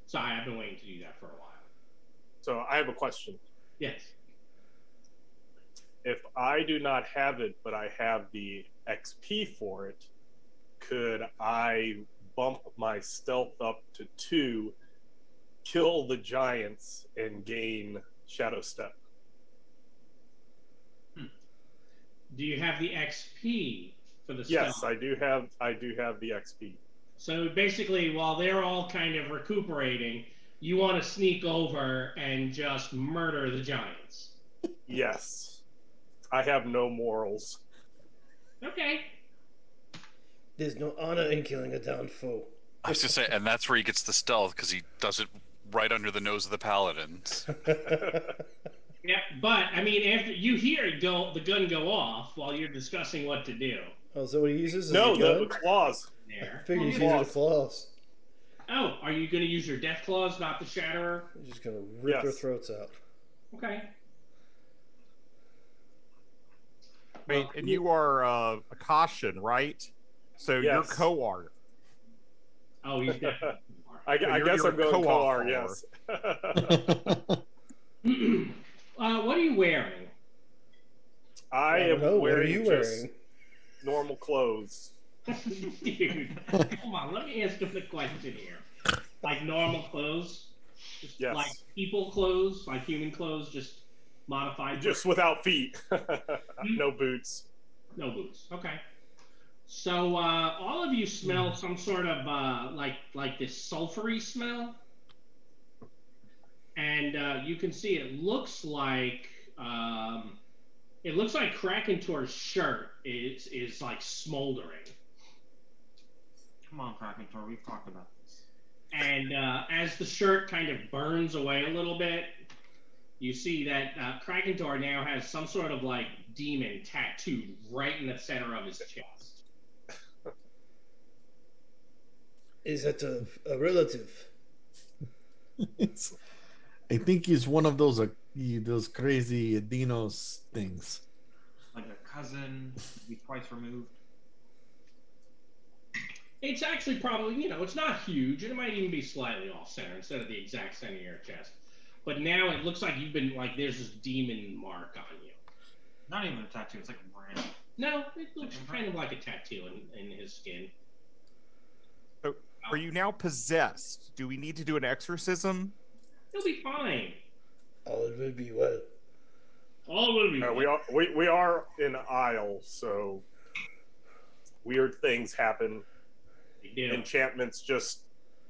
Sorry, I've been waiting to do that for a while. So I have a question. Yes. If I do not have it, but I have the XP for it, could I bump my stealth up to 2, kill the giants, and gain Shadow Step? Do you have the XP for the Yes, stealth? I do have the XP. So basically, while they're all kind of recuperating, you want to sneak over and just murder the giants. Yes. I have no morals. Okay. There's no honor in killing a downed foe. I was just saying, and that's where he gets the stealth, because he does it right under the nose of the paladins. Yeah, but I mean, after you hear it the gun go off while you're discussing what to do. Oh, is that what he uses? No, a gun? the claws. There. I figured he's using the claws. Oh, are you going to use your death claws, not the shatterer? He's just going to rip their throats out. Okay. Wait, and you are a caution, right? So you're Yes. Coar. Oh, he's definitely. I guess you're I'm going co-op Coar, yes. What are you wearing? I don't am know. What are wearing you just wearing? normal clothes. Dude, come on, let me ask you the question here. Like normal clothes? Just Yes. like people clothes, like human clothes, just modified? Just without feet. No boots. No boots. Okay. So all of you smell some sort of like this sulfury smell, and you can see it looks like Krakentor's shirt is like smoldering. Come on, Krakentor, we've talked about this. And as the shirt kind of burns away a little bit, you see that Krakentor now has some sort of like demon tattooed right in the center of his chest. Is that a relative? I think he's one of those crazy Dinos things. Like a cousin, maybe twice removed. It's actually probably, it's not huge, and it might even be slightly off center instead of the exact center of your chest. But now it looks like you've been, there's this demon mark on you. Not even a tattoo, it's like a brand. No, it looks kind of like a tattoo in his skin. So, are you now possessed? Do we need to do an exorcism? He'll be fine. All will be well. All will be well. We are in Isle, so weird things happen. Enchantments just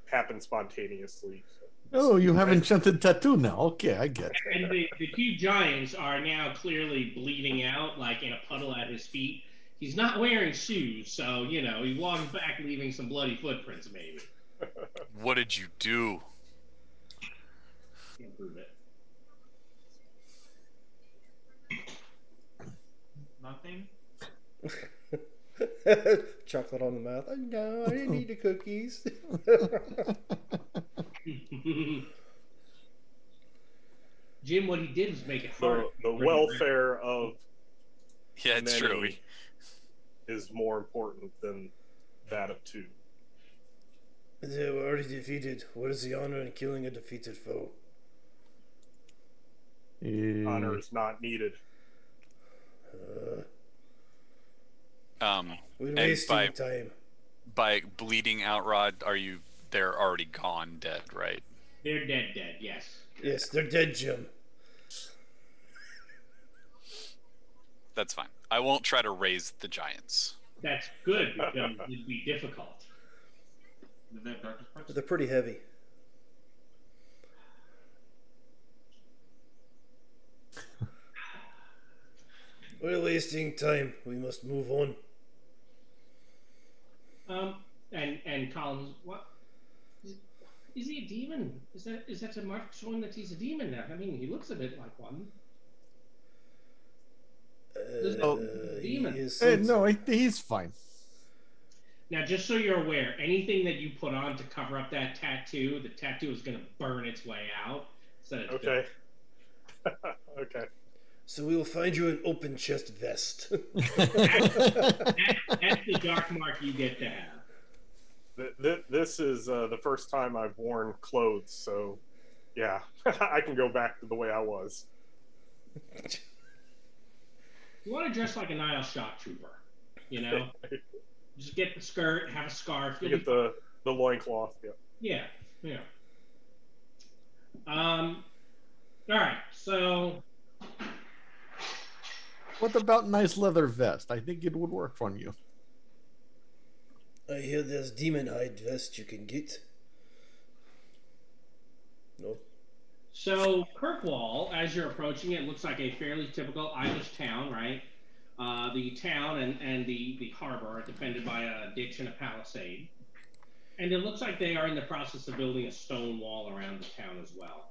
happen spontaneously. Oh, you have enchanted tattoo now. Okay, I get it. And the two giants are now clearly bleeding out, like in a puddle at his feet. He's not wearing shoes, so, he walks back leaving some bloody footprints, maybe. What did you do? Improve it. Nothing? Chocolate on the mouth. Oh, no, I didn't eat the cookies. Jim, what he did was make it hard. The welfare of Yeah, it's true. many is more important than that of two. They were already defeated. What is the honor in killing a defeated foe? Honor is not needed. We're And wasting time. by bleeding out, Rod, they're already gone, dead, right? They're dead, yes. Yes, they're dead, Jim. That's fine. I won't try to raise the giants. That's good, because it'd be difficult. Did they have darkness parts? They're pretty heavy. We're wasting time. We must move on. And Collins, what? Is he a demon? Is that a mark showing that he's a demon now? I mean, he looks a bit like one. Demon. He is No, he's fine. Now, just so you're aware, anything that you put on to cover up that tattoo, the tattoo is going to burn its way out. So it's Okay. Okay. So we will find you an open chest vest. That's the dark mark you get to have. This is the first time I've worn clothes, so yeah, I can go back to the way I was. You want to dress like a Nile shock trooper, you know? Just get the skirt, have a scarf. You get the loincloth, yeah. Yeah, yeah. All right, so What about nice leather vest? I think it would work on you. I hear there's demon hide vest you can get. No. So Kirkwall, as you're approaching it, looks like a fairly typical Irish town, right? The town and the harbor are defended by a ditch and a palisade. And it looks like they are in the process of building a stone wall around the town as well.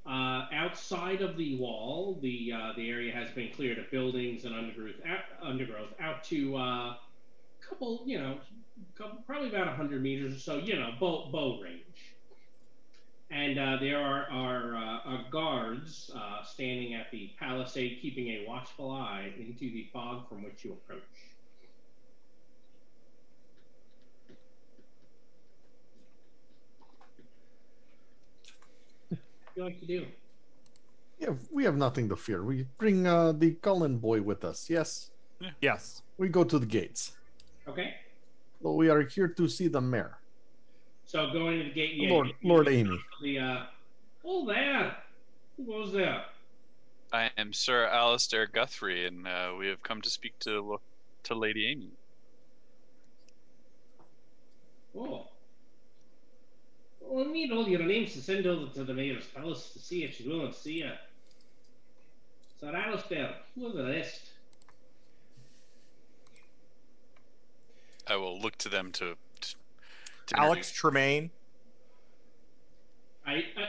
Outside of the wall, the area has been cleared of buildings and undergrowth out to a couple, probably about 100 meters or so, bow range. And there are guards standing at the palisade, keeping a watchful eye into the fog from which you approach. What do you like to do? Yeah, we have nothing to fear. We bring the Cullen boy with us. Yes. Yes. We go to the gates. Okay. So we are here to see the mayor. So going to the gate, yeah, Lord Amy. Oh, there. Who goes there? I am Sir Alistair Guthrie, and we have come to speak to Lady Amy. Oh. Well, I need all your names to send over to the mayor's palace to see if she's willing to see you. Sir Alistair, who are the rest? I will look to them to Alex Tremaine.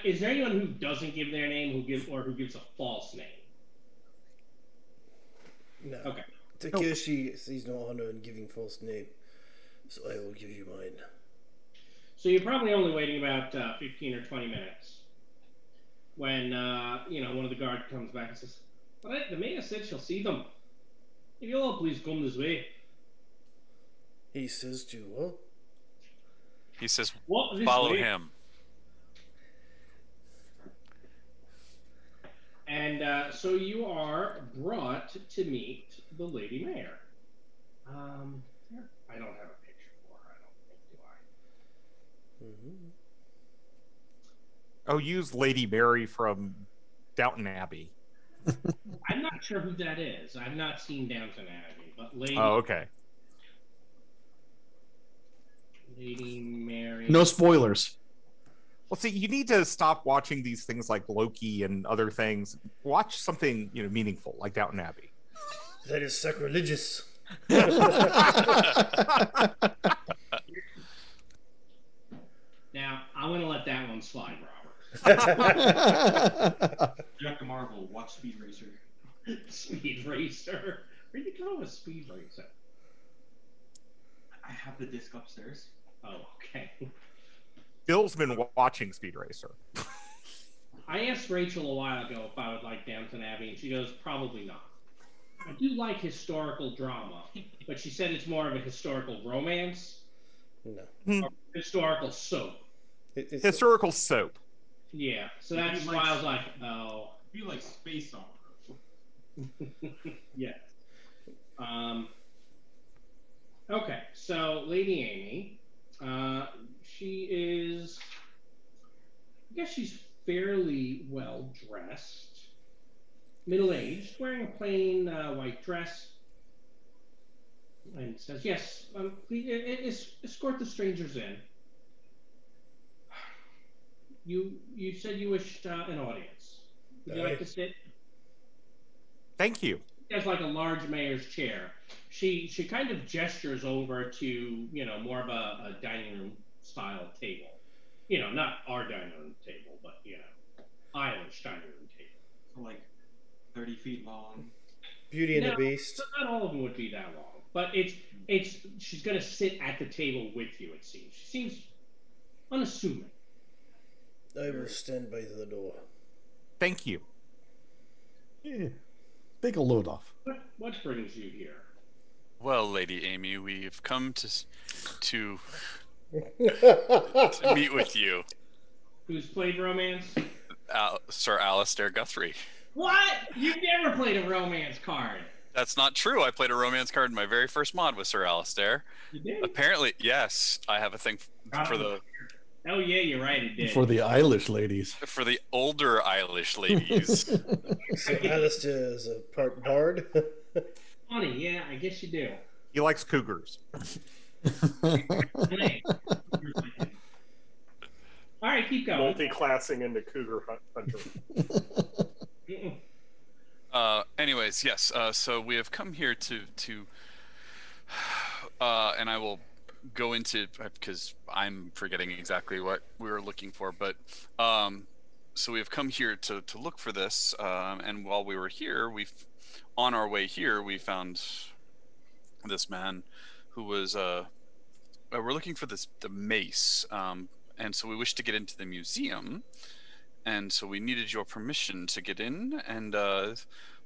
Is there anyone who doesn't give their name who gives a false name? No. Okay. Takeshi sees no honor in giving false name, so I will give you mine. So you're probably only waiting about 15 or 20 minutes when one of the guards comes back and says, "All right, the mayor said she'll see them. If you'll all please come this way." He says to what? He says, What, follow way? him. And so you are brought to meet the Lady Mayor. I don't have a picture for her, I don't think, do I? Mm-hmm. Oh, use Lady Mary from Downton Abbey. I'm not sure who that is. I've not seen Downton Abbey, but Lady... Oh, okay. Lady Mary... No spoilers. Well, see, you need to stop watching these things like Loki and other things. Watch something, meaningful, like Downton Abbey. That is sacrilegious. Now, I'm going to let that one slide, Robert. Jack Marvel, watch Speed Racer. Speed Racer? Where'd you go with Speed Racer? I have the disc upstairs. Oh, okay. Bill's been watching Speed Racer. I asked Rachel a while ago if I would like Downton Abbey, and she goes, probably not. I do like historical drama, but she said it's more of a historical romance. No. Or historical soap. It's Historical soap. Yeah, so that's You why like- I was like, oh. I feel like space opera. Yeah. Okay, so Lady Amy, she is, I guess she's fairly well dressed, middle aged, wearing a plain white dress, and says, "Yes, please escort the strangers in." You said you wished an audience. Would you like to sit? Thank you. Has like a large mayor's chair. She kind of gestures over to more of a dining room style table. Not our dining room table, but Irish dining room table. So like 30 feet long. Beauty and No, the Beast. Not all of them would be that long, but it's she's gonna sit at the table with you. It seems she seems unassuming. I will stand by the door. Thank you. Yeah. Take a load off. What brings you here? Well, Lady Amy, we've come to meet with you, Who's played romance? Sir Alistair Guthrie. What? You've never played a romance card. That's not true. I played a romance card in my very first mod with Sir Alistair. You did? Apparently, yes. I have a thing for the Oh yeah, you're right. It did. For the Eilish ladies. for the older Eilish ladies. So Alistair is a part bard. Funny, yeah. I guess you do. He likes cougars. Hey. All right, keep going. Multi-classing into cougar hunter. Mm-mm. Anyways, yes. So we have come here to and I will go into because I'm forgetting exactly what we were looking for, but so we have come here to look for this, and while we were here, on our way here we found this man who was we're looking for the mace, and so we wish to get into the museum, and so we needed your permission to get in, and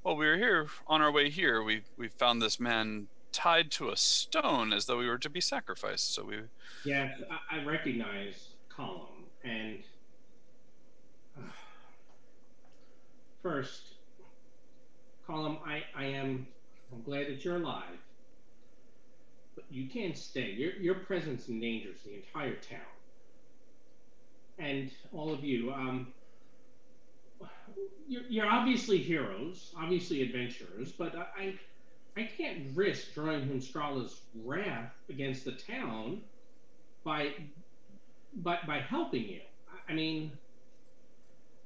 while we were here on our way here, we found this man tied to a stone as though we were to be sacrificed. So we. Yeah, I recognize Column, and first, Column, I'm glad that you're alive, but you can't stay. Your presence endangers the entire town, and all of you. You're obviously heroes, obviously adventurers, but I can't risk drawing Hunstrala's wrath against the town by helping you. I mean,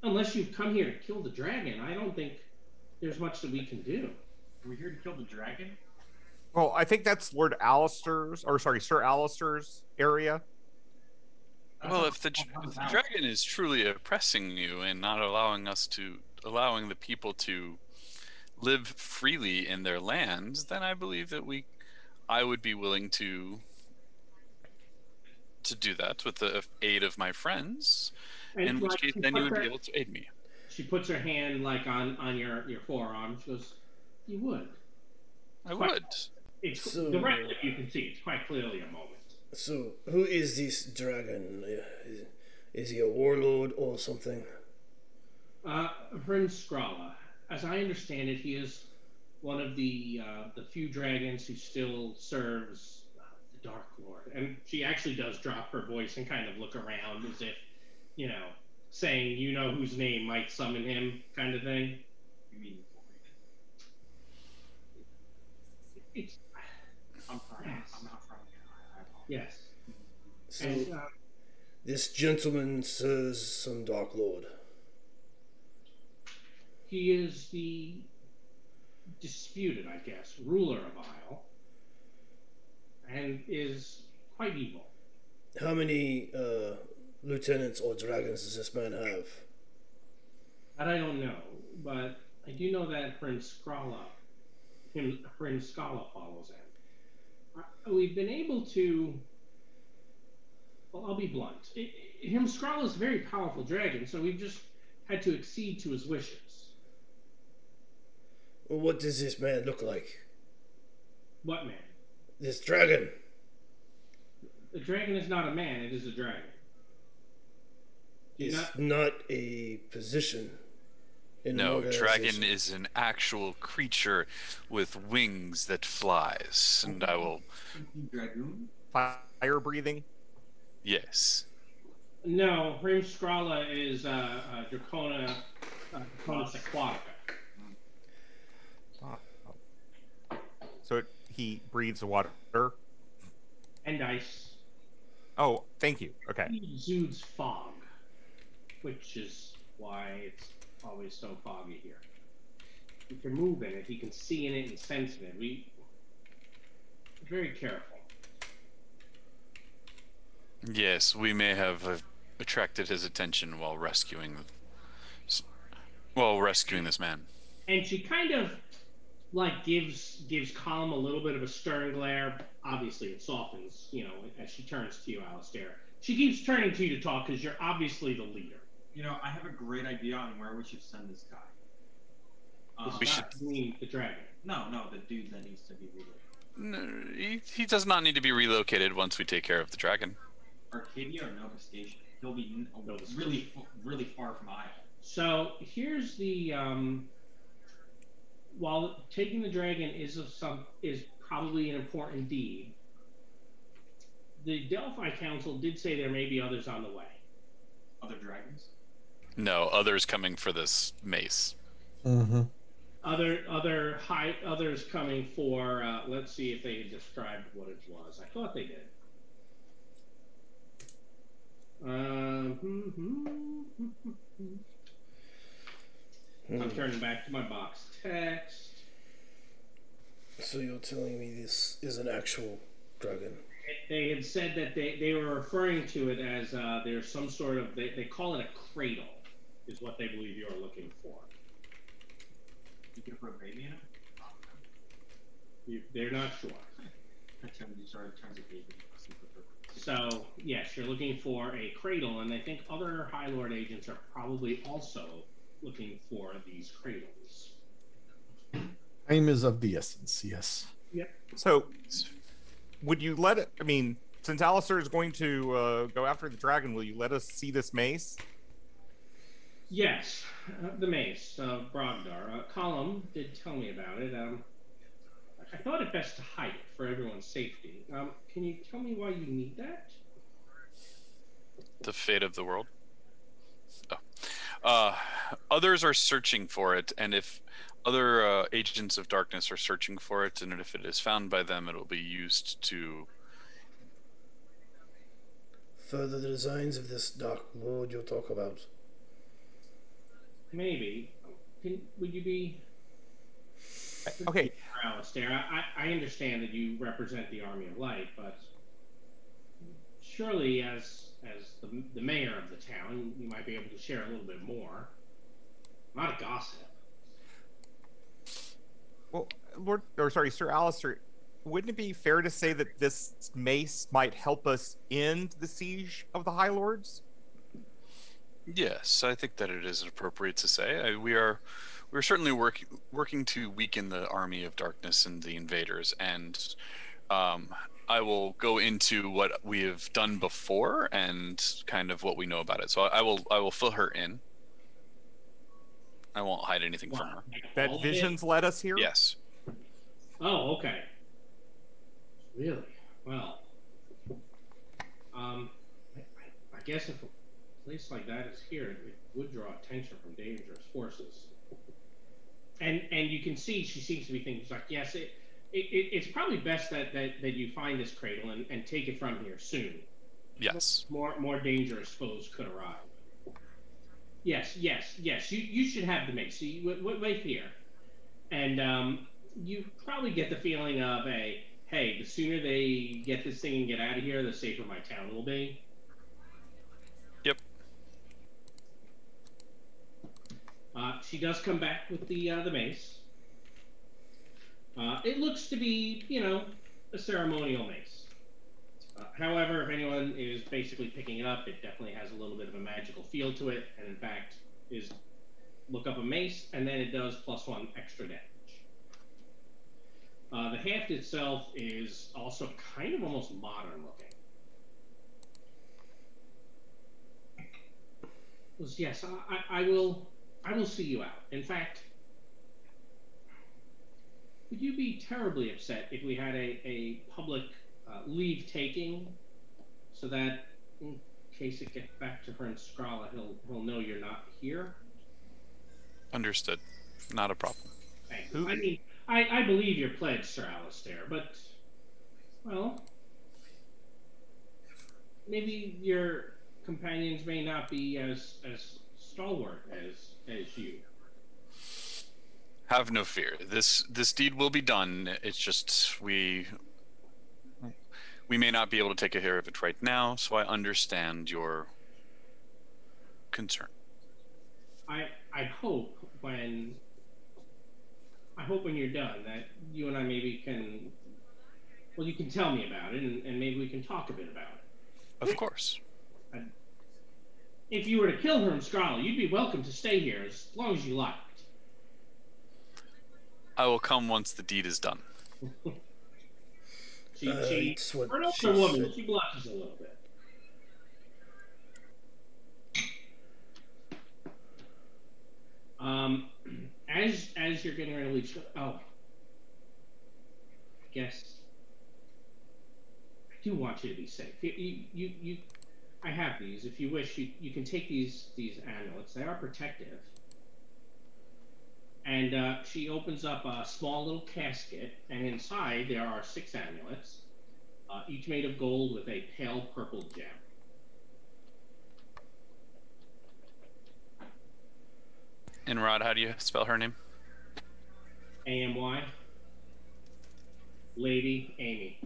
unless you've come here to kill the dragon, I don't think there's much that we can do. Are we here to kill the dragon? Well, I think that's Sir Alistair's area. Well, if the dragon is truly oppressing you and not allowing the people to live freely in their lands, then I believe that I would be willing to do that with the aid of my friends. And in which case, then you would be able to aid me. She puts her hand like on your forearm. She goes, "You would." I would. So- the rest of you can see it's quite clearly a moment. So, who is this dragon? Is he a warlord or something? Hunstrala. As I understand it, he is one of the few dragons who still serves the Dark Lord. And she actually does drop her voice and kind of look around as if, saying, whose name might summon him, kind of thing. You mean It's I'm sorry. Yes. I'm not from here. I apologize. yes. So, And, this gentleman serves some Dark Lord. he is the disputed, I guess, ruler of Isle, and is quite evil. How many lieutenants or dragons does this man have? That I don't know, but I do know that Hunstrala follows him. We've been able to. Well, I'll be blunt. Hunstrala is a very powerful dragon, so we've just had to accede to his wishes. Well, what does this man look like? What man? This dragon. The dragon is not a man; it is a dragon. It's not a position. In an No, organization. dragon is an actual creature with wings that flies, and I will. Dragoon? Fire breathing. Yes. No, Hunstrala is Draconis aquatica. So he breathes water. And ice. Oh, thank you. Okay. He exudes fog, which is why it's always so foggy here. You can move in it, you can see in it and sense in it. We're very careful. Yes, we may have attracted his attention while rescuing this man. And she kind of gives Column a little bit of a stern glare. Obviously, it softens, as she turns to you, Alistair. She keeps turning to you to talk because you're obviously the leader. I have a great idea on where we should send this guy. We should mean the dragon. No, the dude that needs to be leader. No, he does not need to be relocated once we take care of the dragon. Arcadia or Nova Station? He'll be really far from Isle. So here's the while taking the dragon is probably an important deed, the Delphi Council did say there may be others on the way. Other dragons? No, others coming for this mace. Mm-hmm. Others coming for. Let's see if they described what it was. I thought they did. I'm turning back to my box text. So you're telling me this is an actual dragon? They had said that they were referring to it as there's some sort of they call it a cradle, is what they believe you're looking for. You can put a baby in it? They're not sure. Turns a baby. So yes, you're looking for a cradle, and I think other High Lord agents are probably also looking for these cradles. Time is of the essence. Yes. Yep. So, would you let it? I mean, since Alistair is going to go after the dragon, will you let us see this mace? Yes, the mace of Brogdar. Colum did tell me about it. I thought it best to hide it for everyone's safety. Can you tell me why you need that? The fate of the world. Oh. Others are searching for it, and if other agents of darkness are searching for it, and if it is found by them, it will be used to further the designs of this Dark Lord you'll talk about. Maybe. Would you be... Okay. Alistair, I understand that you represent the Army of Light, but surely as the mayor of the town, you might be able to share a little bit more. Not a gossip. Well, Sir Alistair, wouldn't it be fair to say that this mace might help us end the siege of the High Lords? Yes, I think that it is appropriate to say. We're certainly working to weaken the army of darkness and the invaders, and I will go into what we have done before and kind of what we know about it. So I will fill her in. I won't hide anything from her. That visions led us here? Yes. Oh, okay. Really? Well, I guess if a place like that is here, it would draw attention from dangerous forces. And you can see she seems to be thinking, like, yes, it's probably best that you find this cradle and take it from here soon. Yes. More dangerous foes could arrive. Yes. You should have the mace. So wait here, and you probably get the feeling of hey, the sooner they get this thing and get out of here, the safer my town will be. Yep. She does come back with the mace. It looks to be, a ceremonial mace. However, if anyone is basically picking it up, it definitely has a little bit of a magical feel to it, and in fact, is look up a mace, and then it does +1 extra damage. The haft itself is also kind of almost modern looking. Yes, I will see you out. In fact, would you be terribly upset if we had a public leave taking, so that in case it gets back to her in Scrala, he'll know you're not here? Understood. Not a problem. Thanks. I mean, I believe your pledge, Sir Alistair, but, well, maybe your companions may not be as stalwart as you. Have no fear. This deed will be done. It's just we may not be able to take care of it right now, so I understand your concern. I hope when you're done that you and I maybe can, well, you can tell me about it, and maybe we can talk a bit about it. Of course. If you were to kill her in Scrala, you'd be welcome to stay here as long as you liked. I will come once the deed is done. It's what for an she older woman, said. she blushes a little bit. As you're getting ready to leave, she goes, oh, I guess I do want you to be safe. I have these. If you wish, you can take these amulets. They are protective. And she opens up a small little casket, and inside there are 6 amulets, each made of gold with a pale purple gem. And Rod, how do you spell her name? AMY. Lady Amy.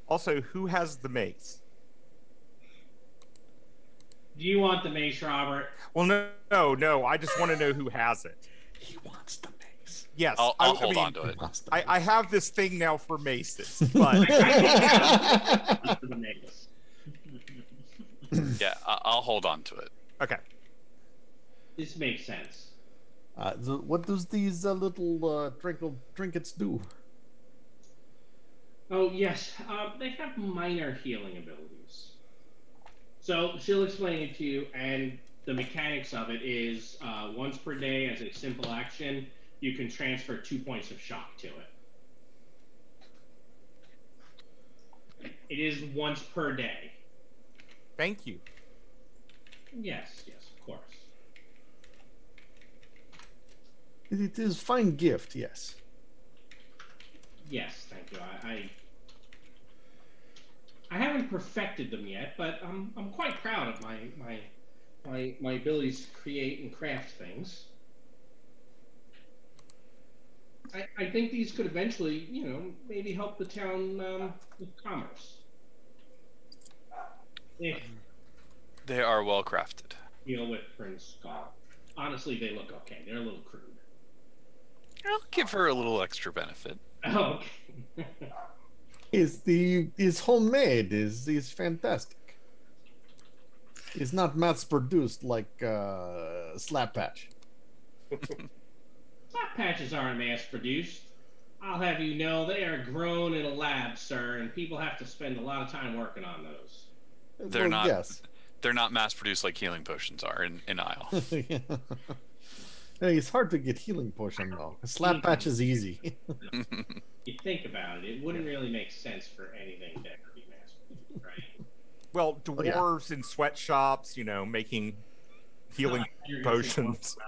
Also, who has the mace? Do you want the mace, Robert? Well, no. I just want to know who has it. He wants the mace. Yes, I'll I hold mean, on to it. I have this thing now for maces, but For the mace. Yeah, I'll hold on to it. okay. This makes sense. What does these little trinkets do? Oh, yes. They have minor healing abilities. So she'll explain it to you, and the mechanics of it is once per day as a simple action, you can transfer 2 points of shock to it. It is once per day. Thank you. Yes, of course. It is fine gift, yes. Yes, thank you. I haven't perfected them yet, but I'm quite proud of my abilities to create and craft things. I think these could eventually, maybe help the town with commerce. If They are well crafted. deal with Prince Scott. Honestly, they look okay. They're a little crude. I'll give her a little extra benefit. Oh, okay. Is homemade. Is fantastic. It's not mass produced like Slap Patch. Slap patches aren't mass produced. I'll have you know they are grown in a lab, sir, and people have to spend a lot of time working on those. They're not. Yes. They're not mass produced like healing potions are in Isle. Yeah. Hey, it's hard to get healing potion though. Slap Patch is easy. You think about it, it wouldn't really make sense for anything to ever be mass produced, right? Well, Oh, yeah. dwarves in sweatshops, making healing You're gonna say potions. dwarves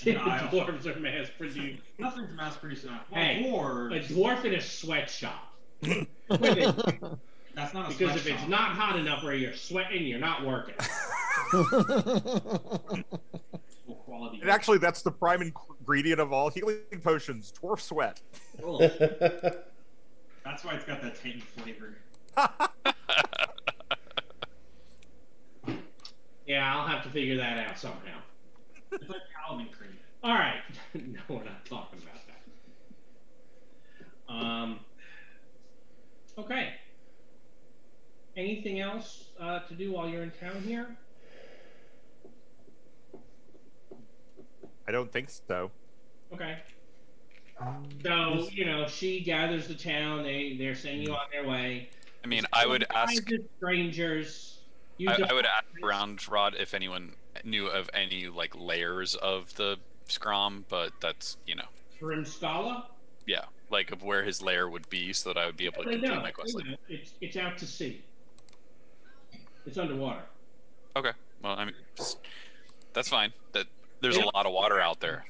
are mass-produced. Dwarves are mass produced. Nothing's mass-produced now. Well, Hey, dwarves. a dwarf in a sweatshop. That's not a Because if sweatshop. it's not hot enough where you're sweating, you're not working. Full quality. And actually, that's the prime ingredient of all healing potions: dwarf sweat. Oh, That's why it's got that Titan flavor. yeah, I'll have to figure that out somehow. It's like Paladin cream. All right. No, we're not talking about that. Okay. Anything else to do while you're in town here? I don't think so. Okay. So, she gathers the town. They're sending you on their way. I mean, I would ask. Strangers. I would ask around, Rod, if anyone knew of any layers of the Scrom, but that's Scala? yeah, of where his lair would be, so that I would be able to They complete know. my quest line. It's out to sea. It's underwater. Okay, well, I mean, that's fine. There's a lot of water out there.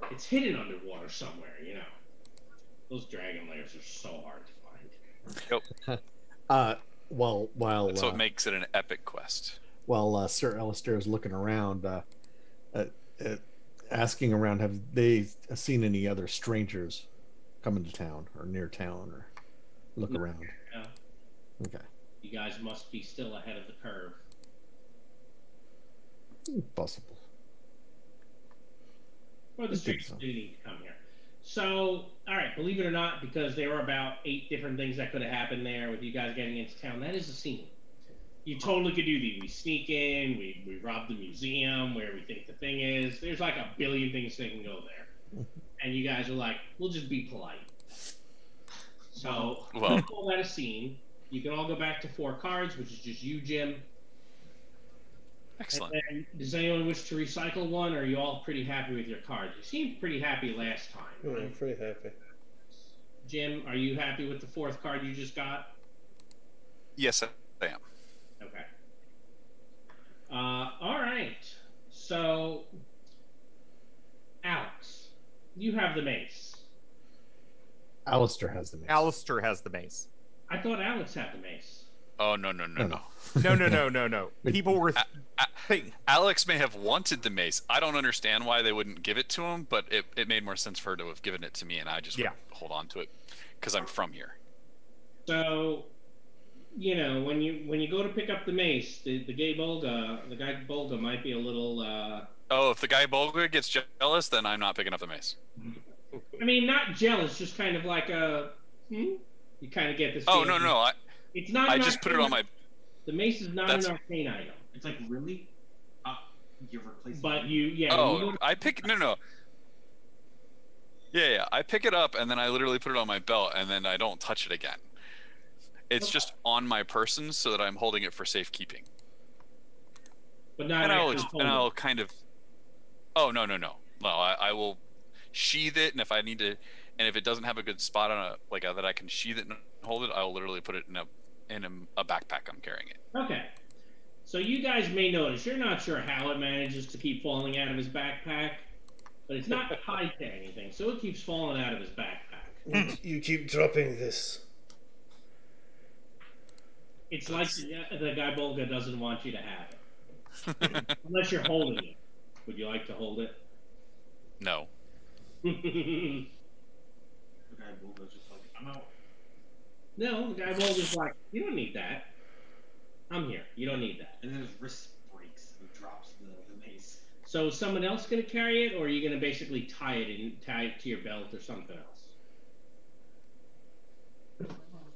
It's hidden underwater somewhere, Those dragon lairs are so hard to find. Yep. While That's what makes it an epic quest. while Sir Alistair is looking around, asking around, have they seen any other strangers come into town or near town or look around? Yeah. Okay. You guys must be still ahead of the curve. Possible. Or the I think strangers so. didn't need to come here. So, all right, believe it or not, because there were about 8 different things that could have happened there with you guys getting into town, that is a scene. You totally could do these. We sneak in, we rob the museum where we think the thing is. There's like a billion things that can go there. and you guys are like, we'll just be polite. So Well. call that a scene. You can all go back to 4 cards, which is just you, Jim. Excellent. And then, does anyone wish to recycle one, or are you all pretty happy with your cards? You seemed pretty happy last time. Yeah, Right? I'm pretty happy. Jim, are you happy with the 4th card you just got? Yes, I am. Okay. All right. So, Alex, you have the mace. Alistair has the mace. Alistair has the mace. I thought Alex had the mace. Oh, no. No. People were Alex may have wanted the mace. I don't understand why they wouldn't give it to him, but it made more sense for her to have given it to me, and I just would hold on to it because I'm from here. So, you know, when you go to pick up the mace, the guy Bolga might be a little. Oh, if the guy Bolga gets jealous, then I'm not picking up the mace. I mean, not jealous, just kind of like a. You kind of get this. Oh no! It's not. I just put it on my. The mace is not an arcane item. It's like, really? You replace. But you, Oh, I pick no. Yeah. I pick it up and then I literally put it on my belt and then I don't touch it again. It's just on my person so that I'm holding it for safekeeping. But not. And I'll kind of. Oh no! No, I will sheath it, and if I need to, and if it doesn't have a good spot on that I can sheath it and hold it, I'll literally put it in a backpack I'm carrying it. Okay. So you guys may notice, you're not sure how it manages to keep falling out of his backpack, but it's not tied to anything, so it keeps falling out of his backpack. You keep dropping this. It's like the guy Bolga doesn't want you to have it. Unless you're holding it. Would you like to hold it? No. The guy Bulga's just like, I'm out. No, the guy Bolga's like, you don't need that. I'm here. You don't need that. And then his wrist breaks and he drops the mace. So is someone else going to carry it, or are you going to basically tie it to your belt or something else?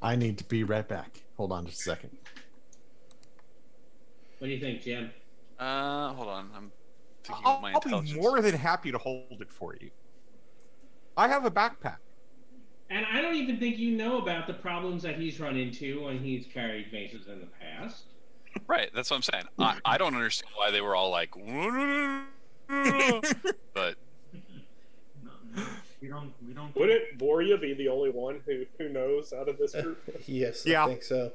I need to be right back. Hold on just a second. What do you think, Jim? Hold on. I'm thinking of my intelligence. I'll be more than happy to hold it for you. I have a backpack. And I don't even think you know about the problems that he's run into when he's carried maces in the past. Right, that's what I'm saying. I don't understand why they were all like, but we don't. Wouldn't Voria be the only one who knows out of this group? Yes, Yeah. I think so.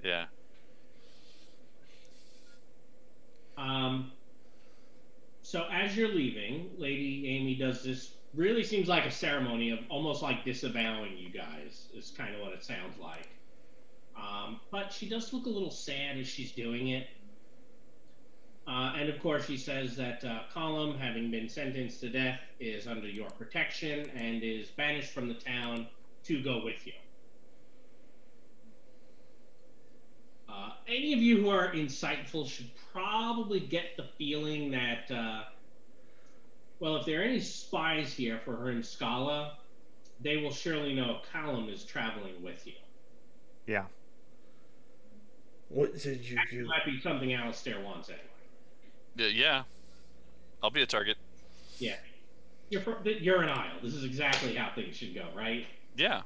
yeah. So as you're leaving, Lady Amy does this. Really seems like a ceremony of almost like disavowing you guys. Is kind of what it sounds like. But she does look a little sad as she's doing it. And of course, she says that Colum, having been sentenced to death, is under your protection and is banished from the town to go with you. Any of you who are insightful should probably get the feeling that, well, if there are any spies here for her in Scala, they will surely know Colum is traveling with you. Yeah. What did you That do? might be something Alistair wants anyway. Yeah. I'll be a target. Yeah. You're an Isle. This is exactly how things should go, right? Yeah.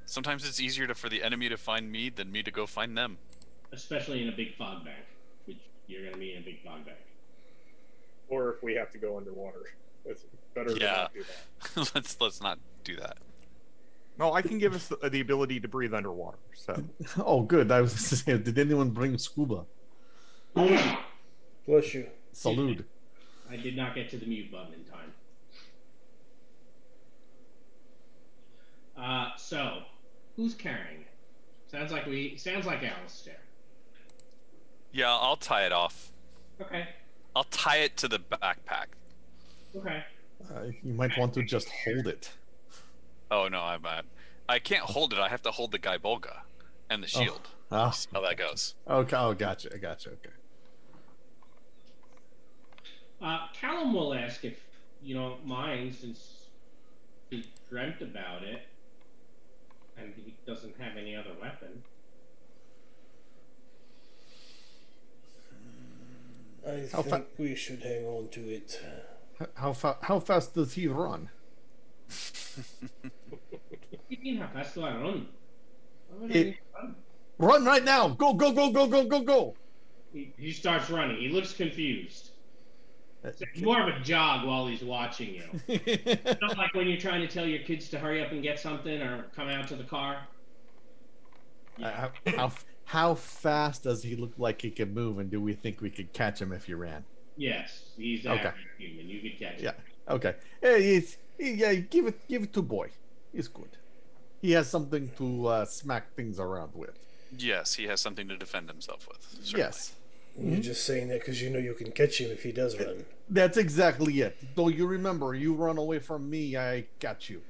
Sometimes it's easier for the enemy to find me than me to go find them. Especially in a big fog bank, which you're going to be in a big fog bank. Or if we have to go underwater, it's better to Yeah. not do that. let's not do that. No, I can give us the ability to breathe underwater. So Oh, good. I was saying, did anyone bring scuba? Bless you. Salute. I did not get to the mute button in time. So, who's carrying it? Sounds like Alistair. Yeah, I'll tie it off. Okay. I'll tie it to the backpack. Okay. You might want to just hold it. Oh no, I can't hold it. I have to hold the guy Bolga and the shield. Oh, See how that goes. okay. Oh, gotcha. Okay. Callum will ask if you don't mind, since he dreamt about it, and he doesn't have any other weapon. I think we should hang on to it. How fast does he run? You mean how fast do I run? Why would I It- need to run? Run right now! Go, go, go, go, go, go, go! He starts running. He looks confused. It's more of a jog while he's watching you. It's not like when you're trying to tell your kids to hurry up and get something or come out to the car. How fast does he look like he can move, and do we think we could catch him if he ran? Yes, he's Okay. average human. You could catch Yeah. him. Okay. Yeah, give it to boy. He's good. He has something to smack things around with. Yes, he has something to defend himself with. Certainly. Yes. You're just saying that because you know you can catch him if he does run. That's exactly it. Though you remember, you run away from me, I catch you.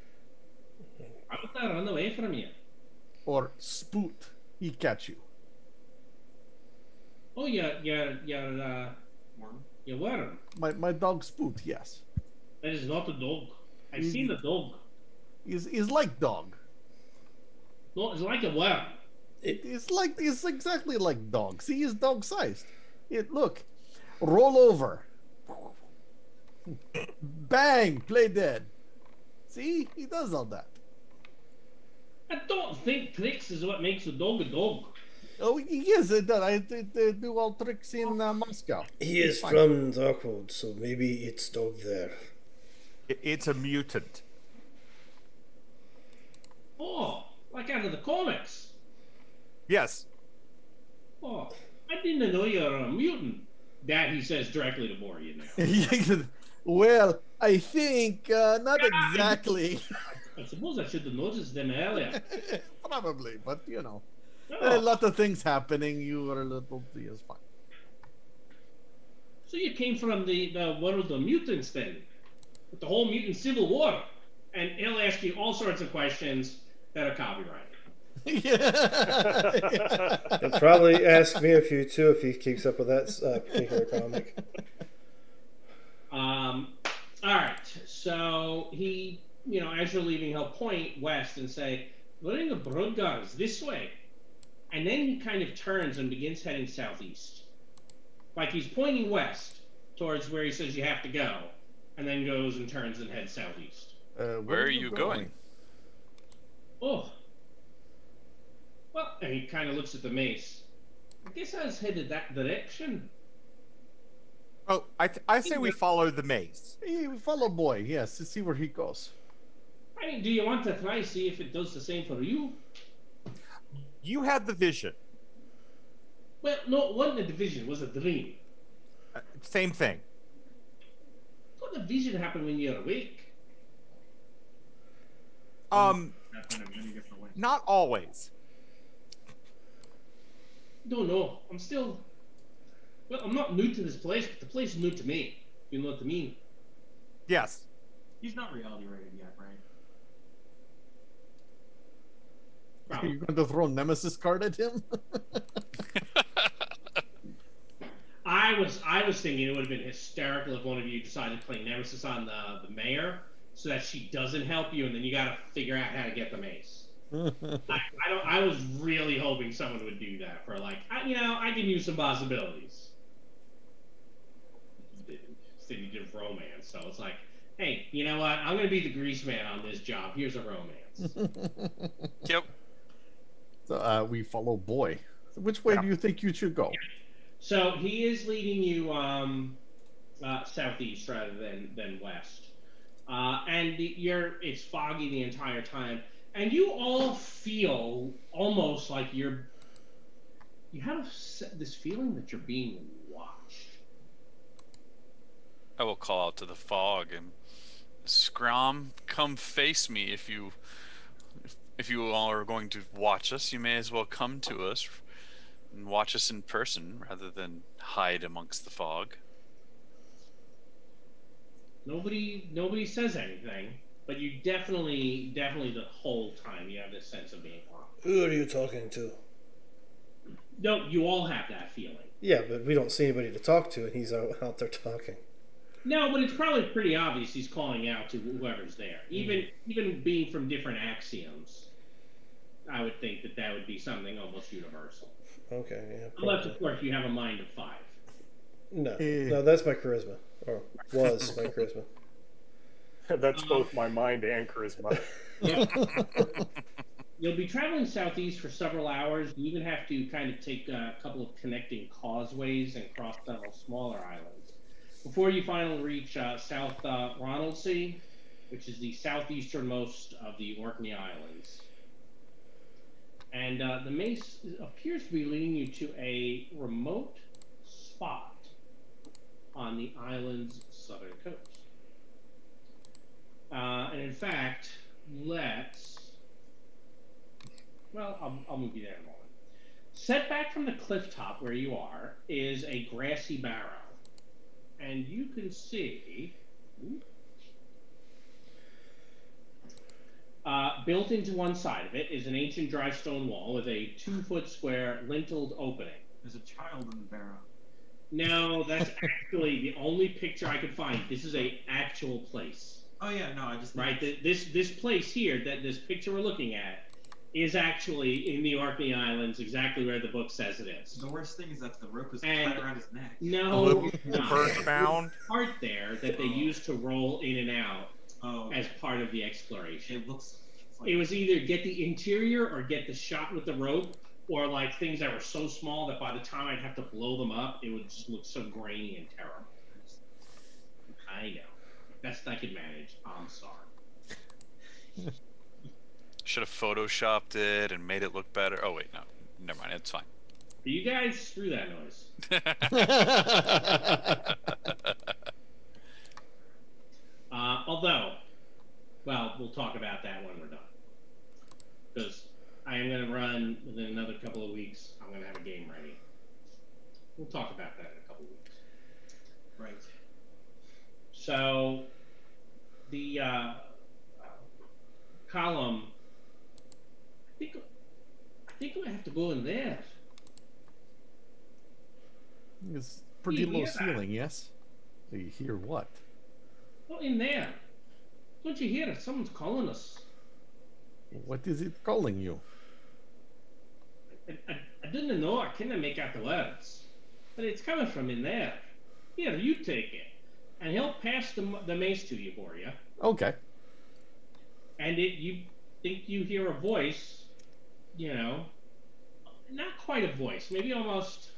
How would I run away from you? Or Spoot, he catch you. Oh, you're Worm. worm. My dog Spoot, yes. That is not a dog. I've seen the dog. He's like dog. No, it's like a worm. It's exactly like dog. See, he's dog sized. Look, roll over. Bang, play dead. See, he does all that. I don't think tricks is what makes a dog a dog. Oh, yes, it does. I do all tricks in Moscow. He is Fine. from Darkwood, so maybe it's dog there. It's a mutant. Oh, like out of the comics. Yes. Oh, I didn't know you're a mutant. That he says directly to Morgan now. Well, I think not exactly. I suppose I should have noticed them earlier. Probably, but you know, Oh, a lot of things happening. You were a little, it's fine. so you came from the world of mutants then, with the whole mutant civil war, and he'll ask you all sorts of questions that are copyrighted. Yeah. He'll probably ask me a few too if he keeps up with that particular comic. All right. So he, as you're leaving, he'll point west and say, "We're in the Broadgars this way," and then he kind of turns and begins heading southeast, like he's pointing west towards where he says you have to go, and then goes and turns and heads southeast. Where are you going? Oh. Well, and he kind of looks at the mace. I guess I was headed that direction. Oh, I say we follow the maze. You follow boy, yes, to see where he goes. I mean, do you want to try see if it does the same for you? You had the vision. Well, no, it wasn't a division. It was a dream. Same thing. What the vision happened when you're awake? Happen in many different ways. Not always. Don't know. I'm still. Well, I'm not new to this place, but the place is new to me. You know what I mean? Yes. He's not reality rated yet, right? Are Probably. you going to throw Nemesis card at him? I was thinking it would have been hysterical if one of you decided to play Nemesis on the mayor, so that she doesn't help you, and then you got to figure out how to get the mace. I was really hoping someone would do that for I can use some possibilities. City did romance, so it's like, hey, you know what? I'm gonna be the grease man on this job. Here's a romance. Yep. So we follow boy. So which way do you think you should go? So he is leading you southeast rather than west, and it's foggy the entire time, and you all feel almost like you have this feeling that you're being watched. I will call out to the fog and Scrum, come face me if you all are going to watch us. You may as well come to us and watch us in person rather than hide amongst the fog. Nobody says anything, but you definitely the whole time you have this sense of being watched. Who are you talking to? No, you all have that feeling. Yeah, but we don't see anybody to talk to, and he's out there talking. No, but it's probably pretty obvious he's calling out to whoever's there. Even being from different axioms, I would think that would be something almost universal. Okay, yeah. Unless, of course, you have a mind of 5. No, that's my charisma. Or was my charisma. That's both my mind and charisma. You'll be traveling southeast for several hours. You even have to kind of take a couple of connecting causeways and cross several smaller islands before you finally reach South Ronaldsea, which is the southeasternmost of the Orkney Islands. And the mace appears to be leading you to a remote spot on the island's southern coast. And in fact, I'll move you there in a moment. Set back from the cliff top where you are is a grassy barrow. And you can see, built into one side of it is an ancient dry stone wall with a 2-foot square linteled opening. There's a child in the barrow. No, that's actually the only picture I could find. This is a actual place. Oh yeah, no, I just right. This place here, that this picture we're looking at, is actually in the Orkney Islands, exactly where the book says it is. The worst thing is that the rope is tied around his neck. No, bird bound part there that they used to roll in and out as part of the exploration. It looks. Like... It was either get the interior or get the shot with the rope, or like things that were so small that by the time I'd have to blow them up, it would just look so grainy and terrible. I know. Best I could manage. I'm sorry. Should have photoshopped it and made it look better. Oh wait, no, never mind. It's fine. You guys, screw that noise. Although, well, we'll talk about that when we're done. Because I am going to run within another couple of weeks. I'm going to have a game ready. We'll talk about that in a couple of weeks. Right. So, the column. I think I have to go in there. It's pretty low ceiling, yes? You hear what? Oh, in there. Don't you hear it? Someone's calling us. What is it calling you? I didn't know. I couldn't make out the words. But it's coming from in there. Here, you take it. And he'll pass the mace to you, Boria. Okay. And you think you hear a voice, you know, not quite a voice, maybe almost,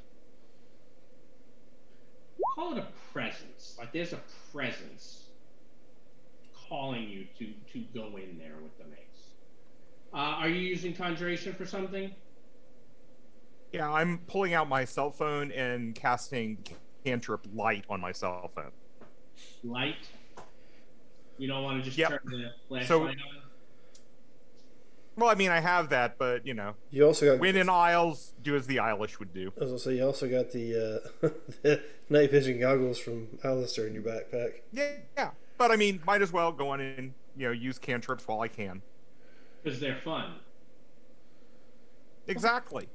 call it a presence. Like there's a presence calling you to go in there with the mace. Are you using conjuration for something? Yeah, I'm pulling out my cell phone and casting cantrip light on my cell phone. Light? You don't want to just Yep. turn the flashlight on? Well, I mean, I have that, but, you know. You also got... When in Isles, do as the Eilish would do. I was going to say, you also got the, the night vision goggles from Alistair in your backpack. Yeah. But, I mean, might as well go on and, you know, use cantrips while I can. Because they're fun. Exactly.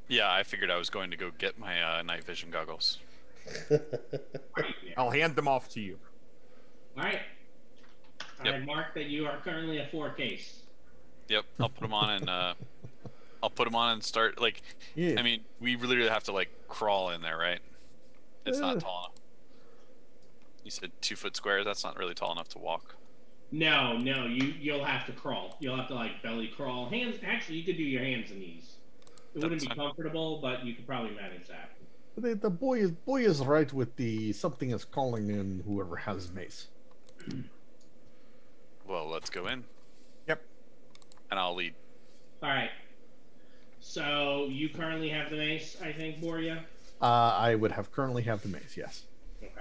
Yeah, I figured I was going to go get my night vision goggles. I'll hand them off to you. All right. Yep. I mark that you are currently a 4 case. Yep, I'll put them on and I'll put them on and start like. Yeah. I mean, we literally have to like crawl in there, right? It's not tall enough. You said 2-foot squares. That's not really tall enough to walk. No, you'll have to crawl. You'll have to like belly crawl. Hands. Actually, you could do your hands and knees. It wouldn't be comfortable, but you could probably manage that. The boy is right with the something is calling in whoever has mace. Well, let's go in. Yep. And I'll lead. All right. So you currently have the mace, I think, Boria? I would currently have the mace, yes. Okay.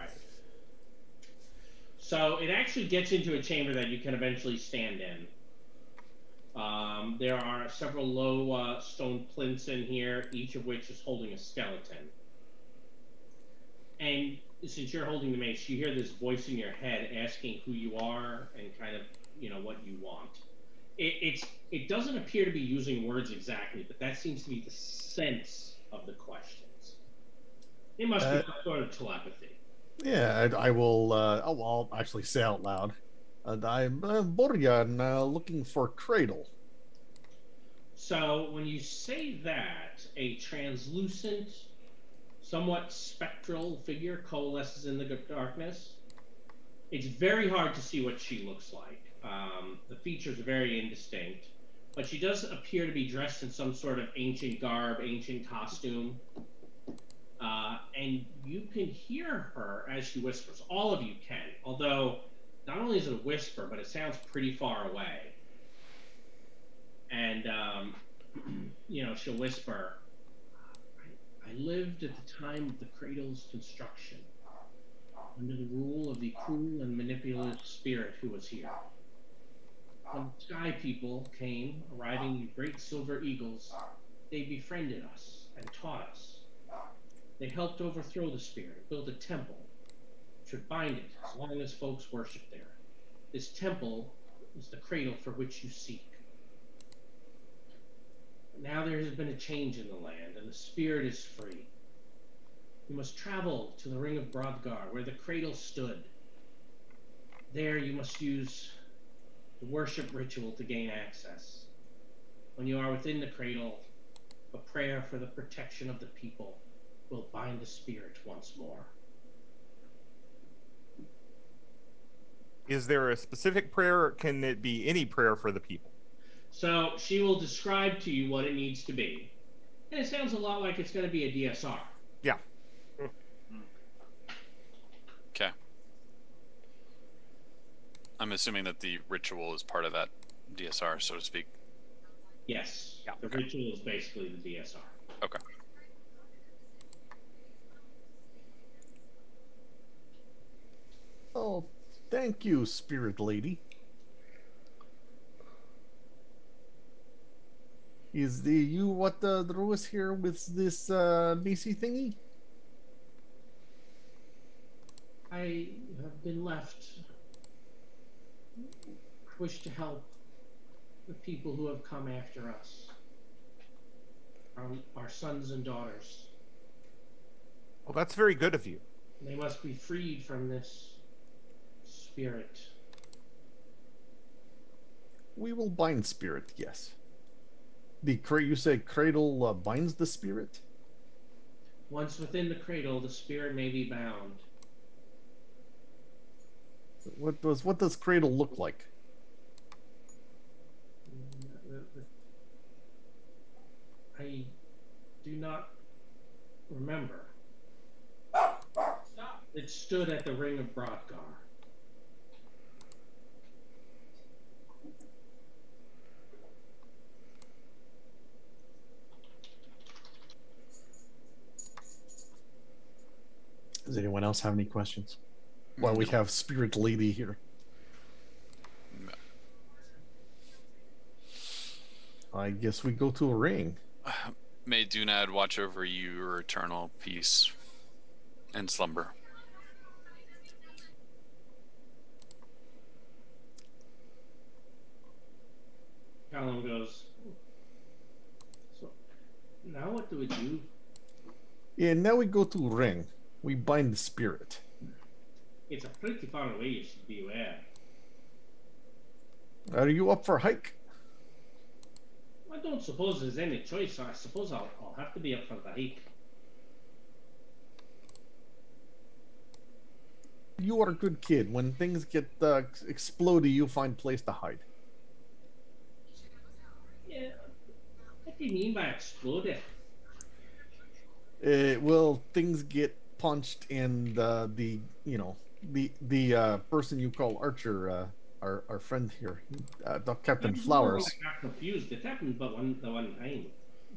So it actually gets into a chamber that you can eventually stand in. There are several low stone plinths in here, each of which is holding a skeleton. And since you're holding the mace, you hear this voice in your head asking who you are and kind of, you know, what you want. It doesn't appear to be using words exactly, but that seems to be the sense of the questions. It must be some sort of telepathy. Yeah, I will. I'll actually say out loud. And I'm Borjan, looking for Cradle. So when you say that, a translucent, somewhat spectral figure coalesces in the darkness. It's very hard to see what she looks like. The features are very indistinct, but she does appear to be dressed in some sort of ancient garb, ancient costume. And you can hear her as she whispers. All of you can, although not only is it a whisper, but it sounds pretty far away. And, you know, she'll whisper, I lived at the time of the cradle's construction, under the rule of the cruel and manipulative spirit who was here. When the sky people came, arriving in great silver eagles, they befriended us and taught us. They helped overthrow the spirit, build a temple, which would bind it as long as folks worship there. This temple is the cradle for which you seek. But now there has been a change in the land, and the spirit is free. You must travel to the Ring of Brodgar, where the cradle stood. There you must use the worship ritual to gain access. When you are within the cradle, a prayer for the protection of the people will bind the spirit once more. Is there a specific prayer, or can it be any prayer for the people? So she will describe to you what it needs to be. And it sounds a lot like it's going to be a DSR. Yeah. Okay. I'm assuming that the ritual is part of that DSR, so to speak. Yes. Yeah. The ritual is basically the DSR. Okay. Oh, thank you, Spirit Lady. Is the you what the Druis here with this BC thingy? I have been left. Wish to help the people who have come after us. Our sons and daughters. Well, that's very good of you. They must be freed from this spirit. We will bind spirit, yes. You say cradle binds the spirit? Once within the cradle, the spirit may be bound. What does cradle look like? I do not remember. It stood at the Ring of Brodgar. Does anyone else have any questions? While we have Spirit Lady here. No. I guess we go to a ring. May Dunad watch over your eternal peace and slumber. Callum goes, so now what do we do? Yeah, now we go to ring. We bind the spirit. It's a pretty far away, you should be aware. Are you up for a hike? I don't suppose there's any choice. I suppose I'll have to be up for the hike. You are a good kid. When things get explodey, you find place to hide. Yeah. What do you mean by exploded? Well, things get punched, and the person you call Archer, our friend here, Captain Flowers. I got confused. It happened but the one time.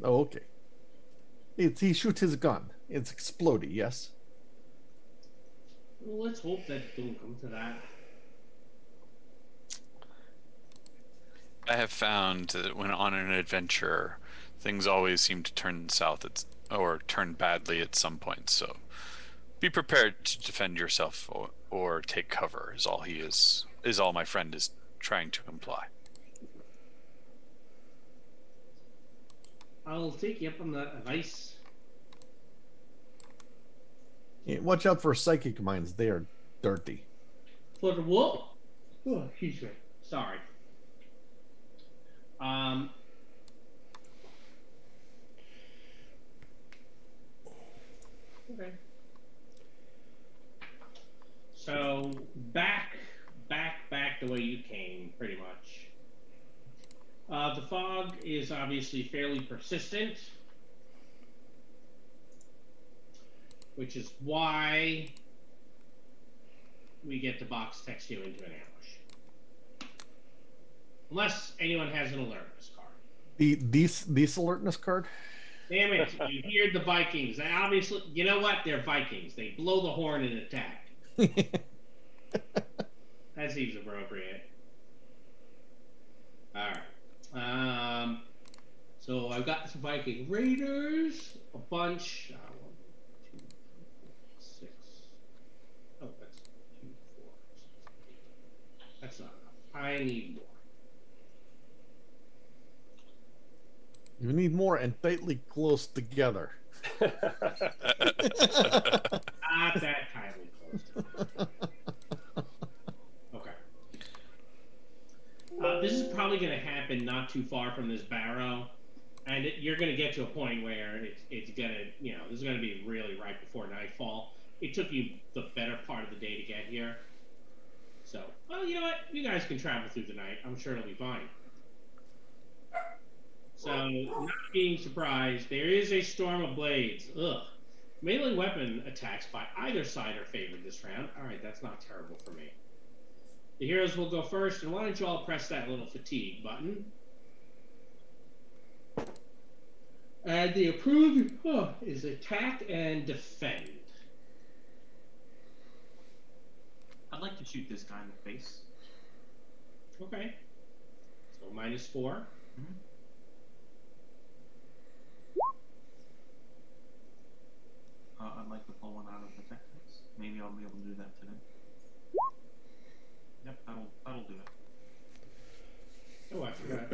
Oh, okay. He shoots his gun. It's explodey, yes. Well, let's hope that it don't come to that. I have found that when on an adventure, things always seem to turn south or turn badly at some point. So be prepared to defend yourself or take cover is all my friend is trying to imply. I'll take you up on that advice. Yeah, watch out for psychic minds. They are dirty. For the what? Oh, excuse me. Sorry. Okay. So back The fog is obviously fairly persistent, which is why we get to box text you into an ambush. Unless anyone has an alertness card. These alertness card? Damn it, you hear the Vikings. They obviously, you know what? They're Vikings. They blow the horn and attack. That seems appropriate. Alright. So I've got some Viking Raiders, a bunch. 1, 2, 3, 4, 6. Oh, that's 2, 4, 6, 8. That's not enough. I need more. You need more and tightly close together. Not that tightly close together. Okay. This is probably going to happen not too far from this barrow, and you're going to get to a point where it's going to, this is going to be really right before nightfall. It took you the better part of the day to get here. So, well, you know what? You guys can travel through the night. I'm sure it'll be fine. So, not being surprised, there is a storm of blades. Ugh. Melee weapon attacks by either side are favored this round. Alright, that's not terrible for me. The heroes will go first, and why don't you all press that little fatigue button. And the approved is attack and defend. I'd like to shoot this guy in the face. Okay. So -4. Mm-hmm. I'd like to pull one out of the Texans. Maybe I'll be able to do that today. Yep, that'll do it. Oh, I forgot.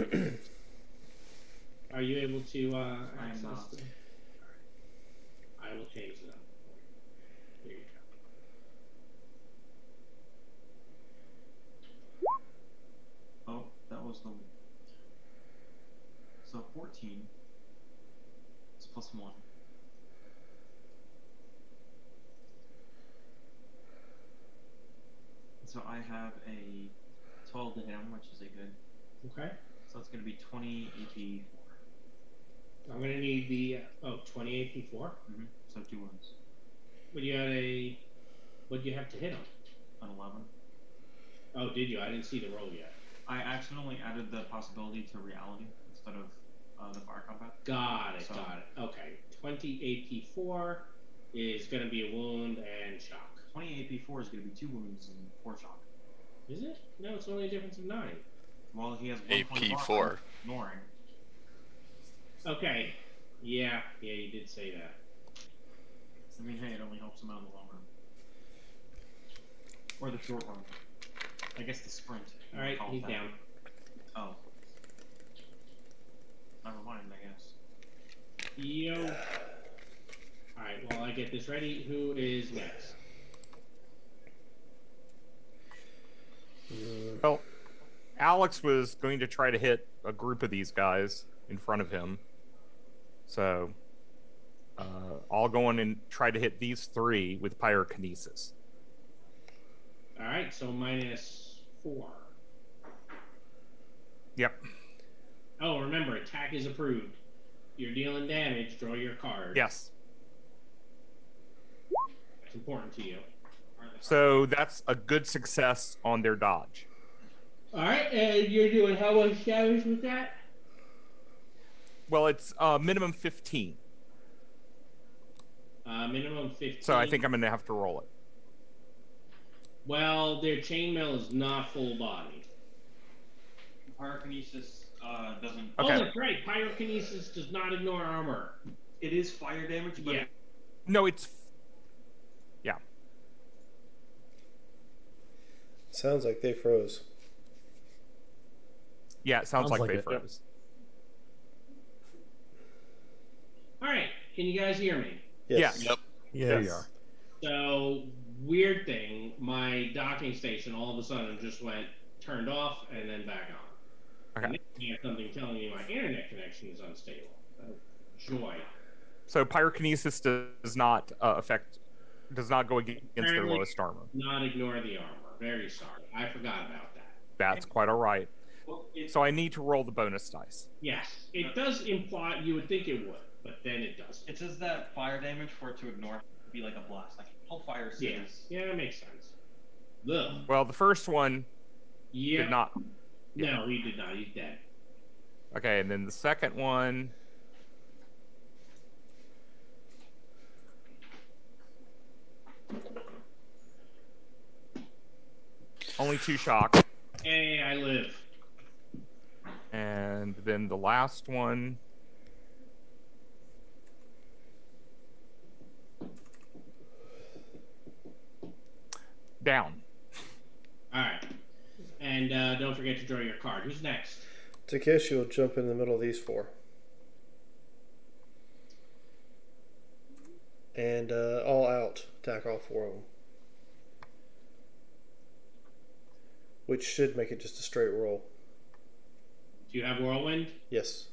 Are you able to access not. them? I will change them. Here you go. Oh, that was the... So 14 is +1. So I have a 12 to hit him, which is a good. Okay. So it's going to be 20 AP 4. I'm going to need the 20 AP 4. Mm-hmm. So 2 wounds. But you had a... What'd you have to hit him? An 11. Oh, did you? I didn't see the roll yet. I accidentally added the possibility to reality instead of the fire combat. Got it. Okay. 20 AP 4 is going to be a wound and shock. 20 AP 4 is going to be 2 wounds and 4 shock. Is it? No, it's only a difference of 9. Well, he has 1 point AP 4. Ignoring. Okay. Yeah, you did say that. I mean, hey, it only helps him out in the long run. Or the short run. I guess the sprint. Alright, he's down. Oh. Never mind, I guess. Yo. Alright, while I get this ready, who is next? Well, Alex was going to try to hit a group of these guys in front of him. So, I'll go in and try to hit these 3 with pyrokinesis. Alright, so -4. Yep. Oh, remember, attack is approved. You're dealing damage, draw your card. Yes. It's important to you. So that's a good success on their dodge. Alright, and you're doing how much damage with that? Well, it's minimum 15. Minimum 15. So I think I'm going to have to roll it. Well, their chainmail is not full body. Pyrokinesis doesn't. Okay. Oh, that's right. Pyrokinesis does not ignore armor. It is fire damage, but Yeah. No, it's... Yeah. Sounds like they froze. Yeah, it sounds like they it. froze. Alright, can you guys hear me? Yes. Yep. Yeah, Yes. you are. So, weird thing, my docking station all of a sudden just turned off and then back on. Okay. And then I have something telling me my internet connection is unstable. Oh, joy. So pyrokinesis does not does not go against their Apparently lowest armor. Not ignore the armor. Very sorry. I forgot about that. That's quite all right. Well, So I need to roll the bonus dice. Yes, it does imply you would think it would, but then it doesn't. it says that fire damage for it to ignore would be like a blast. Like Hellfire says. Yeah, that makes sense. Ugh. Well, the first one Yeah. did not. No, he did not. He's dead. Okay, and then the second one. Only 2 shock. Hey, I live. And then the last one. Down. All right. And don't forget to draw your card. Who's next? Takeshi will jump in the middle of these 4. And all out. Attack all 4 of them. Which should make it just a straight roll. Do you have Whirlwind? Yes.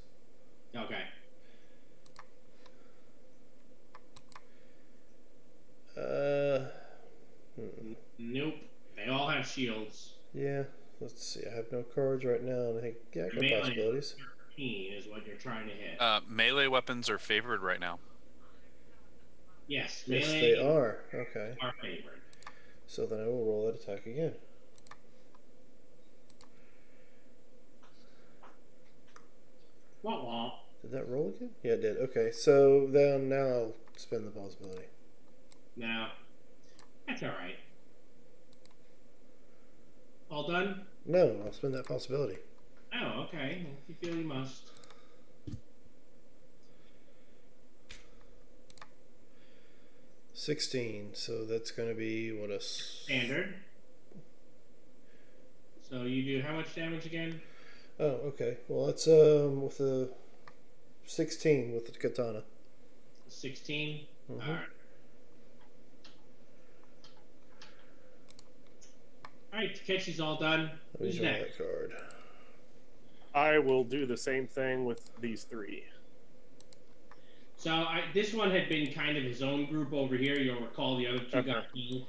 Okay. Nope. They all have shields. Yeah. Let's see. I have no cards right now, and I think I got Melee possibilities. 13 is what you're trying to hit. Melee weapons are favored right now. Yes, Yes, melee they are. Okay. are favored. So then I will roll that attack again. Wah wah. Did that roll again? Yeah, it did. Okay, so then now I'll spend the possibility. No. That's alright. All done? No, I'll spend that possibility. Oh, okay. If you feel you must. $16, so that's going to be what a Standard. So you do how much damage again? Oh, okay. Well, that's with a 16 with the katana. 16? Mhm. Alright. Alright, Takeshi's all done. Let me Who's draw next? that card. I will do the same thing with these 3. So this one had been kind of his own group over here. You'll recall the other 2 Okay. got killed.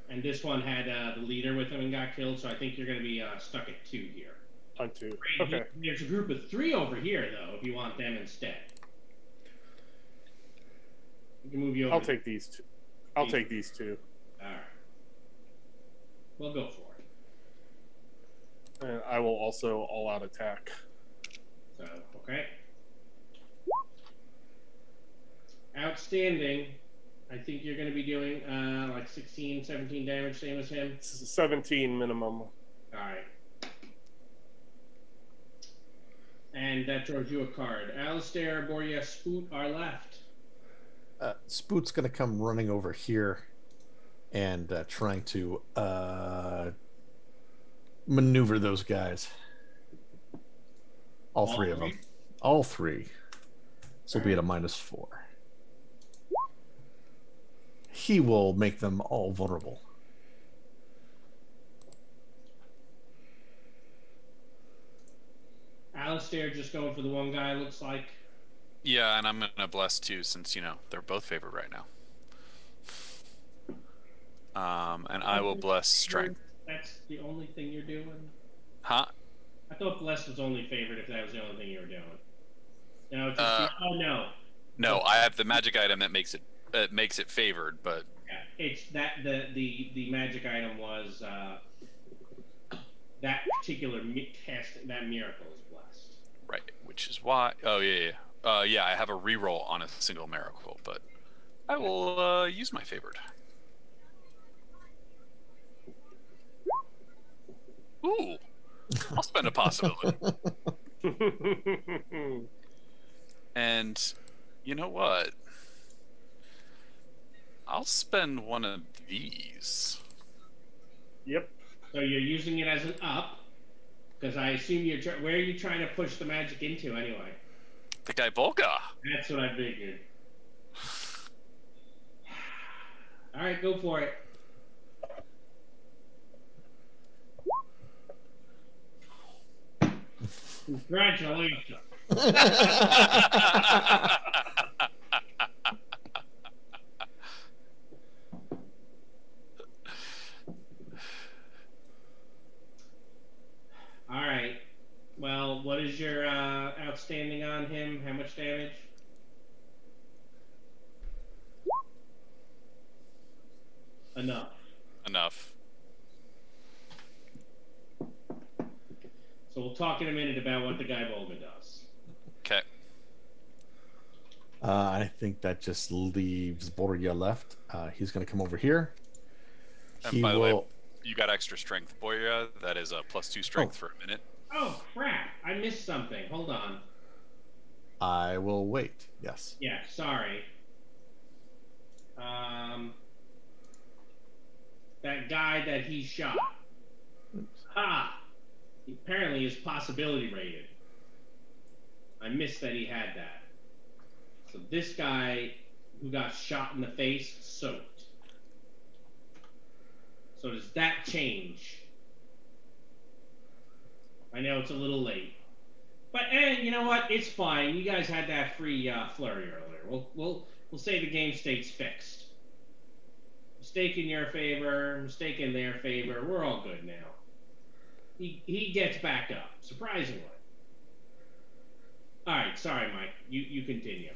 And this one had the leader with him and got killed, so I think you're going to be stuck at 2 here. On 2. Right, Okay. There's a group of 3 over here, though, if you want them instead. We can move you over. I'll take these 2. I'll take these 2. Alright. We'll go for it. And I will also all out attack. So, okay. Outstanding. I think you're going to be doing like 16, 17 damage, same as him. 17 minimum. Alright. And that draws you a card. Alistair, Boria, Spoot are left. Spoot's going to come running over here and trying to maneuver those guys. All 3 of them. All 3. This will be at a -4. He will make them all vulnerable. Alistair just going for the one guy, looks like. Yeah, and I'm gonna bless too, since they're both favored right now. And I will bless strength. That's the only thing you're doing? Huh? I thought bless was only favored if that was the only thing you were doing. No, it's just oh no. No, I have the magic item that makes it favored, but Yeah, it's that the magic item was that particular test, that miracle is blessed. right, which is why. Oh yeah. Yeah, I have a reroll on a single miracle, but I will use my favored. Ooh, I'll spend a possibility. And you know what? I'll spend one of these. Yep. So you're using it as an up, because I assume where are you trying to push the magic into anyway? The guy Volga. That's what I figured. All right, go for it. Congratulations. All right. outstanding on him? How much damage? Enough. Enough. So we'll talk in a minute about what the guy Volga does. Okay. I think that just leaves Borgia left. He's going to come over here. And by the way, you got extra strength, Boya. That is a +2 strength for a minute. Oh, crap. I missed something. Hold on. I will wait. Yes. Yeah, sorry. That guy that he shot. Ha! Apparently is possibility rated. I missed that he had that. So this guy who got shot in the face, soaked. So does that change? I know it's a little late. But you know what? It's fine. You guys had that free flurry earlier. We'll say the game state's fixed. Mistake in your favor, mistake in their favor. We're all good now. He gets back up, surprisingly. All right, sorry, Mike. You continue.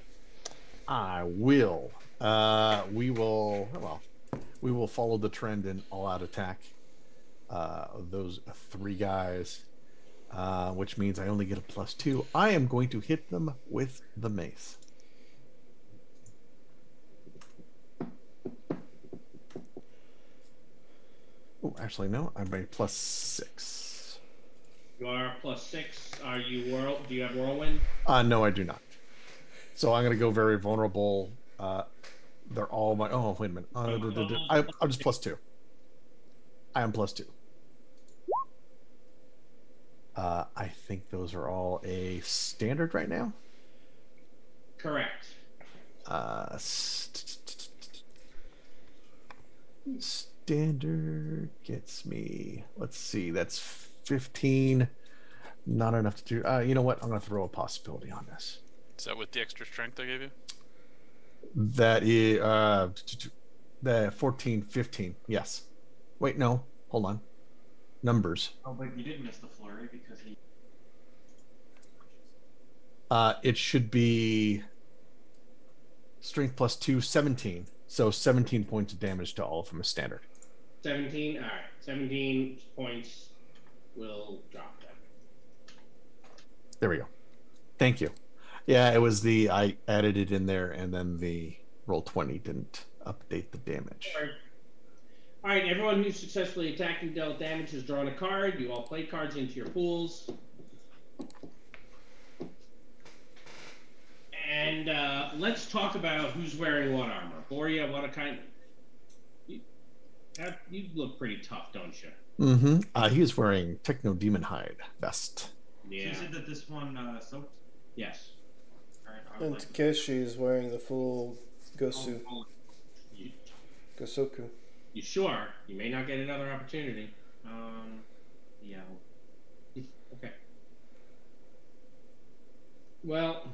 I will. We will follow the trend in all-out attack. Those 3 guys, which means I only get a +2. I am going to hit them with the mace. Oh, actually, no. I'm a +6. You are +6. Are you do you have whirlwind? No, I do not. So I'm going to go very vulnerable. They're all my. Oh, wait a minute. I'm just +2. I am +2. I think those are all a standard right now. Correct. Standard gets me. Let's see. That's 15. Not enough to do. You know what? I'm going to throw a possibility on this. Is that with the extra strength I gave you? That is the 14, 15. Yes. Wait, no. Hold on. Numbers. Oh, but you didn't miss the flurry because he. It should be strength +2, 17. So 17 points of damage to all of them is standard. 17. All right. 17 points will drop them. There we go. Thank you. Yeah, it was I added it in there, and then the Roll20 didn't update the damage. All right, everyone who successfully attacked and dealt damage has drawn a card. You all play cards into your pools. And let's talk about who's wearing what armor. Boria, what a kind... You look pretty tough, don't you? Mm-hmm. He's wearing Techno Demon Hide vest. Yeah. So you said that this one soaked? Yes. All right, And Takeshi is wearing the full Gosu. Gosoku. You sure? You may not get another opportunity. Yeah. Okay. Well,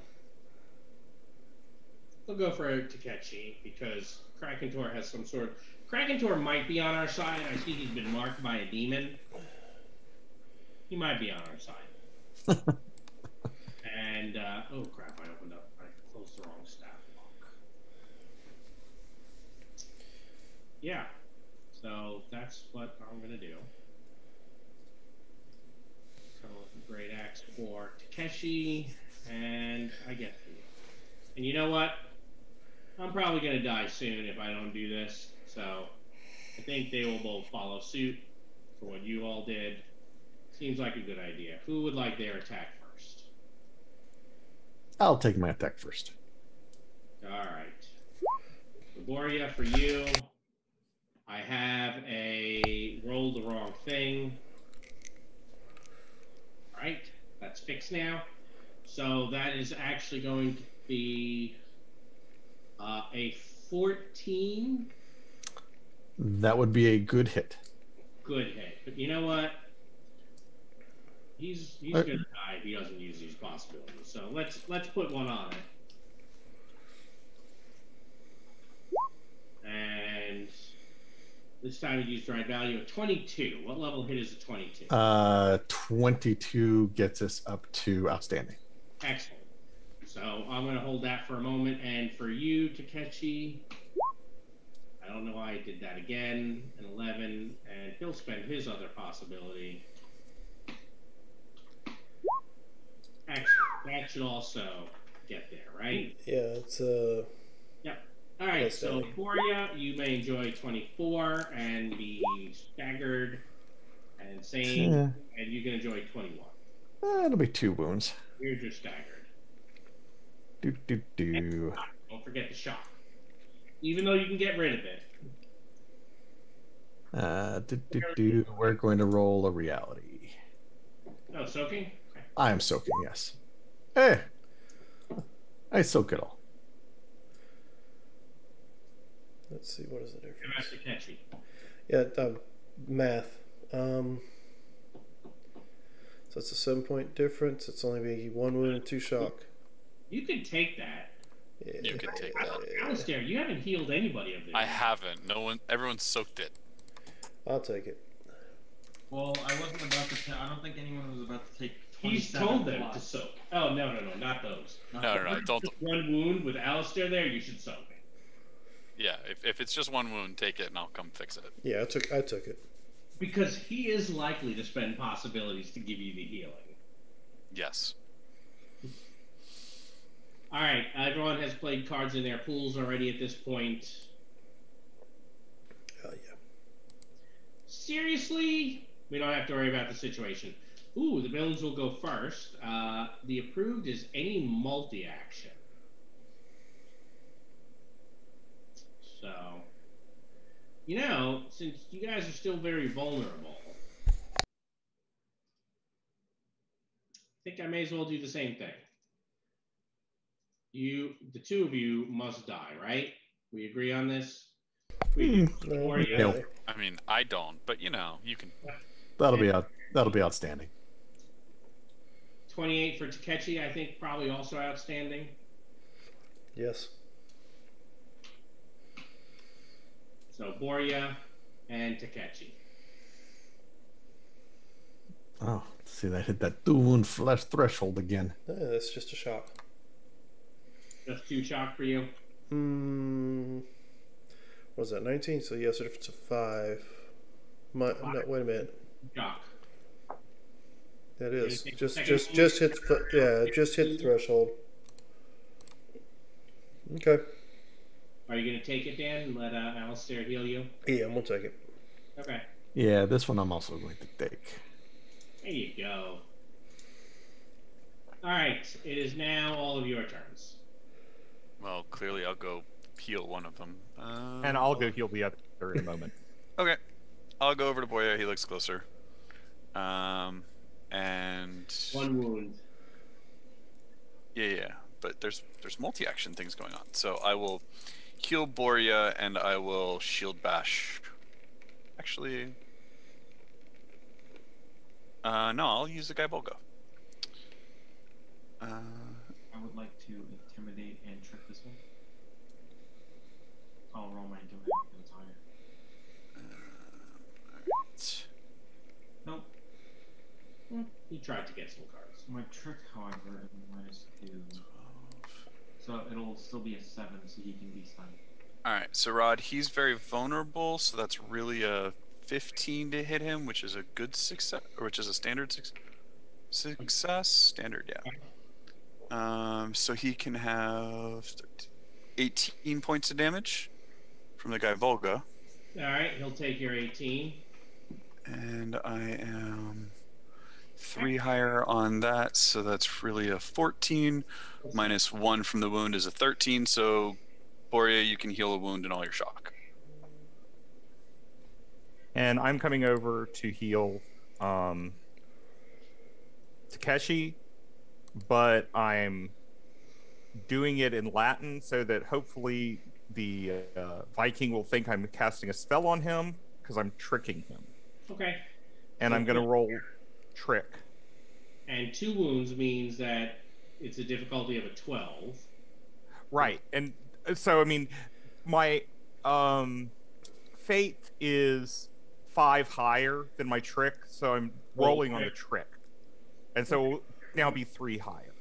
we'll go for Takeshi because Krakentor has some sort of... Krakentor might be on our side. I see he's been marked by a demon. He might be on our side. And, oh crap, I closed the wrong stat block. Yeah. So that's what I'm going to do. Come with a great axe for Takeshi, and I get you. And you know what? I'm probably going to die soon if I don't do this. So I think they will both follow suit for what you all did. Seems like a good idea. Who would like their attack first? I'll take my attack first. All right. Laboria, for you, I have rolled the wrong thing. All right, that's fixed now. So that is actually going to be a 14. That would be a good hit. Good hit. But you know what? He's gonna die if he doesn't use these possibilities. So let's put one on it. And this time he used the right value of 22. What level hit is a 22? 22 gets us up to outstanding. Excellent. So I'm going to hold that for a moment. And for you, Takechi, I don't know why I did that again. An 11, and he'll spend his other possibility. Excellent. That should also get there, right? Yeah, it's Yep. All right. Yes, So Daddy. for you, you may enjoy 24 and be staggered and sane, Yeah. and you can enjoy 21. It'll be 2 wounds. Here's your staggered. Do. Don't forget the shock. Even though you can get rid of it. We're going to roll a reality. Oh, soaking? Okay. I am soaking, yes. Hey! I soak it all. let's see, what is the difference? Master Catchy. Yeah, math. So it's a 7-point difference. It's only be 1 wound and 2 shock. You can take that. Yeah. You can take that. Alistair, you haven't healed anybody of this. I haven't. No one. Everyone soaked it. I'll take it. Well, I wasn't about to. I don't think anyone was about to take. He's 27 told them plus. to soak. Oh, no, not those. No, don't. Just 1 wound with Alistair there, you should soak. Yeah, if it's just 1 wound, take it and I'll come fix it. Yeah, I took it. Because he is likely to spend possibilities to give you the healing. Yes. All right, everyone has played cards in their pools already at this point. Yeah. Seriously? We don't have to worry about the situation. Ooh, the villains will go first. The approved is any multi-action. So, since you guys are still very vulnerable, I think I may as well do the same thing. The 2 of you must die, right? We agree on this? No, I mean, I don't, but you can. That'll be outstanding. 28 for Takechi, I think probably also outstanding. Yes. So Boria and Takechi. Oh, see, that hit that 2 wound flesh threshold again. That's just a shock. Just 2 shock for you. What was that, 19? So yes, a difference of 5. No, wait a minute. Shock. That is Take just the hit just hit the threshold. Okay. Are you gonna take it, Dan, and let Alistair heal you? Yeah, I'm gonna take it. Okay. Yeah, this one I'm also going to take. There you go. All right. It is now all of your turns. Well, clearly I'll go heal one of them. And I'll go heal the other in a moment. Okay. I'll go over to Boya. He looks closer. And 1 wound. yeah. But there's multi-action things going on. So I will heal Boria and I will shield bash. Actually, no, I'll use the guy Volga. I would like to intimidate and trick this one. I'll roll my intimidate if it's higher. Alright. Nope. He tried to get some cards. My trick, however, is -2. So it'll still be a 7, so he can be stunned. Alright, so Rod, he's very vulnerable, so that's really a 15 to hit him, which is a good success, or which is a standard success? Standard, yeah. So he can have 18 points of damage from the guy Volga. All right. He'll take your 18. And I am 3 higher on that, so that's really a 14. Minus 1 from the wound is a 13, so Boria, you can heal a wound and all your shock. And I'm coming over to heal Takeshi, but I'm doing it in Latin so that hopefully the Viking will think I'm casting a spell on him because I'm tricking him. Okay. And I'm going to roll trick. And 2 wounds means that it's a difficulty of a 12. Right. And so, I mean, my fate is 5 higher than my trick, so I'm rolling on the trick. And so it'll now be 3 higher.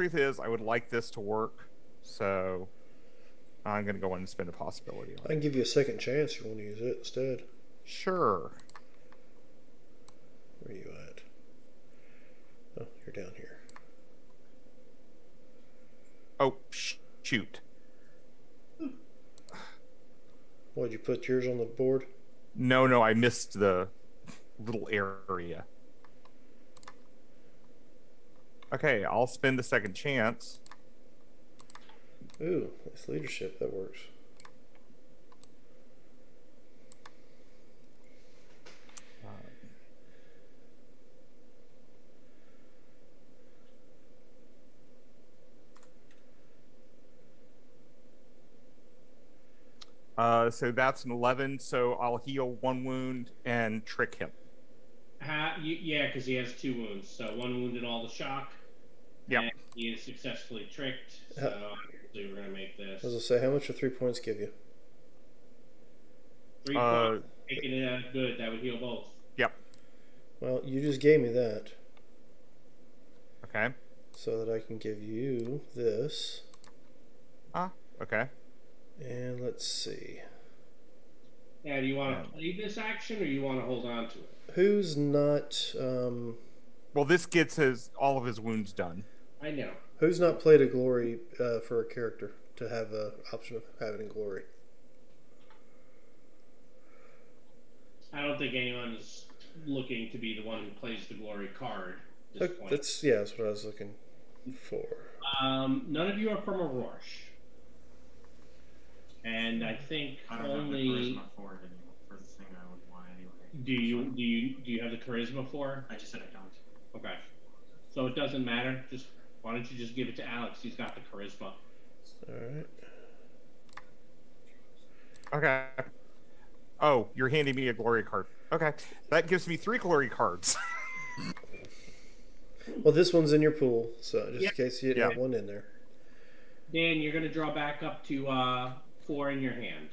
truth is, I would like this to work, so I'm going to go in and spend a possibility on I can give you a second chance if you want to use it instead. Sure. Where are you at? Oh, you're down here. Oh, shoot. What, did you put yours on the board? No, I missed the little area. Okay, I'll spend the second chance. Ooh, nice leadership. That works. So that's an 11, so I'll heal 1 wound and trick him. Yeah, because he has 2 wounds. So 1 wound in all the shock. Yep. And he is successfully tricked. So we're going to make this. As I say, how much do 3 points give you? 3 points. Making it good. That would heal both. Yep. Well, you just gave me that. Okay. So that I can give you this. Okay. And let's see. Yeah, do you want to play this action or you want to hold on to it? Who's not... Well, this gets all of his wounds done. I know. Who's not played a glory for a character to have an option of having a glory? I don't think anyone's looking to be the one who plays the glory card at this point. That's what I was looking for. None of you are from Aurora. And I think I don't have the charisma for it anymore, for the thing I would want anyway. Do you have the charisma for? I just said I don't. Okay. So it doesn't matter. Just why don't you just give it to Alex? He's got the charisma. All right. Okay. Oh, you're handing me a glory card. Okay. That gives me 3 glory cards. Well, this one's in your pool, so just in case you didn't have one in there. Dan, you're going to draw back up to 4 in your hand.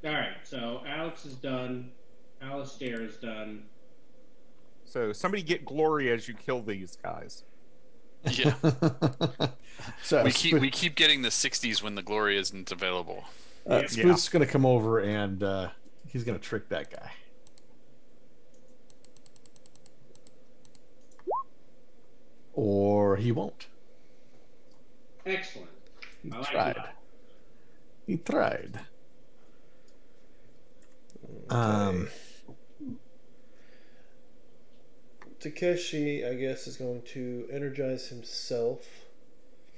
All right, so Alex is done. Alistair is done. So somebody get glory as you kill these guys. Yeah. So we keep getting the 60s when the glory isn't available. Spook's going to come over and he's going to trick that guy. Or he won't. Excellent. He I like tried. that. He tried. Takeshi, I guess, is going to energize himself.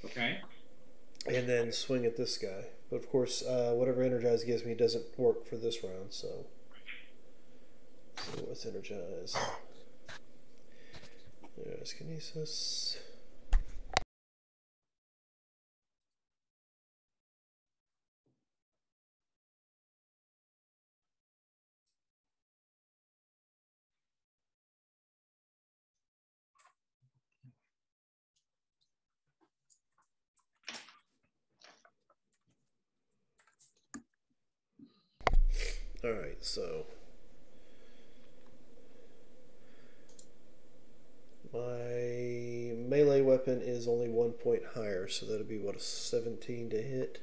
Okay. And then swing at this guy. But of course, whatever energize gives me doesn't work for this round, so let's energize. There's Kinesis. Alright, so my melee weapon is only 1 point higher, so that'll be what, a 17 to hit?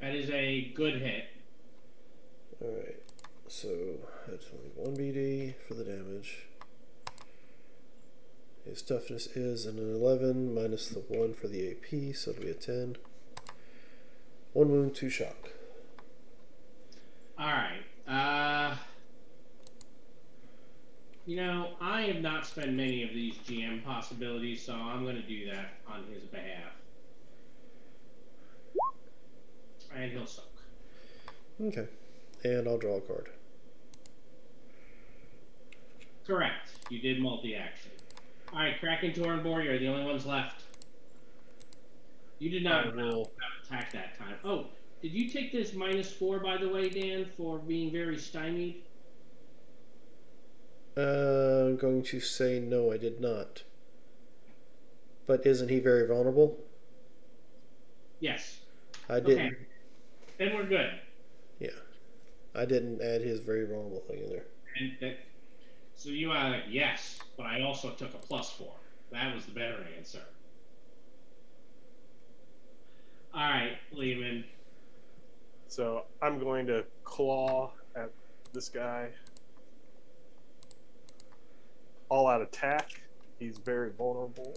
That is a good hit. Alright, so that's only 1 BD for the damage. His toughness is an 11 minus the 1 for the AP, so it'll be a 10. 1 wound, 2 shock. Alright. You know, I have not spent many of these GM possibilities, so I'm going to do that on his behalf. And he'll soak. Okay. And I'll draw a card. Correct. You did multi-action. Alright, Kraken Torenbor, you're the only ones left. You did not attack that time. Oh, did you take this -4, by the way, Dan, for being very stymied? I'm going to say no, I did not. But isn't he very vulnerable? Yes. I didn't. Okay. Then we're good. Yeah. I didn't add his very vulnerable thing in there. So you are like, yes, but I also took a +4. That was the better answer. All right, Lehman. So I'm going to claw at this guy. All out attack. He's very vulnerable.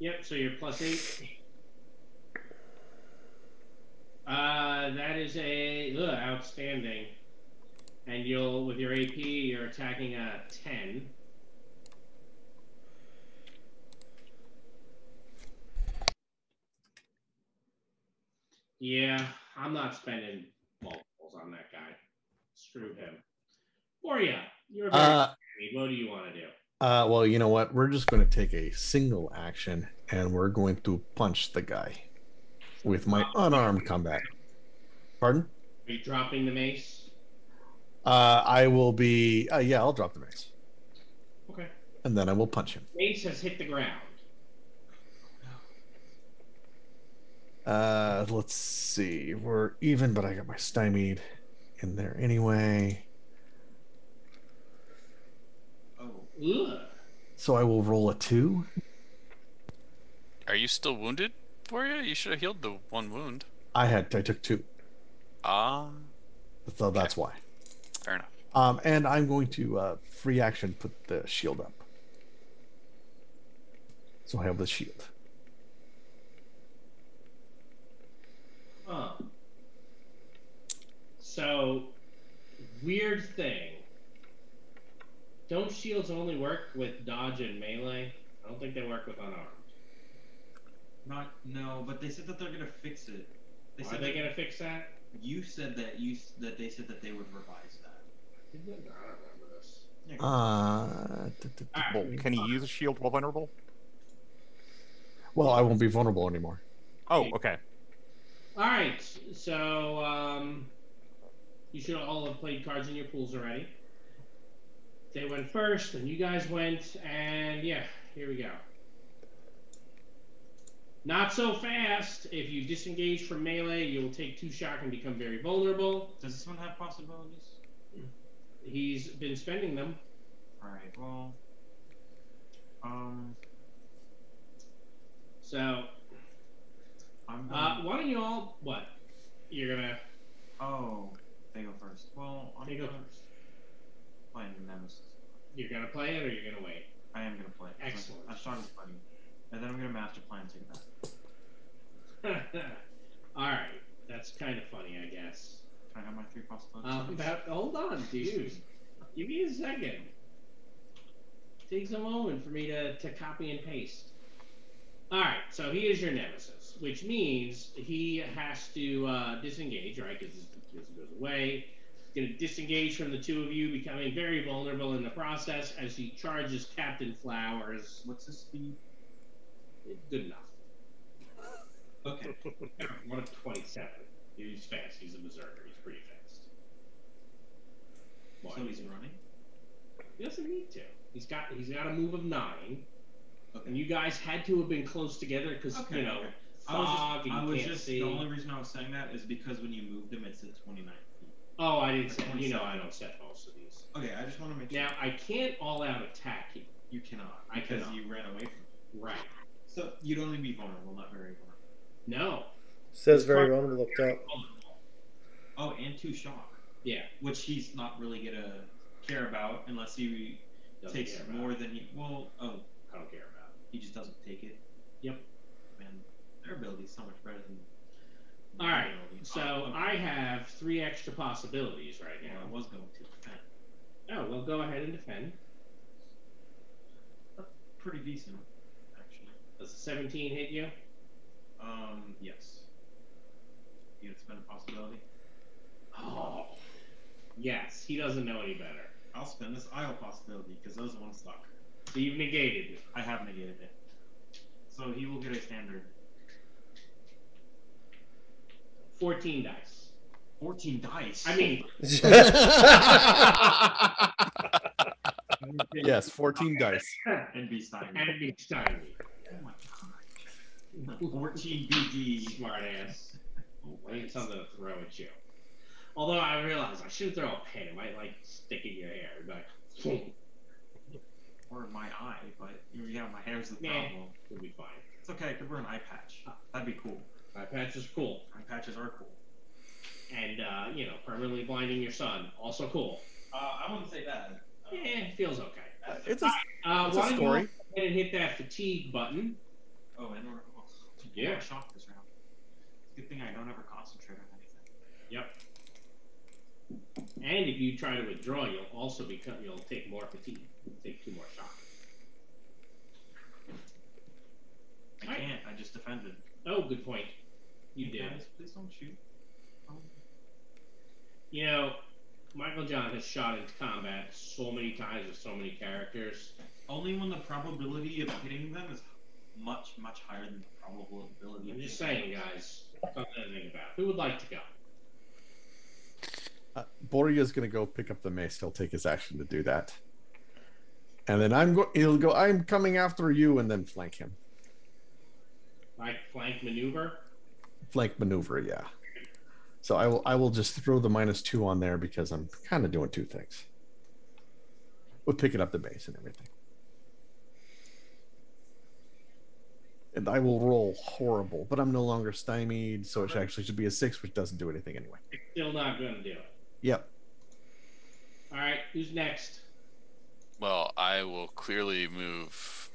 Yep, so you're +8. That is outstanding. And you'll, with your AP, you're attacking a 10. Yeah, I'm not spending multiples on that guy. Screw him. Boria, you're very what do you want to do? Well, you know what? We're just going to take a single action, and we're going to punch the guy with my unarmed combat. Pardon? Are you dropping the mace? I will be. Yeah, I'll drop the mace. Okay. And then I will punch him. Mace has hit the ground. Let's see. We're even, but I got my stymied in there anyway. Ugh. So I will roll a 2. Are you still wounded, Boria? You should have healed the 1 wound. I took 2. So that's why. Fair enough. And I'm going to free action put the shield up. So I have the shield. So, weird thing. Don't shields only work with dodge and melee? I don't think they work with unarmed. No, but they said that they're gonna fix it. Are they gonna fix that? You said that they said that they would revise that. I don't remember this. Well, can he use a shield while vulnerable? Well, I won't be vulnerable anymore. Oh, okay. All right, so you should all have played cards in your pools already. They went first, and you guys went, and yeah, here we go. Not so fast. If you disengage from melee, you will take 2 shock and become very vulnerable. Does this one have possibilities? He's been spending them. All right. Well, So, why don't you all? What? You're gonna? Oh, they go first. Well, They go first. Playing Nemesis. You're gonna play it, or you're gonna wait? I am gonna play it. Excellent. I started playing, and then I'm gonna master plan and take it back. All right, that's kind of funny, I guess. Can I have my 3 possibilities? Hold on, dude. Give me a second. Takes a moment for me to copy and paste. All right, so he is your nemesis, which means he has to disengage, right? Because he goes away. He's going to disengage from the 2 of you, becoming very vulnerable in the process as he charges Captain Flowers. What's his speed? Good enough. Okay. 127. He's fast. He's a berserker. He's pretty fast. So he's running? He doesn't need to. He's got a move of 9. Okay. And you guys had to have been close together because fog and you can't see. The only reason I was saying that is because when you moved him, it said 29 feet. Oh, I didn't say. You know, I don't set most of these. Okay, I just want to make sure. Now I can't all-out attack you. You cannot. I because cannot. you ran away from him. Right. So you'd only be vulnerable, not very vulnerable. No. Says very vulnerable up top. Oh, and 2 shock. Yeah. Which he's not really gonna care about unless he takes more than he. Well, I don't care about it. He just doesn't take it. Yep. Man, their ability is so much better than. All right. So I have 3 extra possibilities right now. Well, I was going to defend. Oh well, go ahead and defend. Pretty decent, actually. Does a 17 hit you? Yes. You gonna spend a possibility? Oh. Yes. He doesn't know any better. I'll spend this idle possibility because those ones suck. So you've negated it. I have negated it. So he will get a standard. 14 dice. 14 dice? I mean... Yes, 14 dice. And be stymied. And be stymied. Oh my god. 14 BD. Smart ass. I need something to throw at you. Although I realize I shouldn't throw a pen. It might like stick in your hair. But Or my eye, but yeah, my hair's the nah, problem. it'll be fine. It's okay. I could wear an eye patch. That'd be cool. Eye patch is cool. Eye patches are cool. And you know, permanently blinding your son, also cool. I wouldn't say that. Yeah, it feels okay. It's Why a don't you story. go ahead and hit that fatigue button? Oh, and we're Yeah. shocked this round. Good thing I don't ever concentrate on anything. Yep. And if you try to withdraw, you'll take more fatigue. You'll take 2 more shock. I Alright. can't. I just defended. Oh, good point. You did. Guys, please don't shoot. You know, Michael John has shot into combat so many times with so many characters. Only when the probability of hitting them is much, much higher than the probability. I'm of just hitting saying, guys, something to think about. Who would like to go? Borya's gonna go pick up the mace. He'll take his action to do that, and then he'll go. I'm coming after you, and then flank him. Like flank maneuver? Flank maneuver, yeah. So I will just throw the -2 on there because I'm kind of doing 2 things. With picking up the mace and everything. And I will roll horrible, but I'm no longer stymied, so it actually should be a 6, which doesn't do anything anyway. Still not going to do it. Yep. All right, who's next? Well, I will clearly move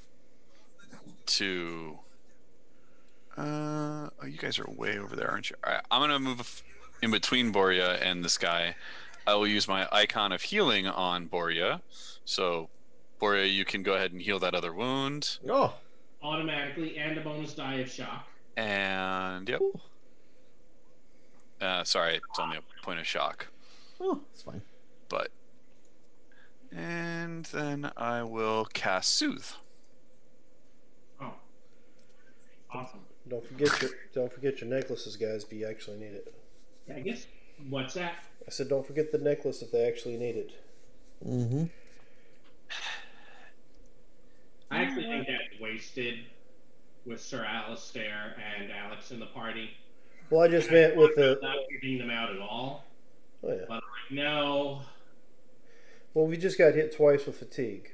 to. Oh, you guys are way over there, aren't you? All right, I'm gonna move in between Borya and this guy. I will use my icon of healing on Borya. So, Borya, you can go ahead and heal that other wound. Oh. Automatically, and a bonus die of shock. And yep. Sorry, it's only a point of shock. Oh, it's fine. But. And then I will cast Soothe. Oh. Awesome. Don't forget your necklaces, guys, if you actually need it. I guess. What's that? I said don't forget the necklace if they actually need it. Mm-hmm. I actually think that's wasted with Sir Alistair and Alex in the party. Well, I just meant with the. Not giving them out at all. Oh yeah. But I'm like, no. Well, we just got hit twice with fatigue.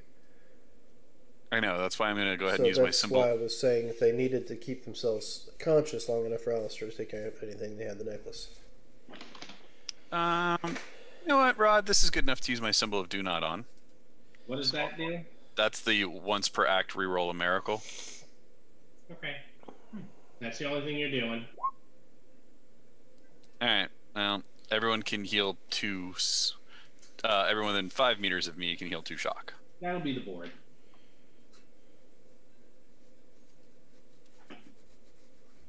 I know, that's why I'm going to go ahead So and use my that's symbol. why I was saying if they needed to keep themselves conscious long enough for Alistair to take care of anything, they had the necklace. You know what, Rod? This is good enough to use my symbol of Do Not on. What does that do? That's the once per act reroll a miracle. Okay. That's the only thing you're doing. Alright, well, everyone can heal 2. Everyone within 5 meters of me can heal 2 shock. That'll be the board.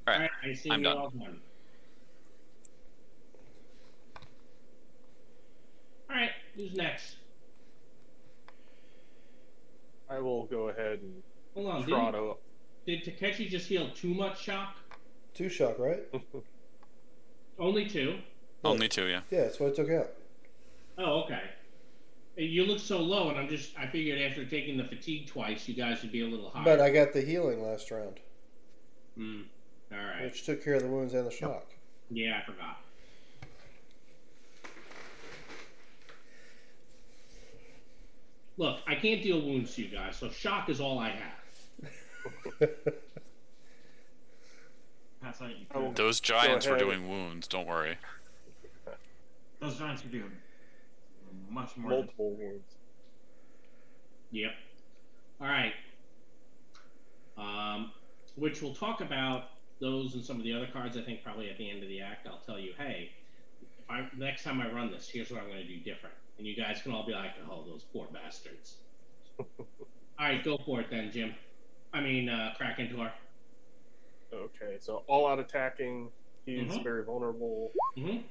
Alright, I see I'm you're done. all done. Alright, who's next? I will go ahead and Hold on, trot up. did Takeshi just heal too much shock? 2 shock, right? Only 2? Only 2, yeah. Yeah, that's what I took out. Oh, okay. You look so low, and I figured after taking the fatigue twice, you guys would be a little higher. But I got the healing last round, All right. which took care of the wounds and the shock. Yeah, I forgot. Look, I can't deal wounds to you guys, so shock is all I have. That's how you Oh. Those giants were ahead. doing wounds, don't worry. Those giants could do much more. Multiple wounds. Yep. All right. Which we'll talk about those and some of the other cards. I think probably at the end of the act, I'll tell you, hey, next time I run this, here's what I'm going to do different, and you guys can all be like, oh, those poor bastards. All right, go for it then, Jim. I mean, Krakentor. Okay, so all out attacking. He's Mhm. very vulnerable. Mm-hmm.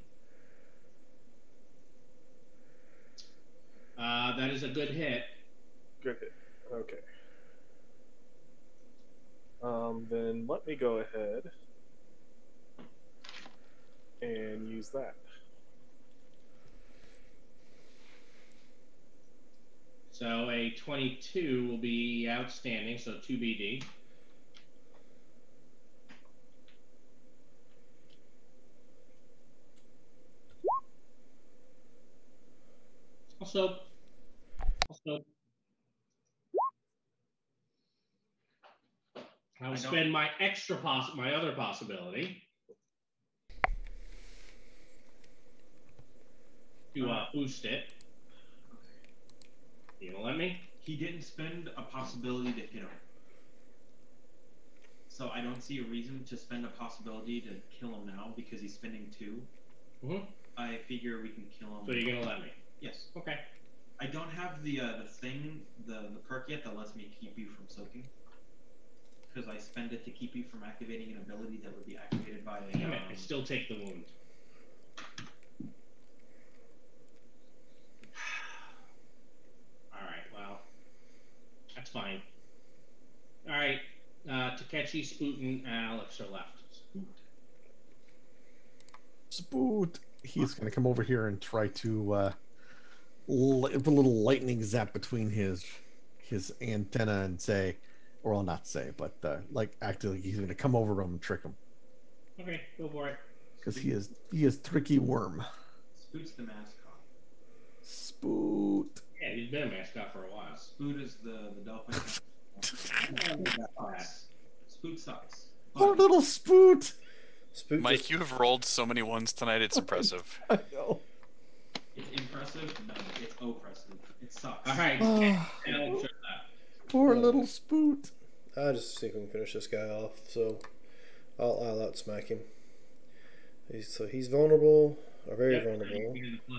That is a good hit. Good hit. Okay. Then let me go ahead and use that. So a 22 will be outstanding, so 2 BD. soap. I'll soap. I'll spend my extra my other possibility to boost it. You gonna let me? He didn't spend a possibility to hit him. So I don't see a reason to spend a possibility to kill him now because he's spending 2. Mm-hmm. I figure we can kill him. So you're gonna let me? Yes. Okay. I don't have the thing, the perk yet that lets me keep you from soaking. Because I spend it to keep you from activating an ability that would be activated by a... Damn it, I still take the wound. Alright, well, that's fine. Alright, Takechi, Spoot, and Alex are left. Spoot. He's going to come over here and try to put a little lightning zap between his antenna and say, or I'll not say, but like actually he's going to come over to him and trick him. Okay, go for it. Because he is tricky worm. Spoot's the mascot. Spoot. Yeah, he's been a mascot for a while. Spoot is the Delphi. Spoot sucks. Poor little Spoot. Spoot Mike, just- you have rolled so many ones tonight. It's impressive. I know. It's impressive? No, it's oppressive. It sucks. Alright, Oh. Alex are left. Poor little Spoot. I just think we can finish this guy off. So I'll outsmack him. He's vulnerable, or very vulnerable.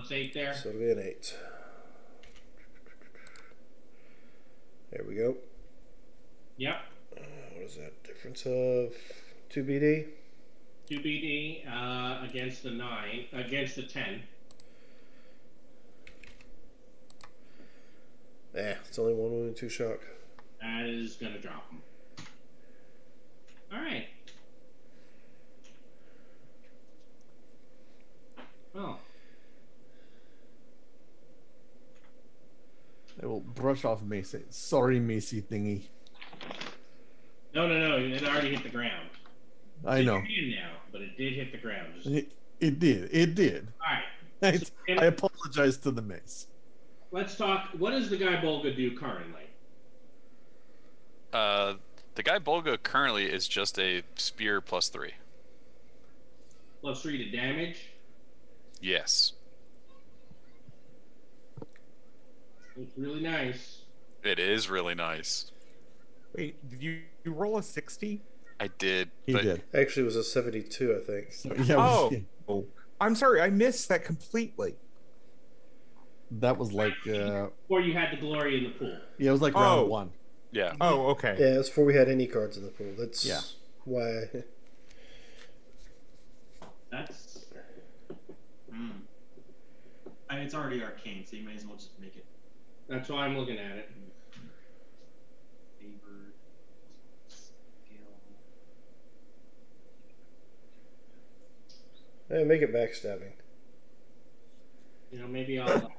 +8 there. So it'll be an 8. There we go. Yep. What is that difference of 2 BD? 2 BD against the 9, against the 10. It's only 1 wound and 2 shock. That is gonna drop him. Alright. Well. I will brush off Macy. Sorry, Macy thingy. No, it already hit the ground. I know. It's in now, but it did hit the ground. It did. Alright. I apologize to the mace. Let's talk. What does the guy Bolga do currently? The guy Bolga currently is just a spear +3. +3 to damage. Yes. It's really nice. It is really nice. Wait, did you roll a 60? I did. He did. Actually, it was a 72, I think. So, yeah, Oh, I'm sorry, I missed that completely. that was like Or you had the glory in the pool. it was like round 1. Yeah. Oh, okay. Yeah, it was before we had any cards in the pool. That's Yeah. why. That's... I mean, it's already arcane, so you may as well just make it That's why I'm looking at it. favored. Skill. Make it backstabbing. You know, maybe I'll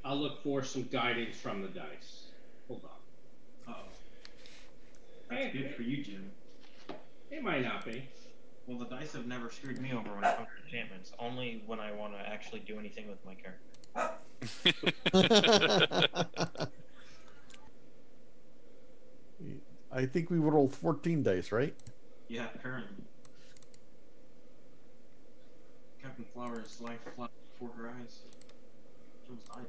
look for some guidance from the dice. Hold on. Uh-oh. That's good for you, Jim. It might not be. Well, the dice have never screwed me over when it comes to enchantments. Only when I want to actually do anything with my character. I think we rolled 14 dice, right? Yeah, currently. Captain Flower's life flashed before her eyes. She almost died.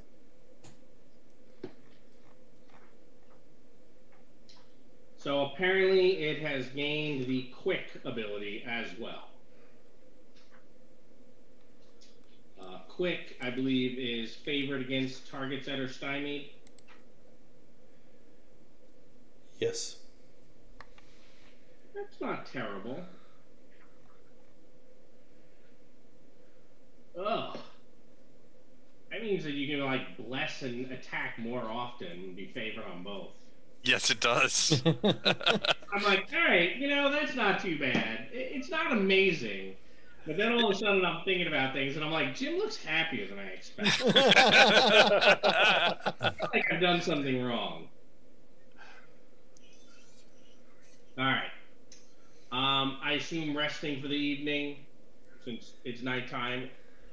So apparently it has gained the quick ability as well. Quick, I believe, is favored against targets that are stymied. Yes. That's not terrible. Ugh. That means that you can, like, bless and attack more often and be favored on both. Yes, it does. I'm like, all right, you know, that's not too bad. It's not amazing. But then all of a sudden I'm thinking about things and I'm like, Jim looks happier than I expected. I feel like I've done something wrong. All right. I assume resting for the evening since it's nighttime.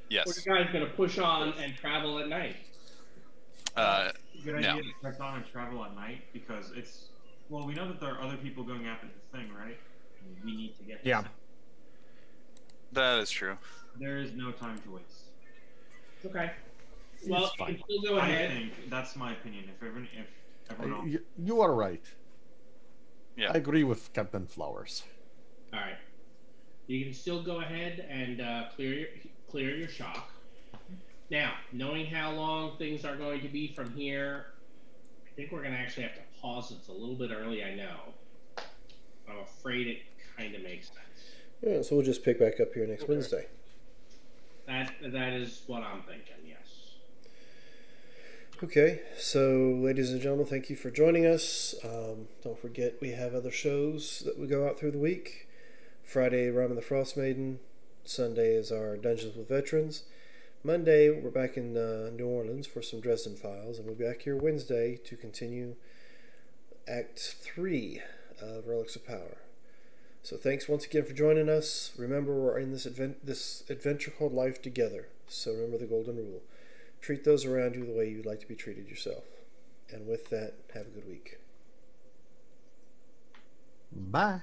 Yes. Or you guys going to push on and travel at night? Good no. idea to press on and travel at night because it's well, we know that there are other people going after the thing, right? And we need to get this Yeah. out. That is true. There is no time to waste. Okay. Well, you can still go I ahead. think that's my opinion. If everyone else, You are right. Yeah. I agree with Captain Flowers. All right. You can still go ahead and clear your shock. Now, knowing how long things are going to be from here, I think we're going to actually have to pause. It's a little bit early, I know. I'm afraid it kind of makes sense. Yeah, so we'll just pick back up here next Wednesday. That is what I'm thinking. Yes. Okay, so ladies and gentlemen, thank you for joining us. Don't forget we have other shows that we go out through the week. Friday, Ramen the Frost Maiden. Sunday is our Dungeons with Veterans. Monday, we're back in New Orleans for some Dresden Files, and we'll be back here Wednesday to continue Act 3 of Relics of Power. So thanks once again for joining us. Remember, we're in this adventure called life together. So remember the golden rule. Treat those around you the way you'd like to be treated yourself. And with that, have a good week. Bye.